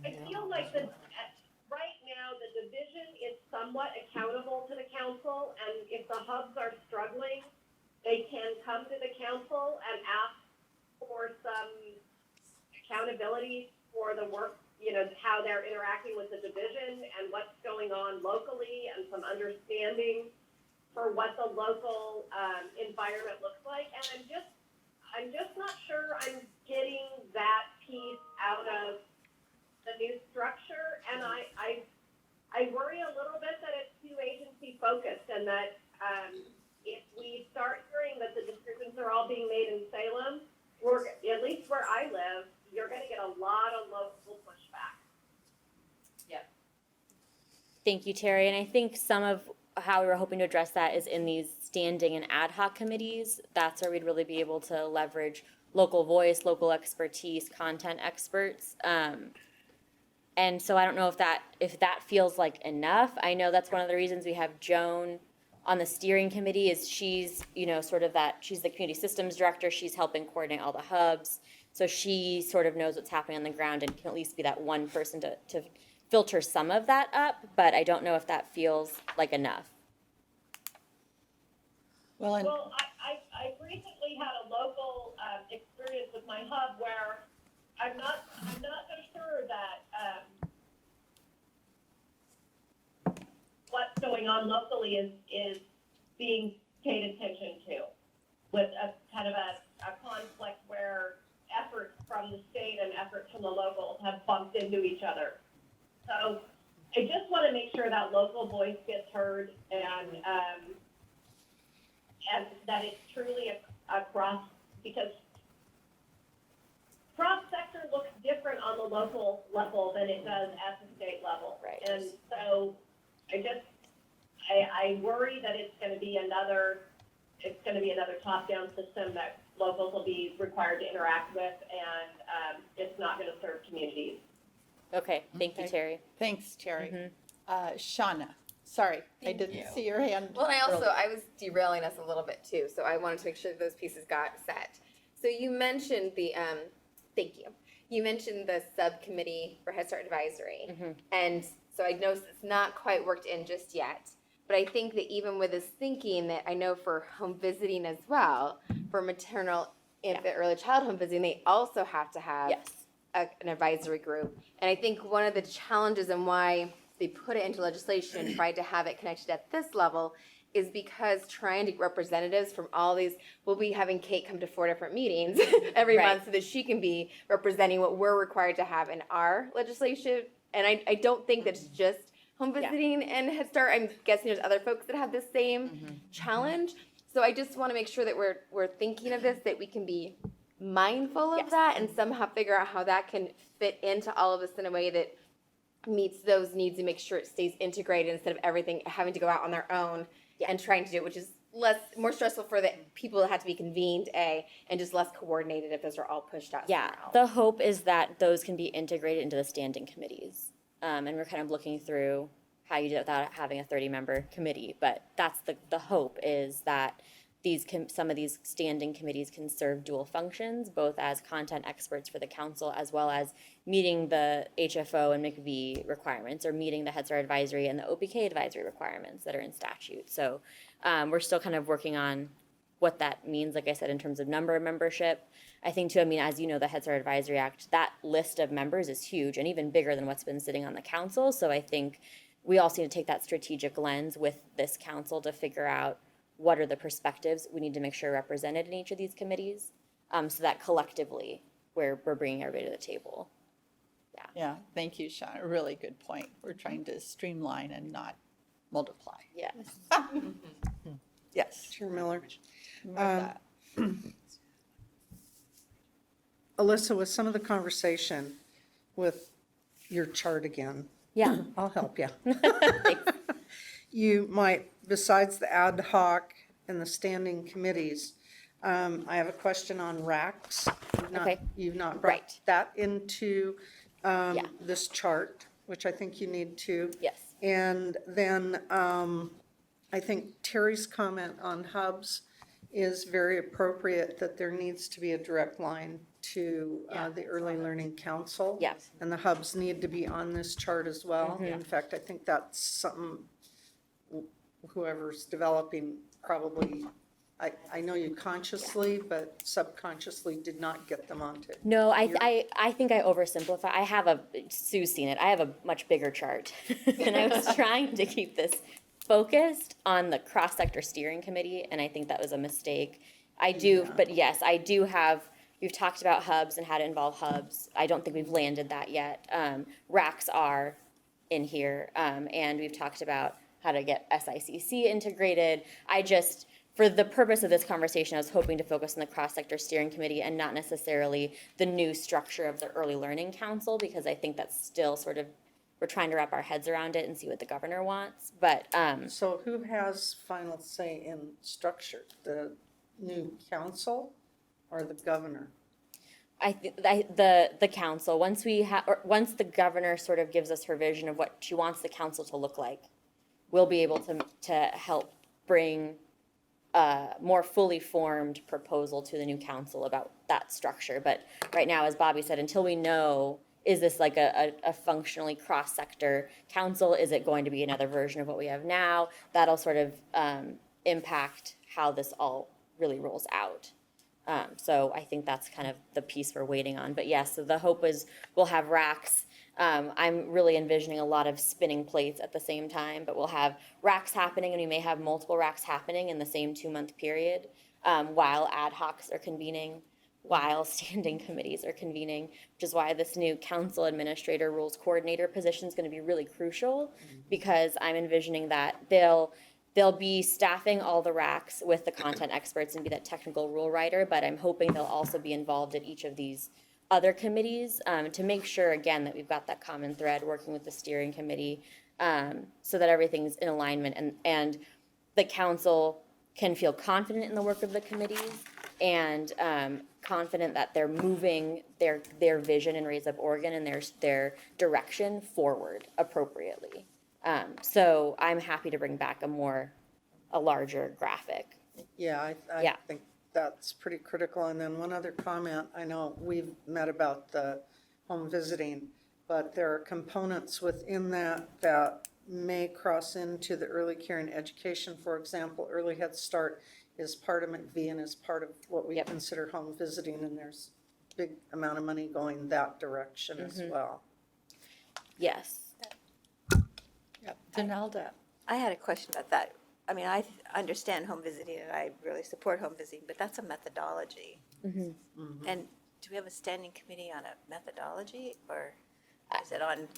I feel like right now the division is somewhat accountable to the council, and if the hubs are struggling, they can come to the council and ask for some accountability for the work, how they're interacting with the division and what's going on locally, and some understanding for what the local environment looks like. And I'm just not sure I'm getting that piece out of the new structure. And I worry a little bit that it's too agency focused, and that if we start hearing that the decisions are all being made in Salem, at least where I live, you're going to get a lot of local pushback. Thank you, Terry. And I think some of how we were hoping to address that is in these standing and ad hoc committees. That's where we'd really be able to leverage local voice, local expertise, content experts. And so I don't know if that feels like enough. I know that's one of the reasons we have Joan on the steering committee is she's, sort of she's the community systems director. She's helping coordinate all the hubs. So she sort of knows what's happening on the ground and can at least be that one person to filter some of that up, but I don't know if that feels like enough. Well, and I recently had a local experience with my hub where I'm not so sure that what's going on locally is being paid attention to, with a kind of a conflict where efforts from the state and efforts from the locals have bumped into each other. So I just want to make sure that local voice gets heard and that it's truly across, because cross-sector looks different on the local level than it does at the state level. Right. And so I worry that it's going to be another top-down system that locals will be required to interact with, and it's not going to serve communities. Okay, thank you, Terry. thanks, Terry. Shauna, sorry, I didn't see your hand. Well, and earlier. I was derailing us a little bit too, so I wanted to make sure those pieces got set. So you mentioned the, thank you. You mentioned the subcommittee for Head Start Advisory. And so I know it's not quite worked in just yet, but I think that even with this thinking that I know for home visiting as well, for maternal, infant, early child home visiting, they also have to have an advisory group. And I think one of the challenges and why they put it into legislation, tried to have it connected at this level, is because trying to get representatives from all these, we'll be having Kate come to 4 different meetings every month so that she can be representing what we're required to have in our legislation. And I don't think that's just home visiting and Head Start. I'm guessing there's other folks that have the same challenge. So I just want to make sure that we're thinking of this, that we can be mindful of that and somehow figure out how that can fit into all of this in a way that meets those needs and make sure it stays integrated instead of everything having to go out on their own and trying to do it, which is more stressful for the people that have to be convened, and just less coordinated if those are all pushed out. Yeah, the hope is that those can be integrated into the standing committees. And we're kind of looking through how you do it without having a 30-member committee, but that's the hope is that some of these standing committees can serve dual functions, both as content experts for the council as well as meeting the HFO and McV requirements, or meeting the Head Start Advisory and the OPK advisory requirements that are in statute. So we're still kind of working on what that means, like I said, in terms of number of membership. I think too, as you know, the Head Start Advisory Act, that list of members is huge and even bigger than what's been sitting on the council. So I think we also need to take that strategic lens with this council to figure out what are the perspectives we need to make sure represented in each of these committees, so that collectively we're bringing everybody to the table. Yeah, thank you, Shauna. A really good point. We're trying to streamline and not multiply. Yes. Yes. Chair Miller. Martha. Alyssa, with some of the conversation with your chart again. Yeah. I'll help you. You might, besides the ad hoc and the standing committees, I have a question on RACs. You've not brought that into this chart, which I think you need to. Yes. And then I think Terry's comment on hubs is very appropriate, that there needs to be a direct line to the Early Learning Council. Yes. And the hubs need to be on this chart as well. Mhm. In fact, I think that's something whoever's developing probably, I know you consciously, but subconsciously did not get them onto. No, I think I oversimplify. Sue's seen it, I have a much bigger chart. And I was trying to keep this focused on the cross-sector steering committee, and I think that was a mistake. But yes, I do have, we've talked about hubs and how to involve hubs. I don't think we've landed that yet. RACs are in here, and we've talked about how to get SICC integrated. For the purpose of this conversation, I was hoping to focus on the cross-sector steering committee and not necessarily the new structure of the Early Learning Council, because I think that's still sort of we're trying to wrap our heads around it and see what the governor wants. But So who has final say in structure? The new council or the governor? the council, once once the governor sort of gives us her vision of what she wants the council to look like, we'll be able to help bring a more fully formed proposal to the new council about that structure. But right now, as Bobby said, until we know, is this like a functionally cross-sector council? Is it going to be another version of what we have now? That'll sort of impact how this all really rolls out. So I think that's kind of the piece we're waiting on. But yes, so the hope is we'll have racks. I'm really envisioning a lot of spinning plates at the same time, but we'll have racks happening, and we may have multiple racks happening in the same 2-month period, while ad hocs are convening, while standing committees are convening, which is why this new council administrator rules coordinator position is going to be really crucial, because I'm envisioning that they'll be staffing all the racks with the content experts and be that technical rule writer, but I'm hoping they'll also be involved at each of these other committees to make sure, again, that we've got that common thread working with the steering committee, so that everything's in alignment and the council can feel confident in the work of the committees and confident that they're moving their vision and Raise Up Oregon and their direction forward appropriately. So I'm happy to bring back a larger graphic. Yeah, I think that's pretty critical. And then one other comment, I know we've met about the home visiting, but there are components within that may cross into the early care and education. For example, early Head Start is part of McVie and is part of what we consider home visiting, and there's a big amount of money going that direction as well. Yes. Yep. Donalda. I had a question about that. I mean, I understand home visiting and I really support home visiting, but that's a methodology. And do we have a standing committee on a methodology, or is it on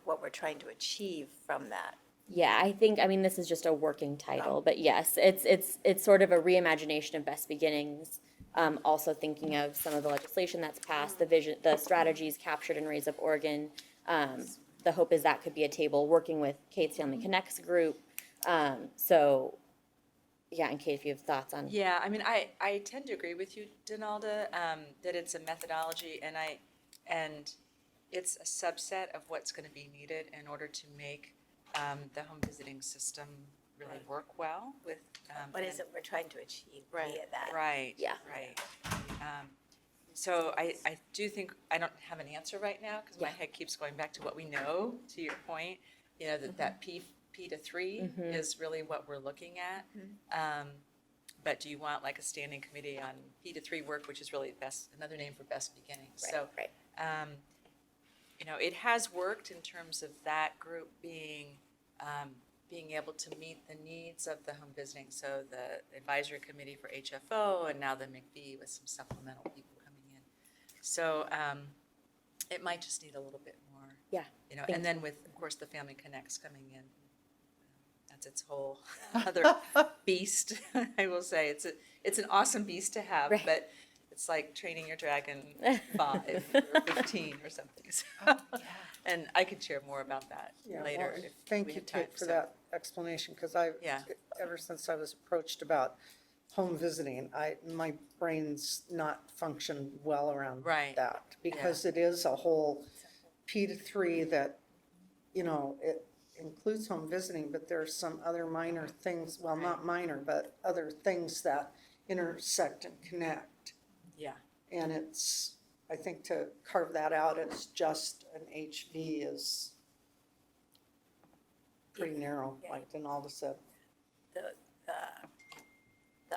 what we're trying to achieve from that? Yeah, I mean, this is just a working title, but yes, it's sort of a reimagination of Best Beginnings. Also thinking of some of the legislation that's passed, the vision, the strategies captured in Raise Up Oregon. The hope is that could be a table working with Kate's Family Connects group. So, yeah, and Kate, if you have thoughts on. Yeah, I mean, I tend to agree with you, Donalda, that it's a methodology, and it's a subset of what's going to be needed in order to make the home visiting system really work well with. What is it we're trying to achieve via that? Right. Yeah. Right. So I do think, I don't have an answer right now, because my head keeps going back to what we know, to your point, you know, that P to 3 is really what we're looking at. But do you want like a standing committee on P to 3 work, which is really another name for Best Beginnings? So, you know, it has worked in terms of that group being able to meet the needs of the home visiting. So the advisory committee for HFO, and now the McVie with some supplemental people coming in. So it might just need a little bit more. Yeah. You know, and then with, of course, the Family Connects coming in, that's its whole other beast. I will say it's an awesome beast to have, but it's like training your dragon 5 or 15 or something. So, and I could share more about that later. Well, if thank we you, have time. Kate, for that explanation, because ever since I was approached about home visiting, my brain's not functioned well around that, because it is a whole P to 3 that, you know, it includes home visiting, but there are some other minor things, well, not minor, but other things that intersect and connect. Yeah. And it's, I think to carve that out as just an HV is pretty narrow, like Donalda said. The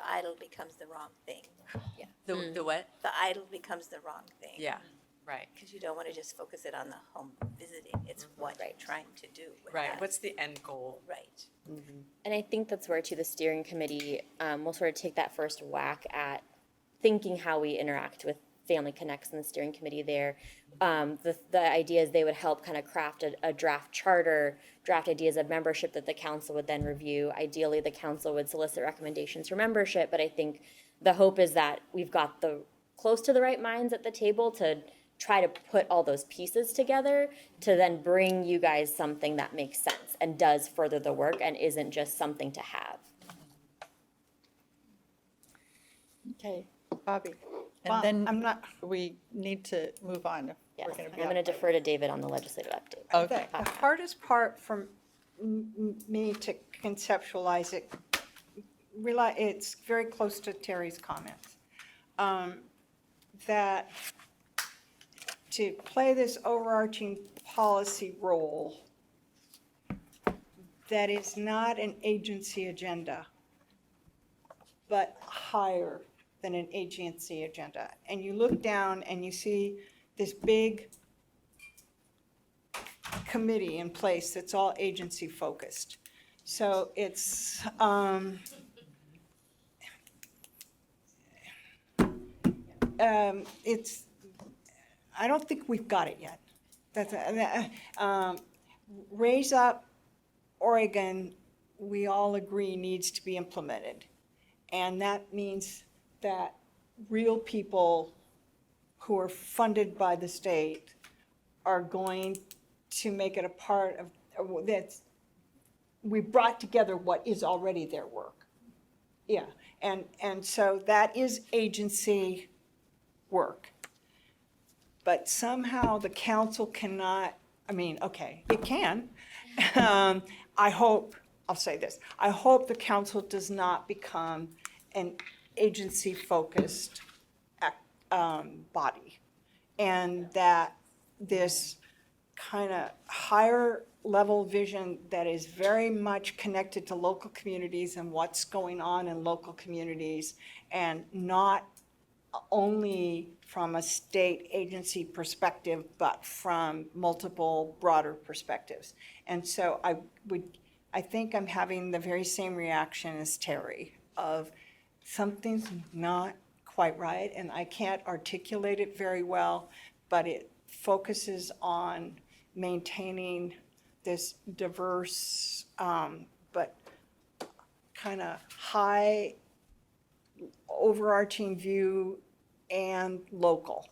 idle becomes the wrong thing. Yeah. The what? The idle becomes the wrong thing. Yeah, right. Because you don't want to just focus it on the home visiting. It's what you're trying to do with that. What's the end goal? Right. And I think that's where, too, the steering committee will sort of take that first whack at thinking how we interact with Family Connects and the steering committee there. The idea is they would help kind of craft a draft charter, draft ideas of membership that the council would then review. Ideally, the council would solicit recommendations for membership, but I think the hope is that we've got close to the right minds at the table to try to put all those pieces together to then bring you guys something that makes sense and does further the work and isn't just something to have. Okay, Bobby. Well, And then I'm not- we need to move on. Yes, We're gonna be I'm going to out by- defer to David on the legislative update. Okay. The hardest part for me to conceptualize it, it's very close to Terry's comments. That to play this overarching policy role that is not an agency agenda, but higher than an agency agenda. And you look down and you see this big committee in place that's all agency focused. So it's, I don't think we've got it yet. Raise Up Oregon, we all agree needs to be implemented. And that means that real people who are funded by the state are going to make it a part of, that's, we brought together what is already their work. Yeah, and so that is agency work. But somehow the council cannot, I mean, okay, it can. I hope, I'll say this, I hope the council does not become an agency-focused body. And that this kind of higher level vision that is very much connected to local communities and what's going on in local communities, and not only from a state agency perspective, but from multiple broader perspectives. And so I think I'm having the very same reaction as Terry of something's not quite right, and I can't articulate it very well, but it focuses on maintaining this diverse, but kind of high overarching view and local.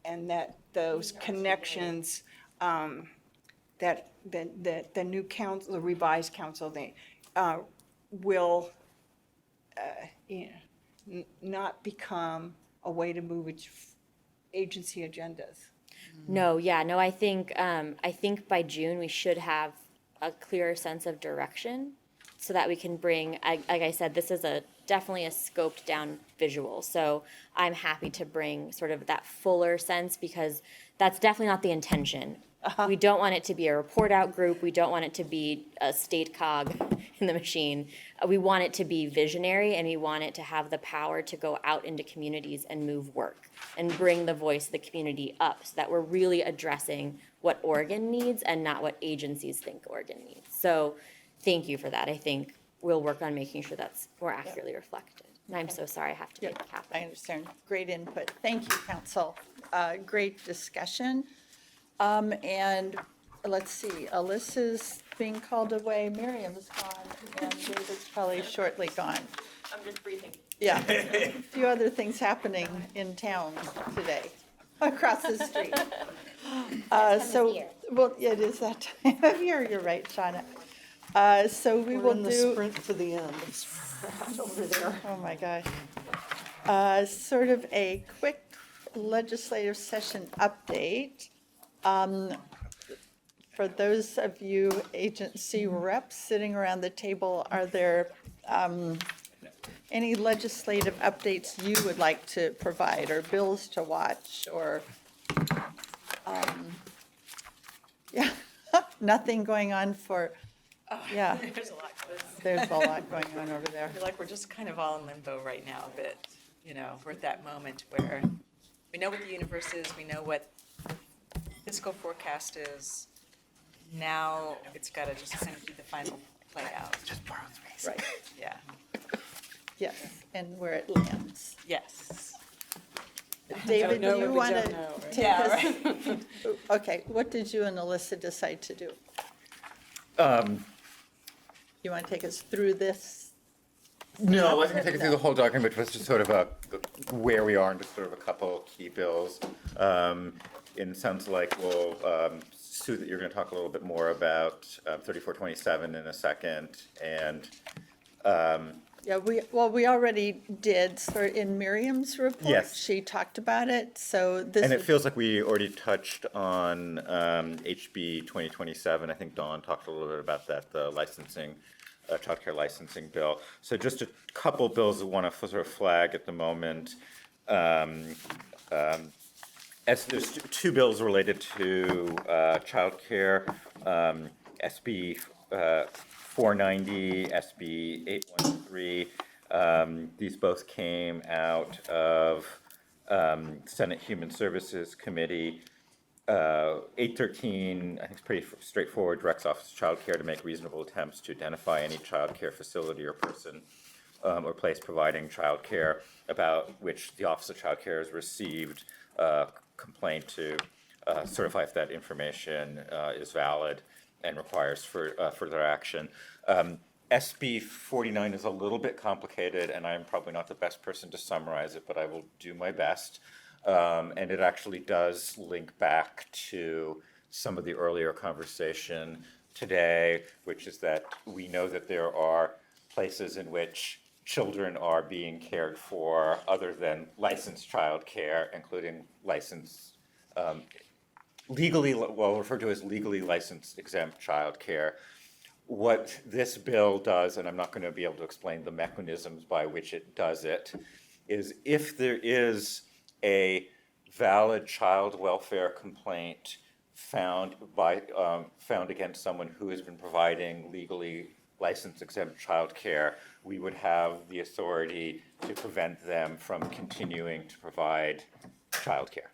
And that those connections, that the new council, the revised council, they will not become a way to move agency agendas. No, yeah, no, I think by June we should have a clearer sense of direction so that we can bring, like I said, this is definitely a scoped down visual. So I'm happy to bring sort of that fuller sense because that's definitely not the intention. We don't want it to be a report out group. We don't want it to be a state cog in the machine. We want it to be visionary, and we want it to have the power to go out into communities and move work and bring the voice of the community up so that we're really addressing what Oregon needs and not what agencies think Oregon needs. So thank you for that. I think we'll work on making sure that's more accurately reflected. And I'm so sorry I have to be the captain. I understand. Great input. Thank you, council. Great discussion. And let's see, Alyssa's being called away, Miriam's gone, and David's probably shortly gone. I'm just briefing. Yeah, a few other things happening in town today, across the street. Well, it is that time of year, you're right, Shauna. So we will We're in the do. sprint to the end. It's over there. Oh, my gosh. Sort of a quick legislative session update. For those of you agency reps sitting around the table, are there any legislative updates you would like to provide, or bills to watch, or, yeah, nothing going on for, yeah. There's a lot. There's a lot going on over there. I feel like we're just kind of all in limbo right now a bit. You know, we're at that moment where we know what the universe is, we know what fiscal forecast is. Now it's got to just kind of be the final play out. Just borrow space. Right. Yeah. Yes, and where it lands. Yes. David, do know you what we want to don't know, right? take Yeah, us? Okay, what did you and Alyssa decide to do? You want to take us through this No, I wasn't gonna take it through the whole document, but it's just sort of where we are and just sort of a couple key bills. And it sounds like, Sue, that you're gonna talk a little bit more about 3427 in a second, and Yeah, we already did, sort of in Miriam's report. Yes. She talked about it, so this. and it would- feels like we already touched on HB 2027. I think Dawn talked a little bit about that, the licensing, childcare licensing bill. So just a couple bills that want to sort of flag at the moment. As there's two bills related to childcare, SB 490, SB 813. These both came out of Senate Human Services Committee. 813, I think, is pretty straightforward, directs Office of Child Care to make reasonable attempts to identify any child care facility or person or place providing child care about which the Office of Child Care has received complaint to certify if that information is valid and requires further action. SB 49 is a little bit complicated, and I'm probably not the best person to summarize it, but I will do my best. And it actually does link back to some of the earlier conversation today, which is that we know that there are places in which children are being cared for other than licensed child care, including licensed, legally, well referred to as legally licensed exempt child care. What this bill does, and I'm not going to be able to explain the mechanisms by which it does it, is if there is a valid child welfare complaint found against someone who has been providing legally licensed exempt child care, we would have the authority to prevent them from continuing to provide child care.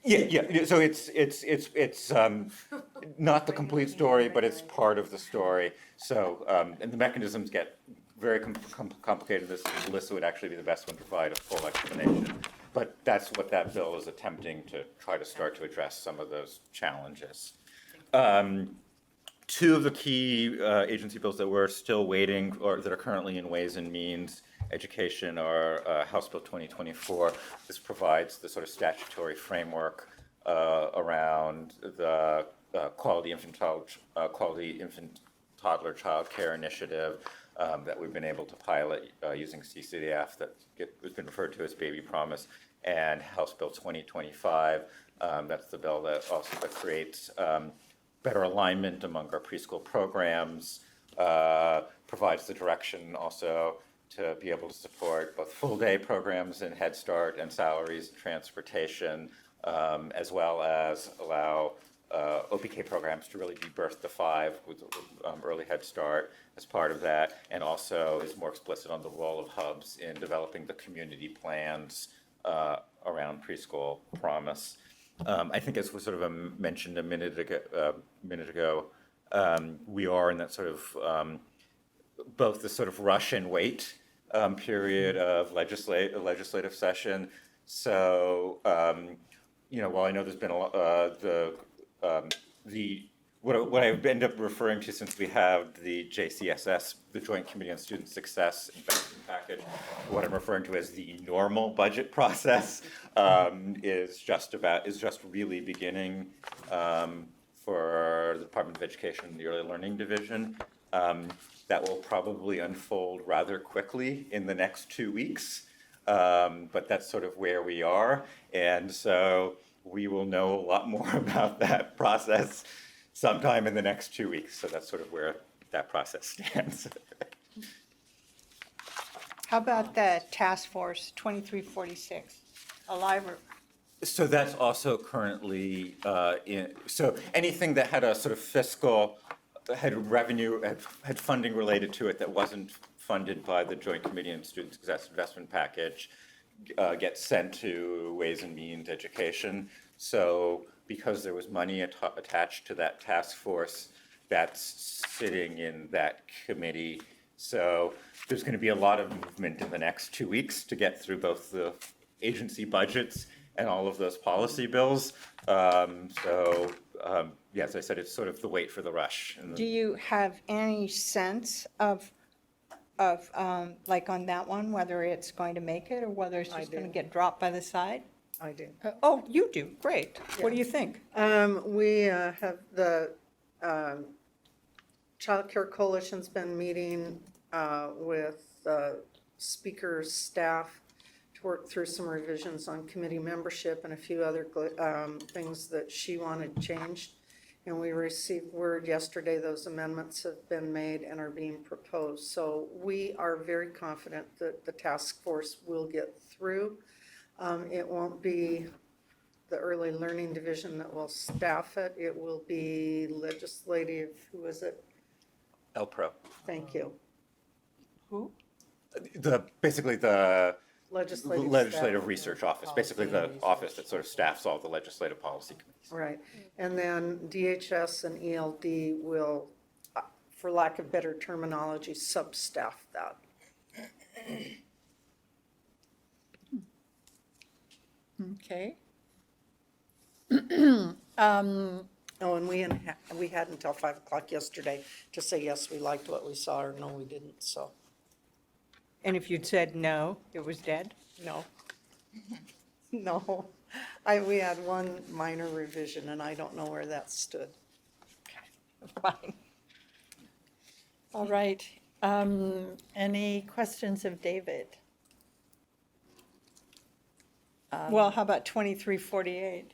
Yeah, so it's not the complete story, but it's part of the story. So, and the mechanisms get very complicated. Alyssa would actually be the best one to provide a full explanation. But that's what that bill is attempting to try to start to address some of those challenges. Two of the key agency bills that we're still waiting, or that are currently in Ways and Means Education, are House Bill 2024. This provides the sort of statutory framework around the quality infant toddler child care initiative that we've been able to pilot using CCDF, that has been referred to as Baby Promise, and House Bill 2025. That's the bill that also creates better alignment among our preschool programs, provides the direction also to be able to support both full-day programs in Head Start and salaries and transportation, as well as allow OPK programs to really be birth to 5 with early Head Start as part of that, and also is more explicit on the role of hubs in developing the community plans around preschool promise. I think, as was sort of mentioned a minute ago, we are in that sort of both the sort of rush and wait period of legislative session. So, while I know there's been a lot, what I've ended up referring to since we have the JCSS, the Joint Committee on Student Success Investment Package, what I'm referring to as the normal budget process, is just really beginning for the Department of Education and the Early Learning Division. That will probably unfold rather quickly in the next 2 weeks, but that's sort of where we are, and so we will know a lot more about that process sometime in the next 2 weeks. So that's sort of where that process stands. How about the task force 2346, a library? So that's also currently so anything that had a sort of fiscal, had revenue, had funding related to it that wasn't funded by the Joint Committee on Student Success Investment Package gets sent to Ways and Means Education. So because there was money attached to that task force, that's sitting in that committee. So there's going to be a lot of movement in the next 2 weeks to get through both the agency budgets and all of those policy bills. As I said, it's sort of the wait for the rush. Do you have any sense of of, like on that one, whether it's going to make it or whether it's I just gonna do. get dropped by the side? I do. Oh, you do, great. What do you think? We have the Child Care Coalition's been meeting with speakers, staff, to work through some revisions on committee membership and a few other things that she wanted changed. And we received word yesterday those amendments have been made and are being proposed. So we are very confident that the task force will get through. It won't be the Early Learning Division that will staff it. It will be legislative, who is it? LPRO. Thank you. Who? Basically the Legislative Legislative staff. Research Office, basically the office that sort of staffs all the legislative policy committees. Right. And then DHS and ELD will, for lack of better terminology, sub-staff that. Okay. Oh, and we had until 5 o'clock yesterday to say, yes, we liked what we saw, or no, we didn't, so, And if you'd said no, it was dead? no. No. We had one minor revision, and I don't know where that stood. Fine. All right. Any questions of David? Well, how about 2348?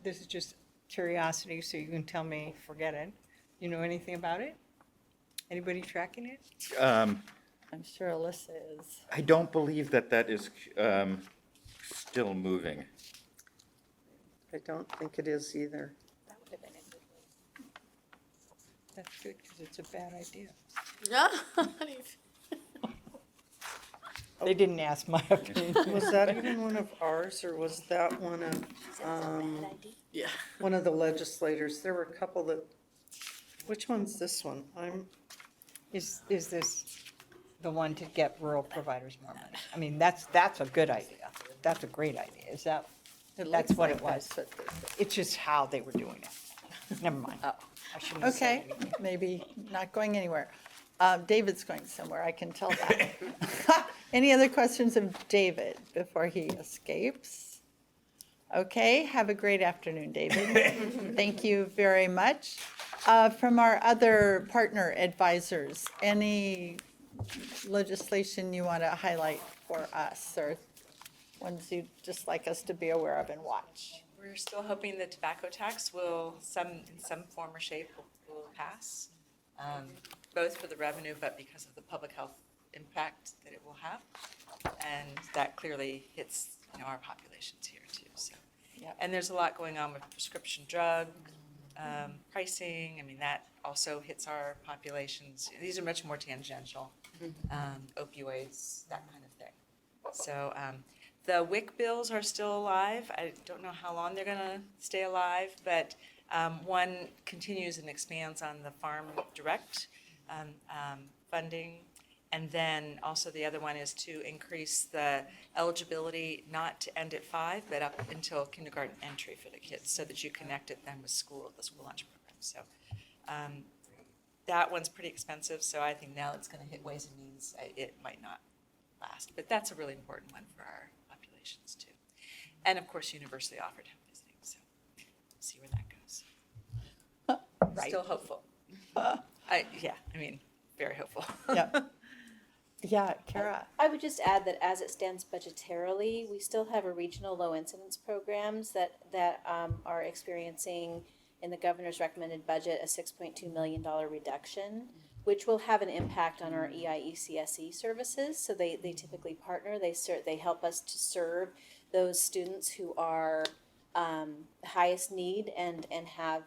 This is just curiosity, so you can tell me, forget it. You know anything about it? Anybody tracking it? I'm sure Alyssa is. I don't believe that is still moving. I don't think it is either. That's good, because it's a bad idea. They didn't ask my opinion. Was that even one of ours, or was that one of, Yeah. one of the legislators? There were a couple that, which one's this one? Is this the one to get rural providers more money? I mean, that's a good idea. That's a great idea. Is that, It that's looks what like it was? that's what It's just how they were doing it. Never mind. I shouldn't have said Okay, anything. maybe not going anywhere. David's going somewhere, I can tell that. Any other questions of David before he escapes? Okay, have a great afternoon, David. Thank you very much. From our other partner advisors, any legislation you want to highlight for us, or ones you'd just like us to be aware of and watch? We're still hoping the tobacco tax will, in some form or shape, will pass, both for the revenue, but because of the public health impact that it will have. And that clearly hits, our populations here too, so. Yep. And there's a lot going on with prescription drug pricing. I mean, that also hits our populations. These are much more tangential, opioids, that kind of thing. So the WIC bills are still alive. I don't know how long they're going to stay alive, but one continues and expands on the Farm Direct funding. And then also the other one is to increase the eligibility not to end at 5, but up until kindergarten entry for the kids, so that you connected them with school, the school lunch program. So that one's pretty expensive, so I think now it's going to hit Ways and Means. It might not last, but that's a really important one for our populations too. And of course, universally offered home visiting, so we'll see where that goes. Right. Still hopeful. Very hopeful. Yep. Yeah, Kara. I would just add that as it stands budgetarily, we still have a regional low incidence programs that are experiencing in the governor's recommended budget a $6.2 million reduction, which will have an impact on our EIECSE services. So they typically partner, they help us to serve those students who are highest need and have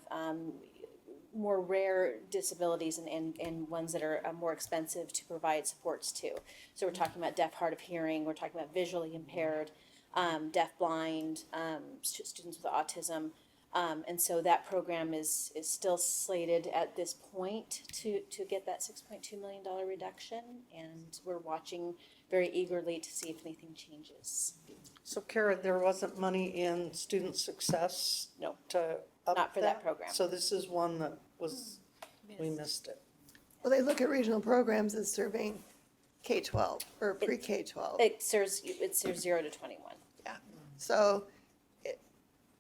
more rare disabilities and ones that are more expensive to provide supports to. So we're talking about deaf, hard of hearing, we're talking about visually impaired, deaf, blind, students with autism. And so that program is still slated at this point to get that $6.2 million reduction. And we're watching very eagerly to see if anything changes. So Kara, there wasn't money in student success? No. To up Not for that program. So this is one that was, we missed it. Well, they look at regional programs as serving K-12 or pre-K-12. It serves 0 to 21. Yeah, so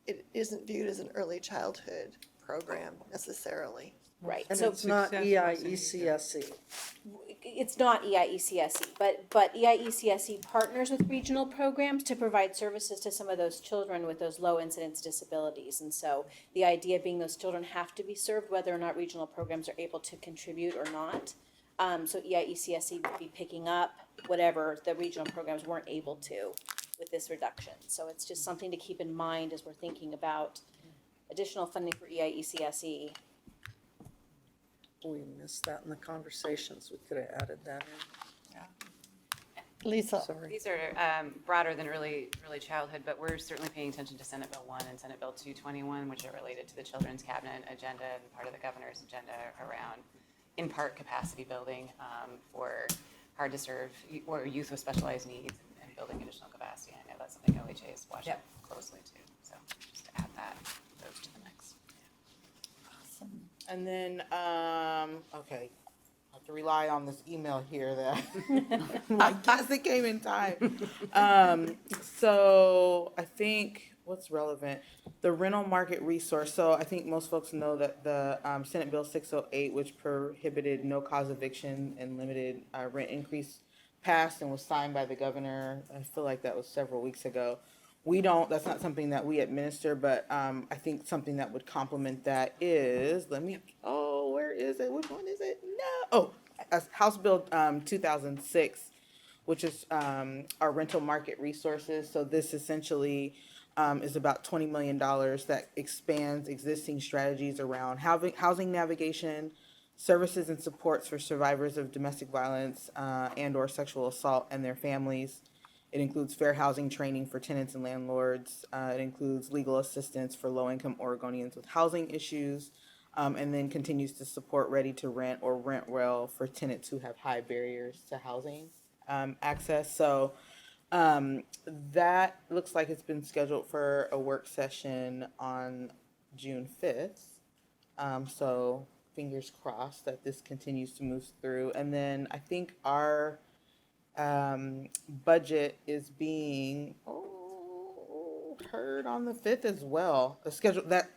it isn't viewed as an early childhood program necessarily. Right. And So it's not EIECSE. it's not EIECSE, but EIECSE partners with regional programs to provide services to some of those children with those low incidence disabilities. And so the idea being those children have to be served whether or not regional programs are able to contribute or not. So EIECSE would be picking up whatever the regional programs weren't able to with this reduction. So it's just something to keep in mind as we're thinking about additional funding for EIECSE. We missed that in the conversations. We could have added that in. Lisa. Sorry. These are broader than early childhood, but we're certainly paying attention to Senate Bill 1 and Senate Bill 221, which are related to the Children's Cabinet agenda and part of the governor's agenda around, in part, capacity building for hard to serve or youth with specialized needs and building additional capacity. I know that's something OHA is watching closely too. So just to add those to the mix. And then, okay, I have to rely on this email here that I guess it came in time. So I think what's relevant, the rental market resource. So I think most folks know that the Senate Bill 608, which prohibited no cause eviction and limited rent increase, passed and was signed by the governor. I feel like that was several weeks ago. That's not something that we administer, but I think something that would complement that is, where is it? Which one is it? No. House Bill 2006, which is our rental market resources. So this essentially is about $20 million that expands existing strategies around housing navigation, services and supports for survivors of domestic violence and or sexual assault and their families. It includes fair housing training for tenants and landlords. It includes legal assistance for low-income Oregonians with housing issues, and then continues to support ready-to-rent or rent well for tenants who have high barriers to housing access. So that looks like it's been scheduled for a work session on June 5th. So fingers crossed that this continues to move through. And then I think our budget is being heard on the 5th as well.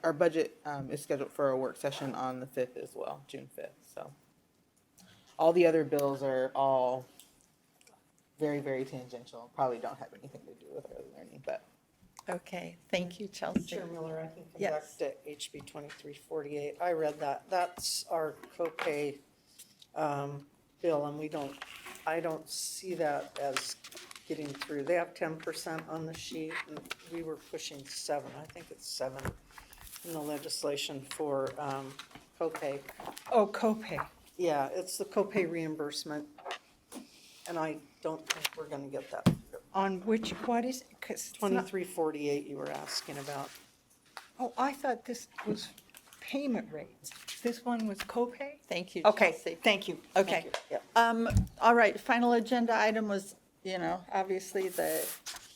Our budget is scheduled for a work session on the 5th as well, June 5th. So all the other bills are all very, very tangential. Probably don't have anything to do with early learning, but. Okay, thank you, Chelsea. Chair Miller, I can come Yes. back to HB 2348. I read that. That's our copay bill, and I don't see that as getting through. They have 10% on the sheet, and we were pushing 7. I think it's 7 in the legislation for copay. Oh, copay. Yeah, it's the copay reimbursement, and I don't think we're going to get that. On which, what is, 'cause it's not- 2348 you were asking about. Oh, I thought this was payment rates. This one was copay? Thank you, Okay, Chelsea. thank you. Okay. All right, final agenda item was, obviously the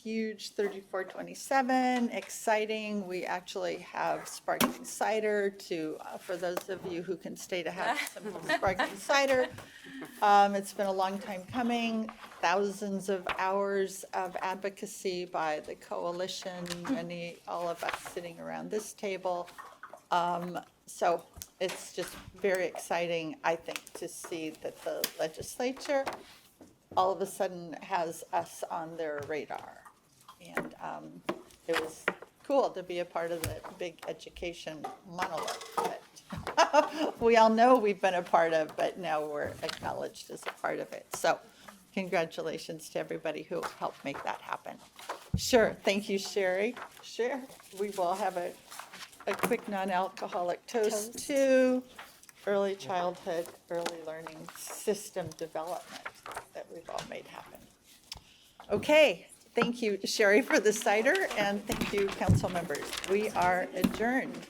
huge 3427, exciting. We actually have sparkling cider for those of you who can stay to have some sparkling cider. It's been a long time coming, thousands of hours of advocacy by the coalition, all of us sitting around this table. So it's just very exciting, I think, to see that the legislature all of a sudden has us on their radar. And it was cool to be a part of the big education monolith that we all know we've been a part of, but now we're acknowledged as a part of it. So congratulations to everybody who helped make that happen. Sure, thank you, Sherry. Sure, we will have a quick non-alcoholic toast to early childhood, early learning system development that we've all made happen. Okay, thank you, Sherry, for the cider, and thank you, council members. We are adjourned.